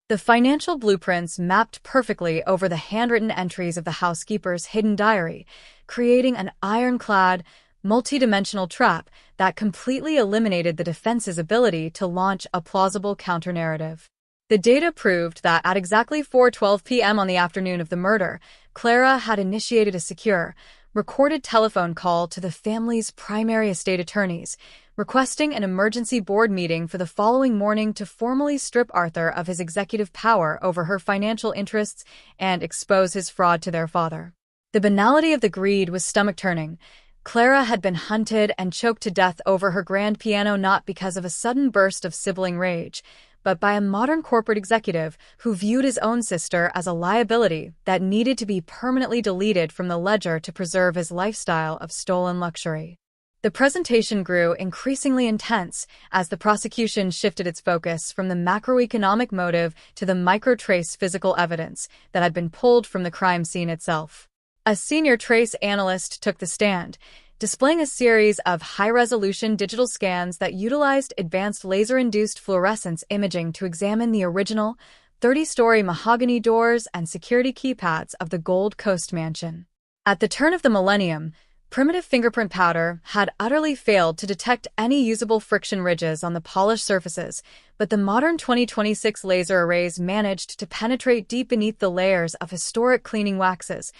[SPEAKER 12] The financial blueprints mapped perfectly over the handwritten entries of the housekeeper's hidden diary, creating an ironclad, multi-dimensional trap that completely eliminated the defense's ability to launch a plausible counter-narrative. The data proved that at exactly 4:12 p.m. on the afternoon of the murder, Clara had initiated a secure, recorded telephone call to the family's primary estate attorneys, requesting an emergency board meeting for the following morning to formally strip Arthur of his executive power over her financial interests and expose his fraud to their father. The banality of the greed was stomach-turning. Clara had been hunted and choked to death over her grand piano not because of a sudden burst of sibling rage, but by a modern corporate executive who viewed his own sister as a liability that needed to be permanently deleted from the ledger to preserve his lifestyle of stolen luxury. The presentation grew increasingly intense as the prosecution shifted its focus from the macroeconomic motive to the micro-trace physical evidence that had been pulled from the crime scene itself. A senior trace analyst took the stand, displaying a series of high-resolution digital scans that utilized advanced laser-induced fluorescence imaging to examine the original 30-story mahogany doors and security keypads of the Gold Coast mansion. At the turn of the millennium, primitive fingerprint powder had utterly failed to detect any usable friction ridges on the polished surfaces, but the modern 2026 laser arrays managed to penetrate deep beneath the layers of historic cleaning waxes,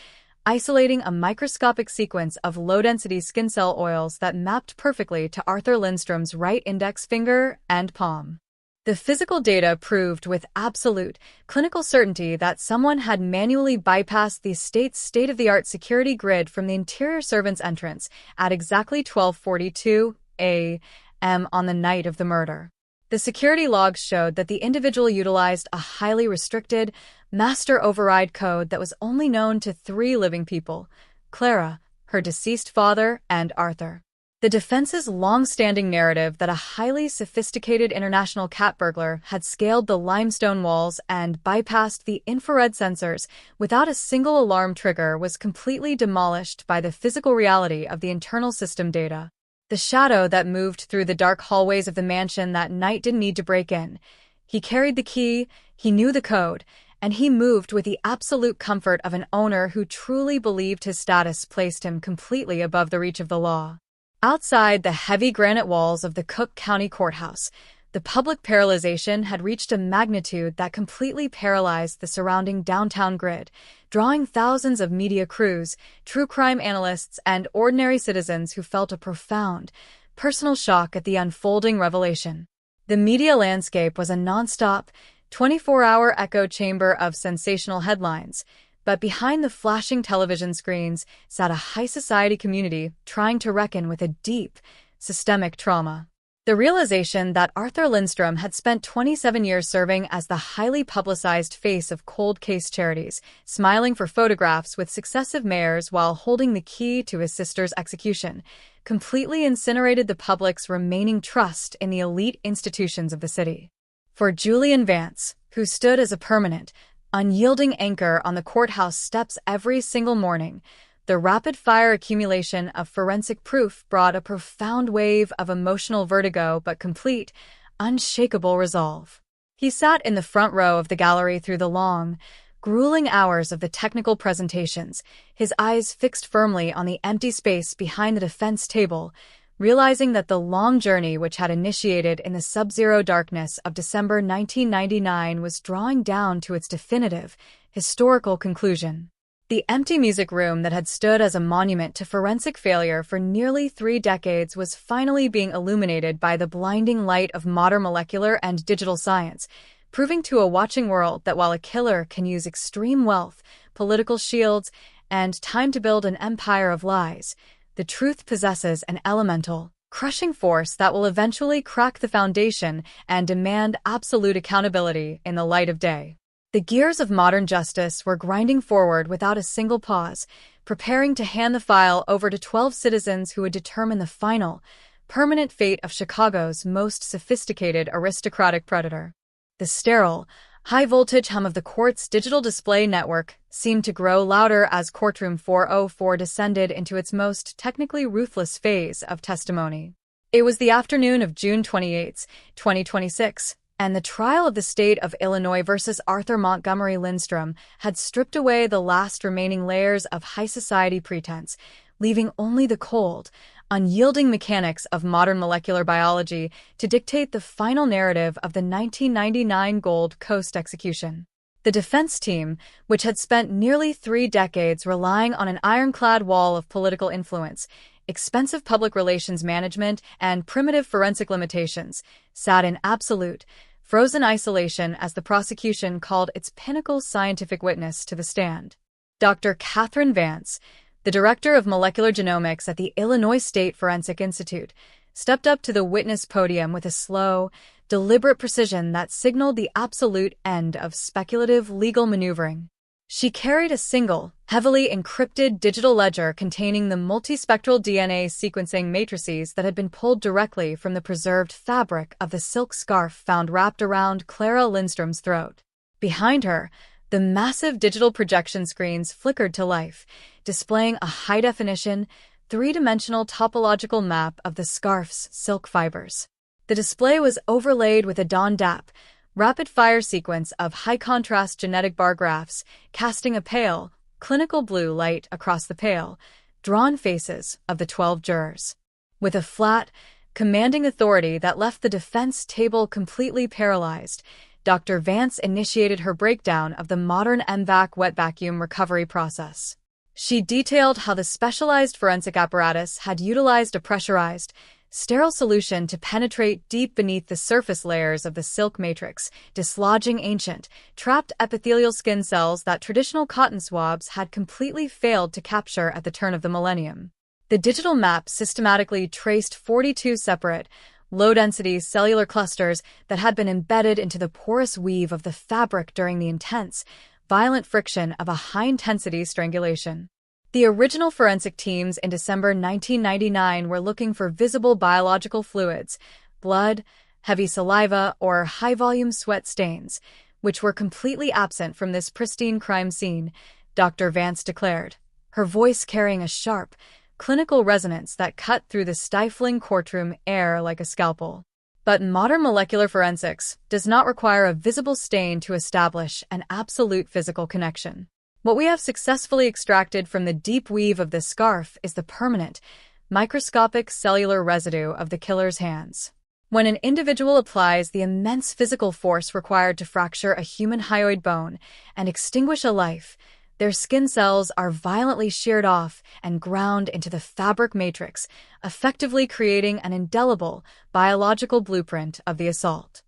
[SPEAKER 12] isolating a microscopic sequence of low-density skin cell oils that mapped perfectly to Arthur Lindstrom's right index finger and palm. The physical data proved with absolute, clinical certainty that someone had manually bypassed the estate's state-of-the-art security grid from the interior servants' entrance at exactly 12:42 a.m. on the night of the murder. The security logs showed that the individual utilized a highly restricted, master override code that was only known to 3 living people: Clara, her deceased father, and Arthur. The defense's long-standing narrative that a highly sophisticated international cat burglar had scaled the limestone walls and bypassed the infrared sensors without a single alarm trigger was completely demolished by the physical reality of the internal system data. The shadow that moved through the dark hallways of the mansion that night didn't need to break in. He carried the key, he knew the code, and he moved with the absolute comfort of an owner who truly believed his status placed him completely above the reach of the law. Outside the heavy granite walls of the Cook County Courthouse, the public paralyzation had reached a magnitude that completely paralyzed the surrounding downtown grid, drawing thousands of media crews, true crime analysts, and ordinary citizens who felt a profound, personal shock at the unfolding revelation. The media landscape was a nonstop, 24-hour echo chamber of sensational headlines, but behind the flashing television screens sat a high society community trying to reckon with a deep, systemic trauma. The realization that Arthur Lindstrom had spent 27 years serving as the highly publicized face of cold case charities, smiling for photographs with successive mayors while holding the key to his sister's execution, completely incinerated the public's remaining trust in the elite institutions of the city. For Julian Vance, who stood as a permanent, unyielding anchor on the courthouse steps every single morning, the rapid-fire accumulation of forensic proof brought a profound wave of emotional vertigo but complete, unshakable resolve. He sat in the front row of the gallery through the long, grueling hours of the technical presentations, his eyes fixed firmly on the empty space behind the defense table, realizing that the long journey which had initiated in the sub-zero darkness of December 1999 was drawing down to its definitive, historical conclusion. The empty music room that had stood as a monument to forensic failure for nearly 3 decades was finally being illuminated by the blinding light of modern molecular and digital science, proving to a watching world that while a killer can use extreme wealth, political shields, and time to build an empire of lies, the truth possesses an elemental, crushing force that will eventually crack the foundation and demand absolute accountability in the light of day. The gears of modern justice were grinding forward without a single pause, preparing to hand the file over to 12 citizens who would determine the final, permanent fate of Chicago's most sophisticated aristocratic predator. The sterile, high-voltage hum of the court's digital display network seemed to grow louder as Courtroom 404 descended into its most technically ruthless phase of testimony. It was the afternoon of June 28, 2026, and the trial of the state of Illinois versus Arthur Montgomery Lindstrom had stripped away the last remaining layers of high society pretense, leaving only the cold, unyielding mechanics of modern molecular biology to dictate the final narrative of the 1999 Gold Coast execution. The defense team, which had spent nearly 3 decades relying on an ironclad wall of political influence, expensive public relations management, and primitive forensic limitations, sat in absolute, frozen isolation as the prosecution called its pinnacle scientific witness to the stand. Dr. Catherine Vance, the director of molecular genomics at the Illinois State Forensic Institute, stepped up to the witness podium with a slow, deliberate precision that signaled the absolute end of speculative legal maneuvering. She carried a single, heavily encrypted digital ledger containing the multispectral DNA sequencing matrices that had been pulled directly from the preserved fabric of the silk scarf found wrapped around Clara Lindstrom's throat. Behind her, the massive digital projection screens flickered to life, displaying a high-definition, 3-dimensional topological map of the scarf's silk fibers. The display was overlaid with a DAP, rapid-fire sequence of high-contrast genetic bar graphs, casting a pale, clinical blue light across the pale, drawn faces of the 12 jurors. With a flat, commanding authority that left the defense table completely paralyzed, Dr. Vance initiated her breakdown of the modern MVAC wet vacuum recovery process. She detailed how the specialized forensic apparatus had utilized a pressurized, sterile solution to penetrate deep beneath the surface layers of the silk matrix, dislodging ancient, trapped epithelial skin cells that traditional cotton swabs had completely failed to capture at the turn of the millennium. The digital map systematically traced 42 separate, low-density cellular clusters that had been embedded into the porous weave of the fabric during the intense, violent friction of a high-intensity strangulation. The original forensic teams in December 1999 were looking for visible biological fluids, blood, heavy saliva, or high-volume sweat stains, which were completely absent from this pristine crime scene, Dr. Vance declared, her voice carrying a sharp, clinical resonance that cut through the stifling courtroom air like a scalpel. But modern molecular forensics does not require a visible stain to establish an absolute physical connection. What we have successfully extracted from the deep weave of this scarf is the permanent, microscopic cellular residue of the killer's hands. When an individual applies the immense physical force required to fracture a human hyoid bone and extinguish a life, their skin cells are violently sheared off and ground into the fabric matrix, effectively creating an indelible, biological blueprint of the assault.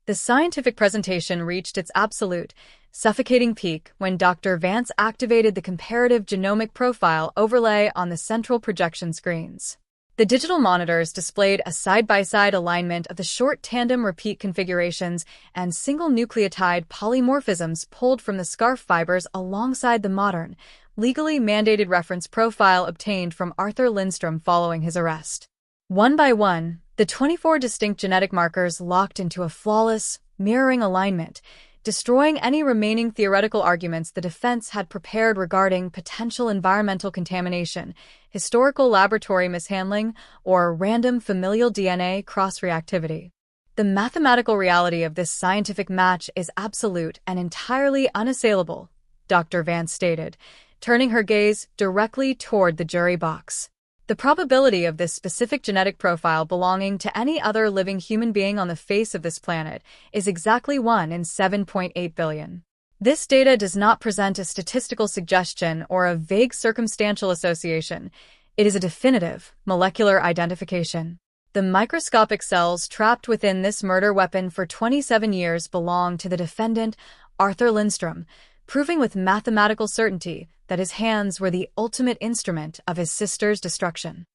[SPEAKER 12] The scientific presentation reached its absolute, suffocating peak when Dr. Vance activated the comparative genomic profile overlay on the central projection screens. The digital monitors displayed a side-by-side alignment of the short tandem repeat configurations and single nucleotide polymorphisms pulled from the scarf fibers alongside the modern, legally mandated reference profile obtained from Arthur Lindstrom following his arrest. One by one, the 24 distinct genetic markers locked into a flawless, mirroring alignment, destroying any remaining theoretical arguments the defense had prepared regarding potential environmental contamination, historical laboratory mishandling, or random familial DNA cross-reactivity. The mathematical reality of this scientific match is absolute and entirely unassailable, Dr. Vance stated, turning her gaze directly toward the jury box. The probability of this specific genetic profile belonging to any other living human being on the face of this planet is exactly 1 in 7.8 billion. This data does not present a statistical suggestion or a vague circumstantial association. It is a definitive, molecular identification. The microscopic cells trapped within this murder weapon for 27 years belong to the defendant, Arthur Lindstrom, proving with mathematical certainty that his hands were the ultimate instrument of his sister's destruction.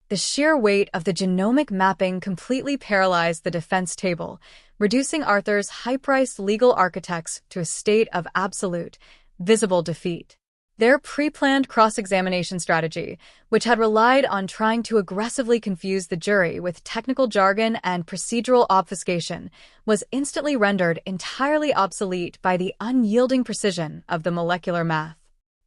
[SPEAKER 12] The sheer weight of the genomic mapping completely paralyzed the defense table, reducing Arthur's high-priced legal architects to a state of absolute, visible defeat. Their pre-planned cross-examination strategy, which had relied on trying to aggressively confuse the jury with technical jargon and procedural obfuscation, was instantly rendered entirely obsolete by the unyielding precision of the molecular math.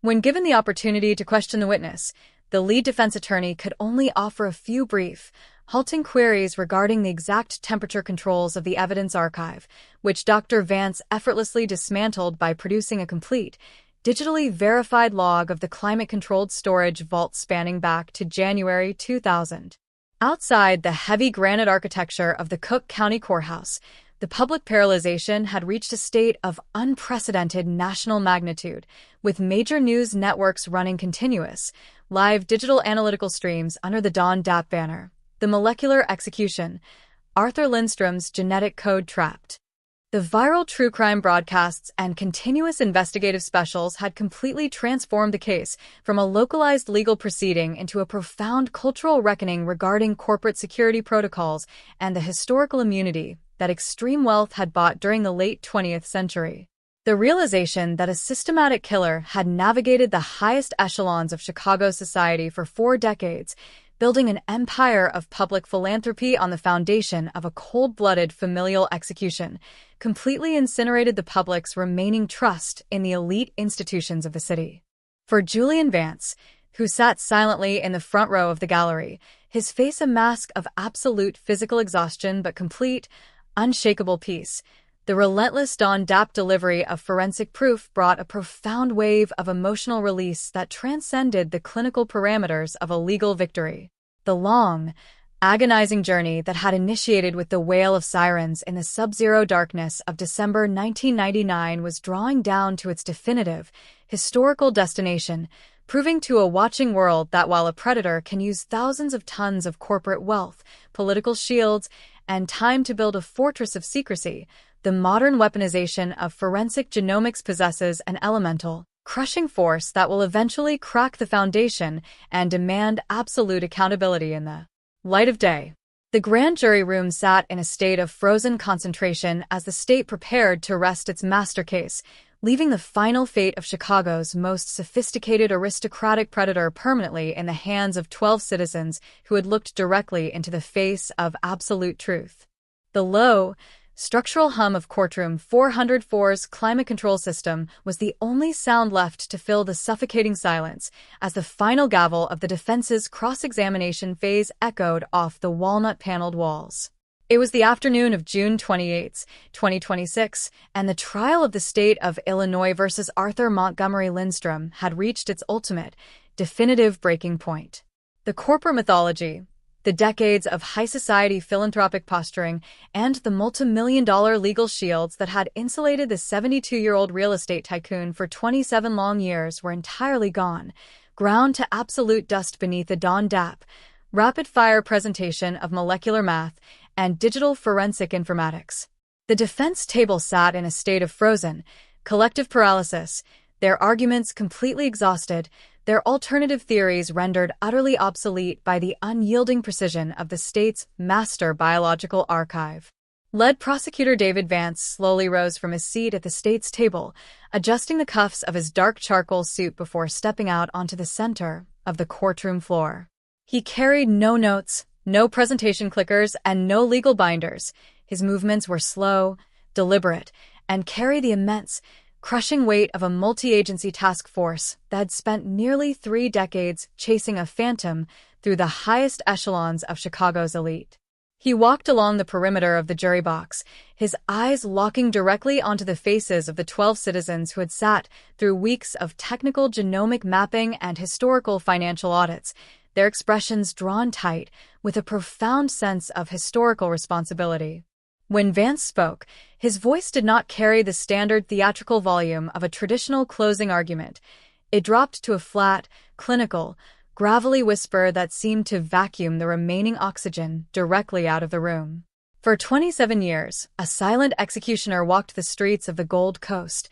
[SPEAKER 12] When given the opportunity to question the witness, the lead defense attorney could only offer a few brief, halting queries regarding the exact temperature controls of the evidence archive, which Dr. Vance effortlessly dismantled by producing a complete, digitally verified log of the climate-controlled storage vault spanning back to January 2000. Outside the heavy granite architecture of the Cook County Courthouse, the public paralyzation had reached a state of unprecedented national magnitude, with major news networks running continuous, live digital analytical streams under the Dawn DAP banner. The molecular execution, Arthur Lindstrom's genetic code trapped. The viral true crime broadcasts and continuous investigative specials had completely transformed the case from a localized legal proceeding into a profound cultural reckoning regarding corporate security protocols and the historical immunity that extreme wealth had bought during the late 20th century. The realization that a systematic killer had navigated the highest echelons of Chicago society for 4 decades, building an empire of public philanthropy on the foundation of a cold-blooded familial execution, completely incinerated the public's remaining trust in the elite institutions of the city. For Julian Vance, who sat silently in the front row of the gallery, his face a mask of absolute physical exhaustion but complete, unshakable peace, the relentless Dawn DAP delivery of forensic proof brought a profound wave of emotional release that transcended the clinical parameters of a legal victory. The long, agonizing journey that had initiated with the wail of sirens in the sub-zero darkness of December 1999 was drawing down to its definitive, historical destination, proving to a watching world that while a predator can use thousands of tons of corporate wealth, political shields, and time to build a fortress of secrecy, the modern weaponization of forensic genomics possesses an elemental, crushing force that will eventually crack the foundation and demand absolute accountability in the light of day. The grand jury room sat in a state of frozen concentration as the state prepared to arrest its master case, leaving the final fate of Chicago's most sophisticated aristocratic predator permanently in the hands of 12 citizens who had looked directly into the face of absolute truth. The low, structural hum of courtroom 404's climate control system was the only sound left to fill the suffocating silence as the final gavel of the defense's cross-examination phase echoed off the walnut-paneled walls. It was the afternoon of June 28, 2026, and the trial of the state of Illinois versus Arthur Montgomery Lindstrom had reached its ultimate, definitive breaking point. The corporate mythology, the decades of high society philanthropic posturing, and the multi-million-dollar legal shields that had insulated the 72-year-old real estate tycoon for 27 long years were entirely gone, ground to absolute dust beneath the Dawn DAP, rapid-fire presentation of molecular math, and digital forensic informatics. The defense table sat in a state of frozen, collective paralysis, their arguments completely exhausted, their alternative theories rendered utterly obsolete by the unyielding precision of the state's master biological archive. Lead prosecutor David Vance slowly rose from his seat at the state's table, adjusting the cuffs of his dark charcoal suit before stepping out onto the center of the courtroom floor. He carried no notes, no presentation clickers, and no legal binders. His movements were slow, deliberate, and carried the immense, crushing weight of a multi-agency task force that had spent nearly 3 decades chasing a phantom through the highest echelons of Chicago's elite. He walked along the perimeter of the jury box, his eyes locking directly onto the faces of the 12 citizens who had sat through weeks of technical genomic mapping and historical financial audits, their expressions drawn tight with a profound sense of historical responsibility. When Vance spoke, his voice did not carry the standard theatrical volume of a traditional closing argument. It dropped to a flat, clinical, gravelly whisper that seemed to vacuum the remaining oxygen directly out of the room. For 27 years, a silent executioner walked the streets of the Gold Coast.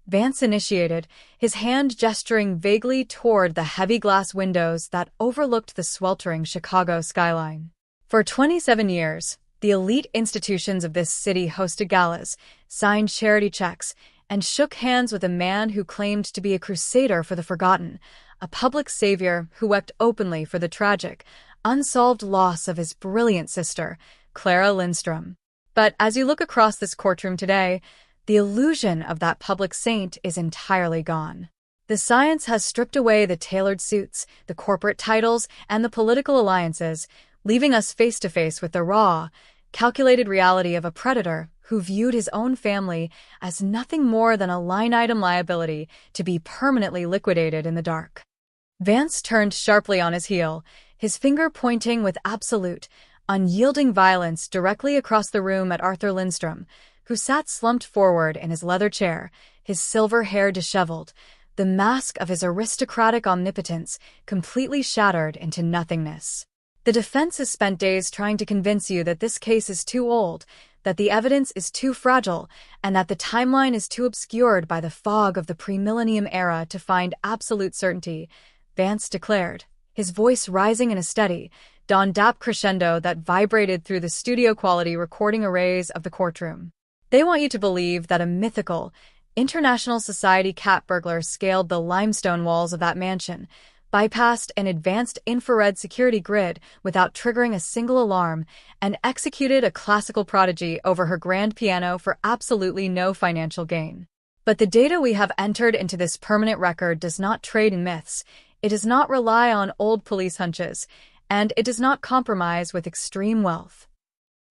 [SPEAKER 12] Vance initiated, his hand gesturing vaguely toward the heavy glass windows that overlooked the sweltering Chicago skyline. For 27 years, the elite institutions of this city hosted galas, signed charity checks, and shook hands with a man who claimed to be a crusader for the forgotten, a public savior who wept openly for the tragic, unsolved loss of his brilliant sister, Clara Lindstrom. But as you look across this courtroom today, the illusion of that public saint is entirely gone. The science has stripped away the tailored suits, the corporate titles, and the political alliances, leaving us face to face with the raw, calculated reality of a predator who viewed his own family as nothing more than a line-item liability to be permanently liquidated in the dark. Vance turned sharply on his heel, his finger pointing with absolute, unyielding violence directly across the room at Arthur Lindstrom, who sat slumped forward in his leather chair, his silver hair disheveled, the mask of his aristocratic omnipotence completely shattered into nothingness. The defense has spent days trying to convince you that this case is too old, that the evidence is too fragile, and that the timeline is too obscured by the fog of the pre-millennium era to find absolute certainty, Vance declared, his voice rising in a steady, dawn-dap crescendo that vibrated through the studio-quality recording arrays of the courtroom. They want you to believe that a mythical, international society cat burglar scaled the limestone walls of that mansion, bypassed an advanced infrared security grid without triggering a single alarm, and executed a classical prodigy over her grand piano for absolutely no financial gain. But the data we have entered into this permanent record does not trade in myths, it does not rely on old police hunches, and it does not compromise with extreme wealth.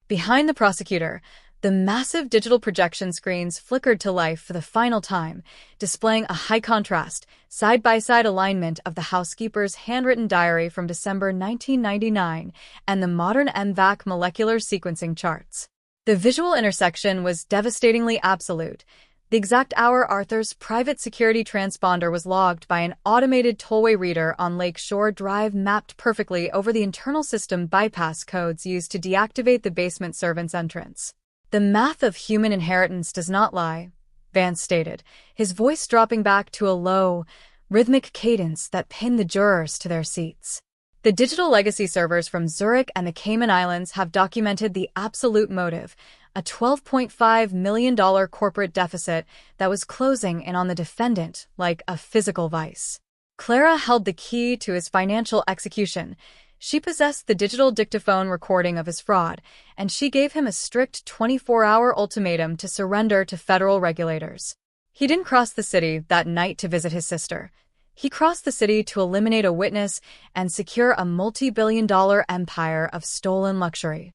[SPEAKER 12] Behind the prosecutor, the massive digital projection screens flickered to life for the final time, displaying a high-contrast, side-by-side alignment of the housekeeper's handwritten diary from December 1999 and the modern MVAC molecular sequencing charts. The visual intersection was devastatingly absolute. The exact hour Arthur's private security transponder was logged by an automated tollway reader on Lake Shore Drive mapped perfectly over the internal system bypass codes used to deactivate the basement servant's entrance. The math of human inheritance does not lie, Vance stated, his voice dropping back to a low, rhythmic cadence that pinned the jurors to their seats. The digital legacy servers from Zurich and the Cayman Islands have documented the absolute motive, a $12.5 million corporate deficit that was closing in on the defendant like a physical vice. Clara held the key to his financial execution. She possessed the digital dictaphone recording of his fraud, and she gave him a strict 24-hour ultimatum to surrender to federal regulators. He didn't cross the city that night to visit his sister. He crossed the city to eliminate a witness and secure a multi-billion-dollar empire of stolen luxury.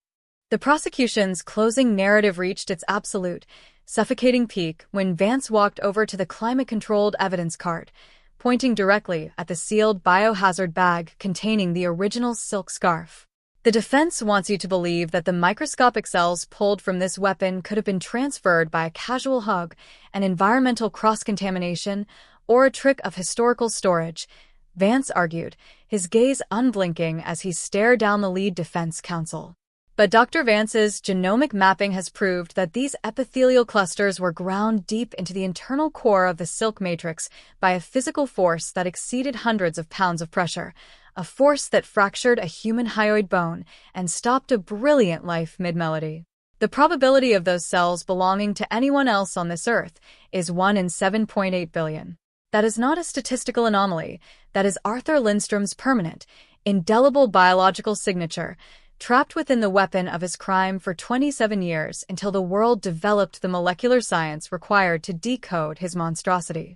[SPEAKER 12] The prosecution's closing narrative reached its absolute, suffocating peak when Vance walked over to the climate-controlled evidence cart, pointing directly at the sealed biohazard bag containing the original silk scarf. The defense wants you to believe that the microscopic cells pulled from this weapon could have been transferred by a casual hug, an environmental cross-contamination, or a trick of historical storage, Vance argued, his gaze unblinking as he stared down the lead defense counsel. But Dr. Vance's genomic mapping has proved that these epithelial clusters were ground deep into the internal core of the silk matrix by a physical force that exceeded hundreds of pounds of pressure, a force that fractured a human hyoid bone and stopped a brilliant life mid-melody. The probability of those cells belonging to anyone else on this earth is 1 in 7.8 billion. That is not a statistical anomaly. That is Arthur Lindstrom's permanent, indelible biological signature, trapped within the weapon of his crime for 27 years until the world developed the molecular science required to decode his monstrosity.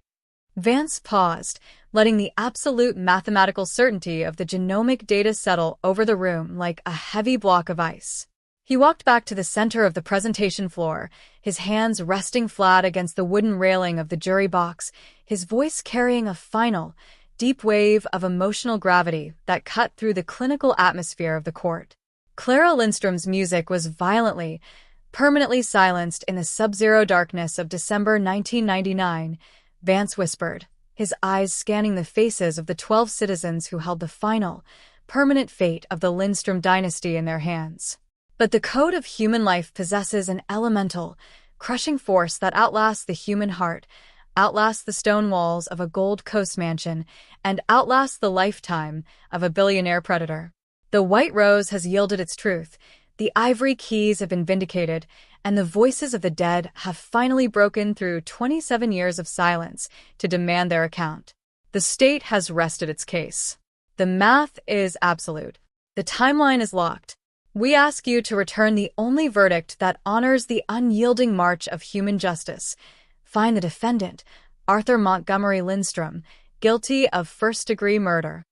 [SPEAKER 12] Vance paused, letting the absolute mathematical certainty of the genomic data settle over the room like a heavy block of ice. He walked back to the center of the presentation floor, his hands resting flat against the wooden railing of the jury box, his voice carrying a final, deep wave of emotional gravity that cut through the clinical atmosphere of the court. Clara Lindstrom's music was violently, permanently silenced in the sub-zero darkness of December 1999, Vance whispered, his eyes scanning the faces of the 12 citizens who held the final, permanent fate of the Lindstrom dynasty in their hands. But the code of human life possesses an elemental, crushing force that outlasts the human heart, outlasts the stone walls of a Gold Coast mansion, and outlasts the lifetime of a billionaire predator. The white rose has yielded its truth, the ivory keys have been vindicated, and the voices of the dead have finally broken through 27 years of silence to demand their account. The state has rested its case. The math is absolute. The timeline is locked. We ask you to return the only verdict that honors the unyielding march of human justice. Find the defendant, Arthur Montgomery Lindstrom, guilty of first-degree murder.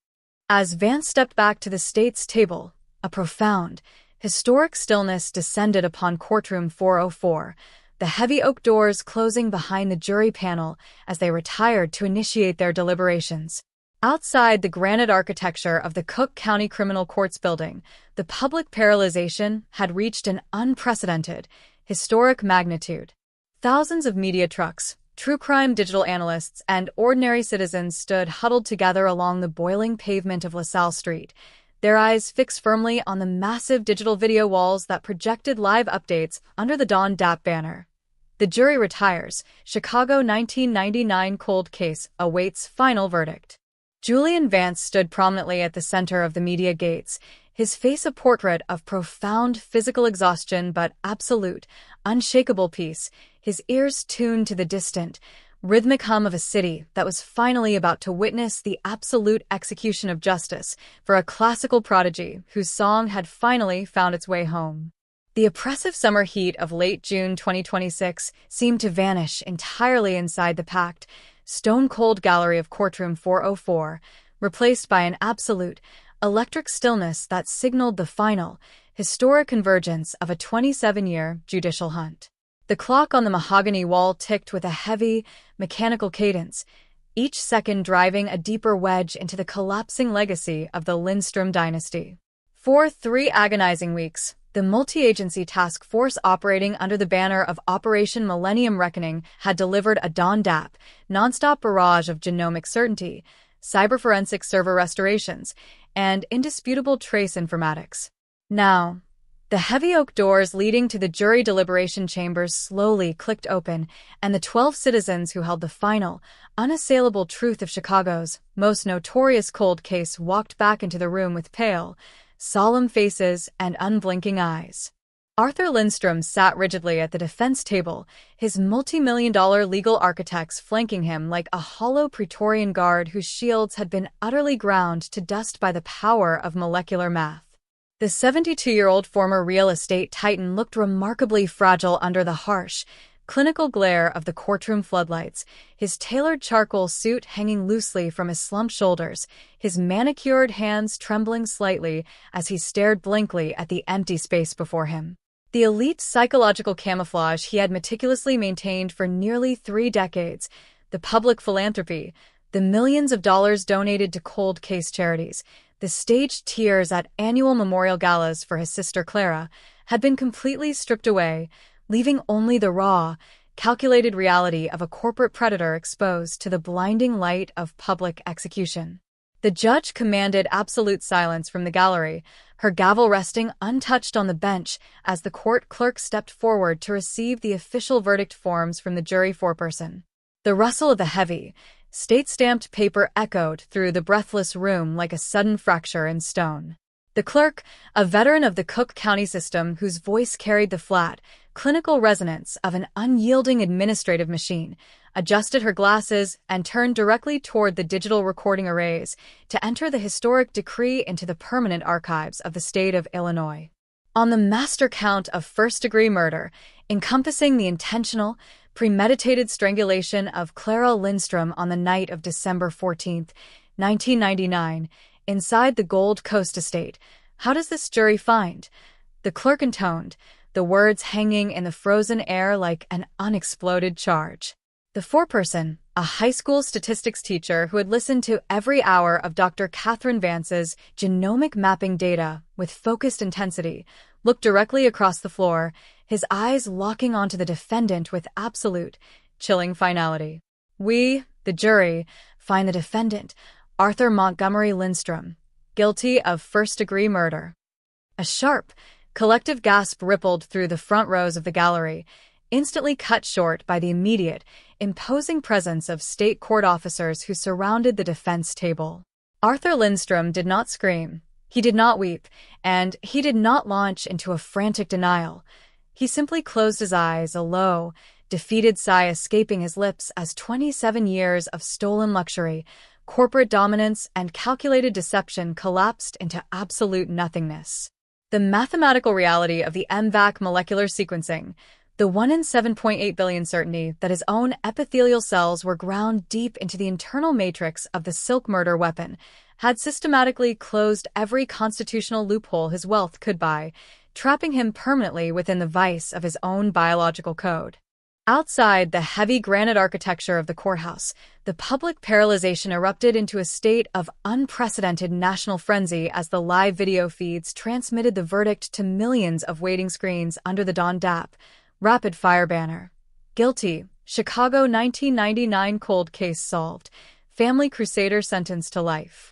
[SPEAKER 12] As Vance stepped back to the state's table, A profound, historic stillness descended upon courtroom 404, the heavy oak doors closing behind the jury panel as they retired to initiate their deliberations. Outside the granite architecture of the Cook County Criminal Courts building, the public paralyzation had reached an unprecedented, historic magnitude. Thousands of media trucks, true crime digital analysts, and ordinary citizens stood huddled together along the boiling pavement of LaSalle Street, their eyes fixed firmly on the massive digital video walls that projected live updates under the Don Dapp banner. The jury retires. Chicago 1999 cold case awaits final verdict. Julian Vance stood prominently at the center of the media gates, his face a portrait of profound physical exhaustion but absolute, unshakable peace, his ears tuned to the distant, rhythmic hum of a city that was finally about to witness the absolute execution of justice for a classical prodigy whose song had finally found its way home. The oppressive summer heat of late June 2026 seemed to vanish entirely inside the packed, stone-cold gallery of courtroom 404, replaced by an absolute, electric stillness that signaled the final, historic convergence of a 27-year judicial hunt. The clock on the mahogany wall ticked with a heavy, mechanical cadence, each second driving a deeper wedge into the collapsing legacy of the Lindstrom dynasty. For 3 agonizing weeks, the multi-agency task force operating under the banner of Operation Millennium Reckoning had delivered a Don Dapp, nonstop barrage of genomic certainty, cyberforensic server restorations, and indisputable trace informatics. Now, the heavy oak doors leading to the jury deliberation chambers slowly clicked open, and the 12 citizens who held the final, unassailable truth of Chicago's most notorious cold case walked back into the room with pale, solemn faces and unblinking eyes. Arthur Lindstrom sat rigidly at the defense table, his multi-million-dollar legal architects flanking him like a hollow Praetorian guard whose shields had been utterly ground to dust by the power of molecular math. The 72-year-old former real estate titan looked remarkably fragile under the harsh, clinical glare of the courtroom floodlights, his tailored charcoal suit hanging loosely from his slumped shoulders, his manicured hands trembling slightly as he stared blankly at the empty space before him. The elite psychological camouflage he had meticulously maintained for nearly 3 decades, the public philanthropy, the millions of dollars donated to cold case charities, the staged tears at annual memorial galas for his sister Clara, had been completely stripped away, leaving only the raw, calculated reality of a corporate predator exposed to the blinding light of public execution. The judge commanded absolute silence from the gallery, her gavel resting untouched on the bench as the court clerk stepped forward to receive the official verdict forms from the jury foreperson. The rustle of the heavy, state-stamped paper echoed through the breathless room like a sudden fracture in stone. The clerk, a veteran of the Cook County system whose voice carried the flat, clinical resonance of an unyielding administrative machine, adjusted her glasses and turned directly toward the digital recording arrays to enter the historic decree into the permanent archives of the state of Illinois. On the master count of first-degree murder, encompassing the intentional, premeditated strangulation of Clara Lindstrom on the night of December 14, 1999, inside the Gold Coast estate, how does this jury find? The clerk intoned, the words hanging in the frozen air like an unexploded charge. The foreperson, a high school statistics teacher who had listened to every hour of Dr. Catherine Vance's genomic mapping data with focused intensity, looked directly across the floor, his eyes locking onto the defendant with absolute, chilling finality. We, the jury, find the defendant, Arthur Montgomery Lindstrom, guilty of first-degree murder. A sharp, collective gasp rippled through the front rows of the gallery, instantly cut short by the immediate, imposing presence of state court officers who surrounded the defense table. Arthur Lindstrom did not scream, he did not weep, and he did not launch into a frantic denial. He simply closed his eyes, a low, defeated sigh escaping his lips as 27 years of stolen luxury, corporate dominance, and calculated deception collapsed into absolute nothingness. The mathematical reality of the MVAC molecular sequencing, the 1 in 7.8 billion certainty that his own epithelial cells were ground deep into the internal matrix of the silk murder weapon, had systematically closed every constitutional loophole his wealth could buy, trapping him permanently within the vice of his own biological code. Outside the heavy granite architecture of the courthouse, the public paralyzation erupted into a state of unprecedented national frenzy as the live video feeds transmitted the verdict to millions of waiting screens under the Don Dap rapid-fire banner. Guilty. Chicago 1999 cold case solved. Family crusader sentenced to life.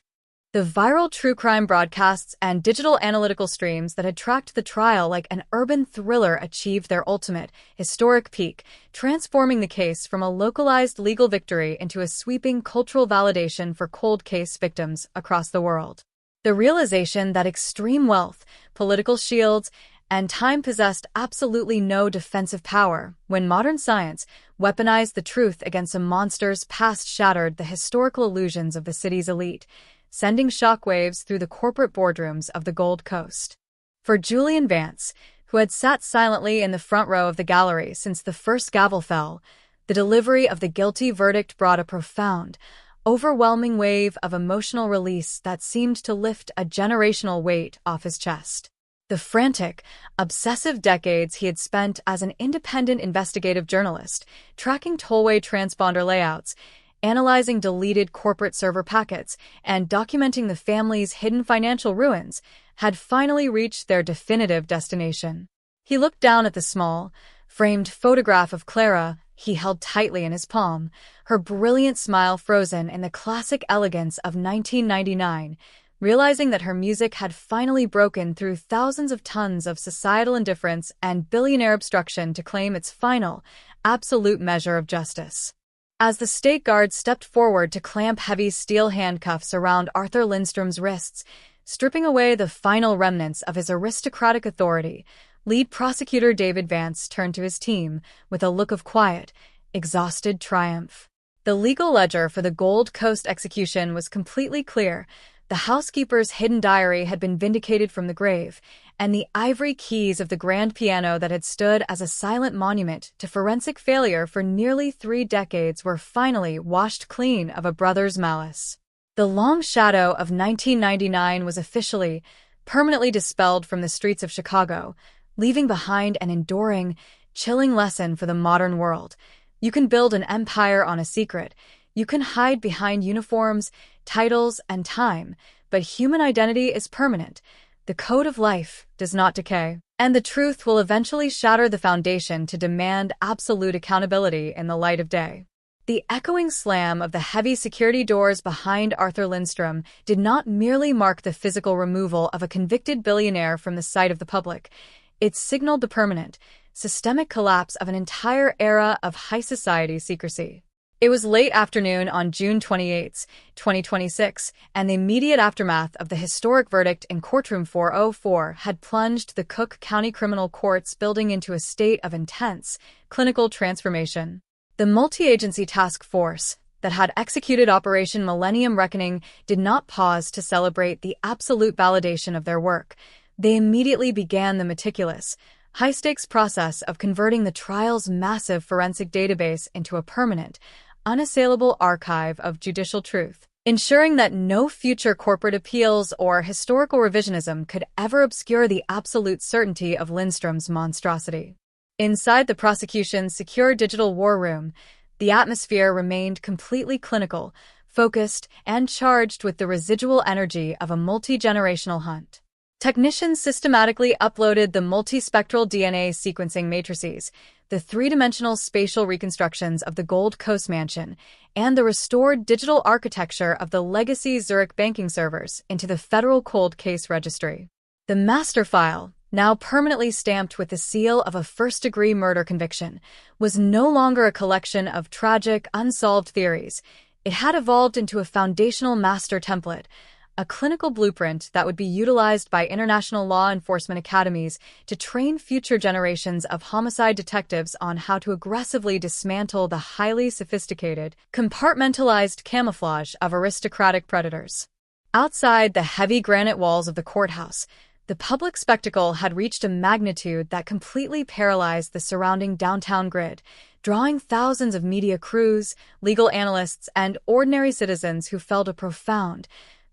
[SPEAKER 12] The viral true crime broadcasts and digital analytical streams that had tracked the trial like an urban thriller achieved their ultimate, historic peak, transforming the case from a localized legal victory into a sweeping cultural validation for cold case victims across the world. The realization that extreme wealth, political shields, and time possessed absolutely no defensive power when modern science weaponized the truth against a monster's past shattered the historical illusions of the city's elite, sending shockwaves through the corporate boardrooms of the Gold Coast. For Julian Vance, who had sat silently in the front row of the gallery since the first gavel fell, the delivery of the guilty verdict brought a profound, overwhelming wave of emotional release that seemed to lift a generational weight off his chest. The frantic, obsessive decades he had spent as an independent investigative journalist, tracking tollway transponder layouts, analyzing deleted corporate server packets, and documenting the family's hidden financial ruins, had finally reached their definitive destination. He looked down at the small, framed photograph of Clara he held tightly in his palm, her brilliant smile frozen in the classic elegance of 1999, realizing that her music had finally broken through thousands of tons of societal indifference and billionaire obstruction to claim its final, absolute measure of justice. As the state guard stepped forward to clamp heavy steel handcuffs around Arthur Lindstrom's wrists, stripping away the final remnants of his aristocratic authority, lead prosecutor David Vance turned to his team with a look of quiet, exhausted triumph. The legal ledger for the Gold Coast execution was completely clear. The housekeeper's hidden diary had been vindicated from the grave, and the ivory keys of the grand piano that had stood as a silent monument to forensic failure for nearly 3 decades were finally washed clean of a brother's malice. The long shadow of 1999 was officially, permanently dispelled from the streets of Chicago, leaving behind an enduring, chilling lesson for the modern world. You can build an empire on a secret. You can hide behind uniforms, titles, and time, but human identity is permanent. The code of life does not decay, and the truth will eventually shatter the foundation to demand absolute accountability in the light of day. The echoing slam of the heavy security doors behind Arthur Lindstrom did not merely mark the physical removal of a convicted billionaire from the sight of the public. It signaled the permanent, systemic collapse of an entire era of high society secrecy. It was late afternoon on June 28, 2026, and the immediate aftermath of the historic verdict in Courtroom 404 had plunged the Cook County Criminal Courts building into a state of intense, clinical transformation. The multi-agency task force that had executed Operation Millennium Reckoning did not pause to celebrate the absolute validation of their work. They immediately began the meticulous, high-stakes process of converting the trial's massive forensic database into a permanent, unassailable archive of judicial truth, ensuring that no future corporate appeals or historical revisionism could ever obscure the absolute certainty of Lindstrom's monstrosity. Inside the prosecution's secure digital war room, the atmosphere remained completely clinical, focused, and charged with the residual energy of a multi-generational hunt. Technicians systematically uploaded the multispectral DNA sequencing matrices, the three-dimensional spatial reconstructions of the Gold Coast mansion, and the restored digital architecture of the legacy Zurich banking servers into the federal cold case registry. The master file, now permanently stamped with the seal of a first-degree murder conviction, was no longer a collection of tragic, unsolved theories. It had evolved into a foundational master template, a clinical blueprint that would be utilized by international law enforcement academies to train future generations of homicide detectives on how to aggressively dismantle the highly sophisticated, compartmentalized camouflage of aristocratic predators. Outside the heavy granite walls of the courthouse, the public spectacle had reached a magnitude that completely paralyzed the surrounding downtown grid, drawing thousands of media crews, legal analysts, and ordinary citizens who felt a profound,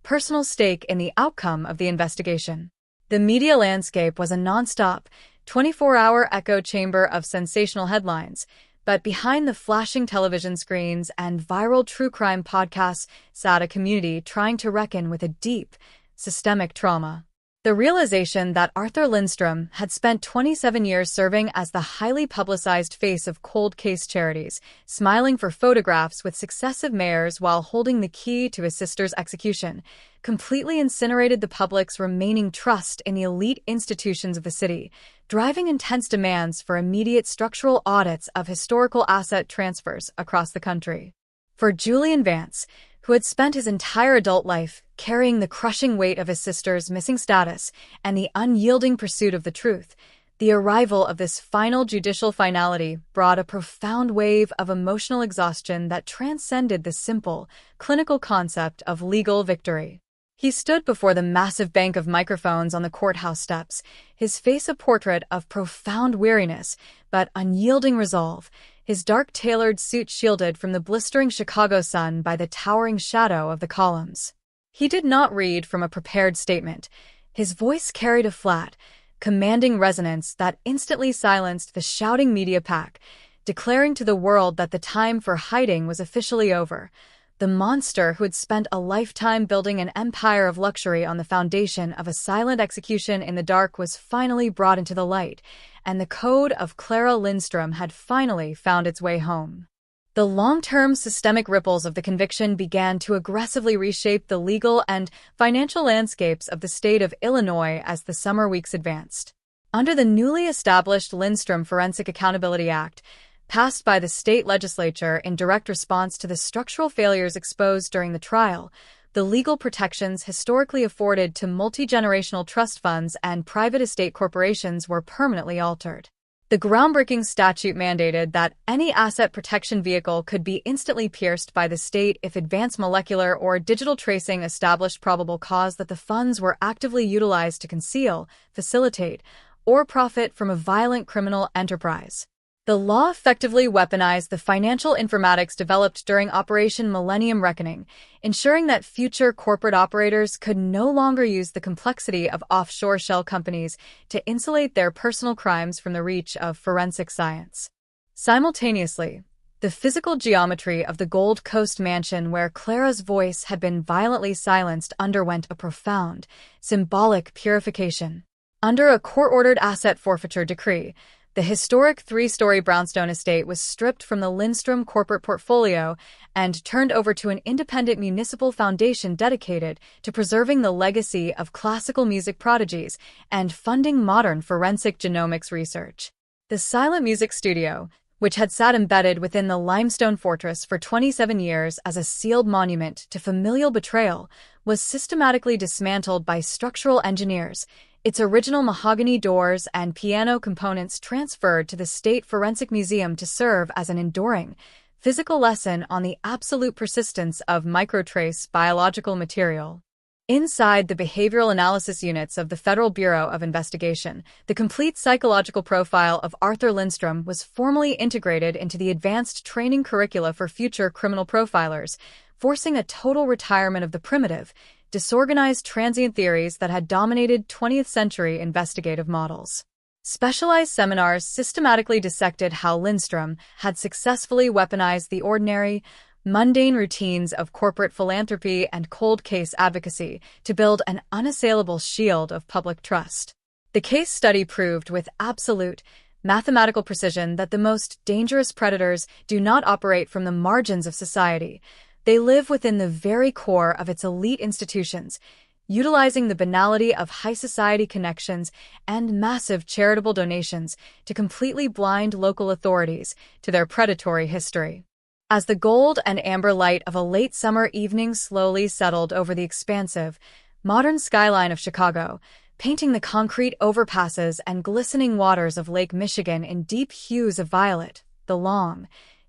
[SPEAKER 12] personal stake in the outcome of the investigation. The media landscape was a non-stop, 24-hour echo chamber of sensational headlines, but behind the flashing television screens and viral true crime podcasts sat a community trying to reckon with a deep, systemic trauma. The realization that Arthur Lindstrom had spent 27 years serving as the highly publicized face of cold case charities, smiling for photographs with successive mayors while holding the key to his sister's execution, completely incinerated the public's remaining trust in the elite institutions of the city, driving intense demands for immediate structural audits of historical asset transfers across the country. For Julian Vance, who had spent his entire adult life carrying the crushing weight of his sister's missing status and the unyielding pursuit of the truth, the arrival of this final judicial finality brought a profound wave of emotional exhaustion that transcended the simple, clinical concept of legal victory. He stood before the massive bank of microphones on the courthouse steps, his face a portrait of profound weariness but unyielding resolve, his dark tailored suit shielded from the blistering Chicago sun by the towering shadow of the columns. He did not read from a prepared statement. His voice carried a flat, commanding resonance that instantly silenced the shouting media pack, declaring to the world that the time for hiding was officially over. The monster who had spent a lifetime building an empire of luxury on the foundation of a silent execution in the dark was finally brought into the light, and the code of Clara Lindstrom had finally found its way home. The long-term systemic ripples of the conviction began to aggressively reshape the legal and financial landscapes of the state of Illinois as the summer weeks advanced. Under the newly established Lindstrom Forensic Accountability Act, passed by the state legislature in direct response to the structural failures exposed during the trial, the legal protections historically afforded to multi-generational trust funds and private estate corporations were permanently altered. The groundbreaking statute mandated that any asset protection vehicle could be instantly pierced by the state if advanced molecular or digital tracing established probable cause that the funds were actively utilized to conceal, facilitate, or profit from a violent criminal enterprise. The law effectively weaponized the financial informatics developed during Operation Millennium Reckoning, ensuring that future corporate operators could no longer use the complexity of offshore shell companies to insulate their personal crimes from the reach of forensic science. Simultaneously, the physical geometry of the Gold Coast mansion where Clara's voice had been violently silenced underwent a profound, symbolic purification. Under a court-ordered asset forfeiture decree, the historic three-story brownstone estate was stripped from the Lindstrom corporate portfolio and turned over to an independent municipal foundation dedicated to preserving the legacy of classical music prodigies and funding modern forensic genomics research. The Silent Music Studio, which had sat embedded within the limestone fortress for 27 years as a sealed monument to familial betrayal, was systematically dismantled by structural engineers, its original mahogany doors and piano components transferred to the State Forensic Museum to serve as an enduring, physical lesson on the absolute persistence of microtrace biological material. Inside the behavioral analysis units of the Federal Bureau of Investigation, the complete psychological profile of Arthur Lindstrom was formally integrated into the advanced training curricula for future criminal profilers, forcing a total retirement of the primitive, disorganized transient theories that had dominated 20th century investigative models. Specialized seminars systematically dissected how Lindstrom had successfully weaponized the ordinary, mundane routines of corporate philanthropy and cold case advocacy to build an unassailable shield of public trust. The case study proved with absolute, mathematical precision that the most dangerous predators do not operate from the margins of society. They live within the very core of its elite institutions, utilizing the banality of high society connections and massive charitable donations to completely blind local authorities to their predatory history. As the gold and amber light of a late summer evening slowly settled over the expansive, modern skyline of Chicago, painting the concrete overpasses and glistening waters of Lake Michigan in deep hues of violet, the long,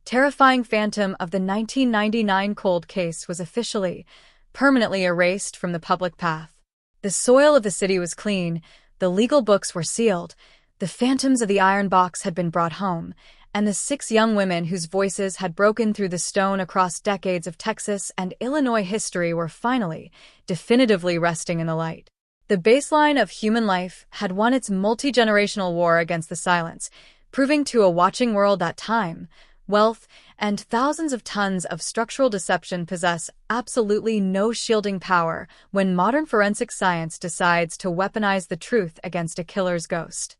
[SPEAKER 12] terrifying phantom of the 1999 cold case was officially, permanently erased from the public path. The soil of the city was clean, the legal books were sealed, the phantoms of the iron box had been brought home, and the 6 young women whose voices had broken through the stone across decades of Texas and Illinois history were finally, definitively resting in the light. The baseline of human life had won its multi-generational war against the silence, proving to a watching world that time, wealth, and thousands of tons of structural deception possess absolutely no shielding power when modern forensic science decides to weaponize the truth against a killer's ghost.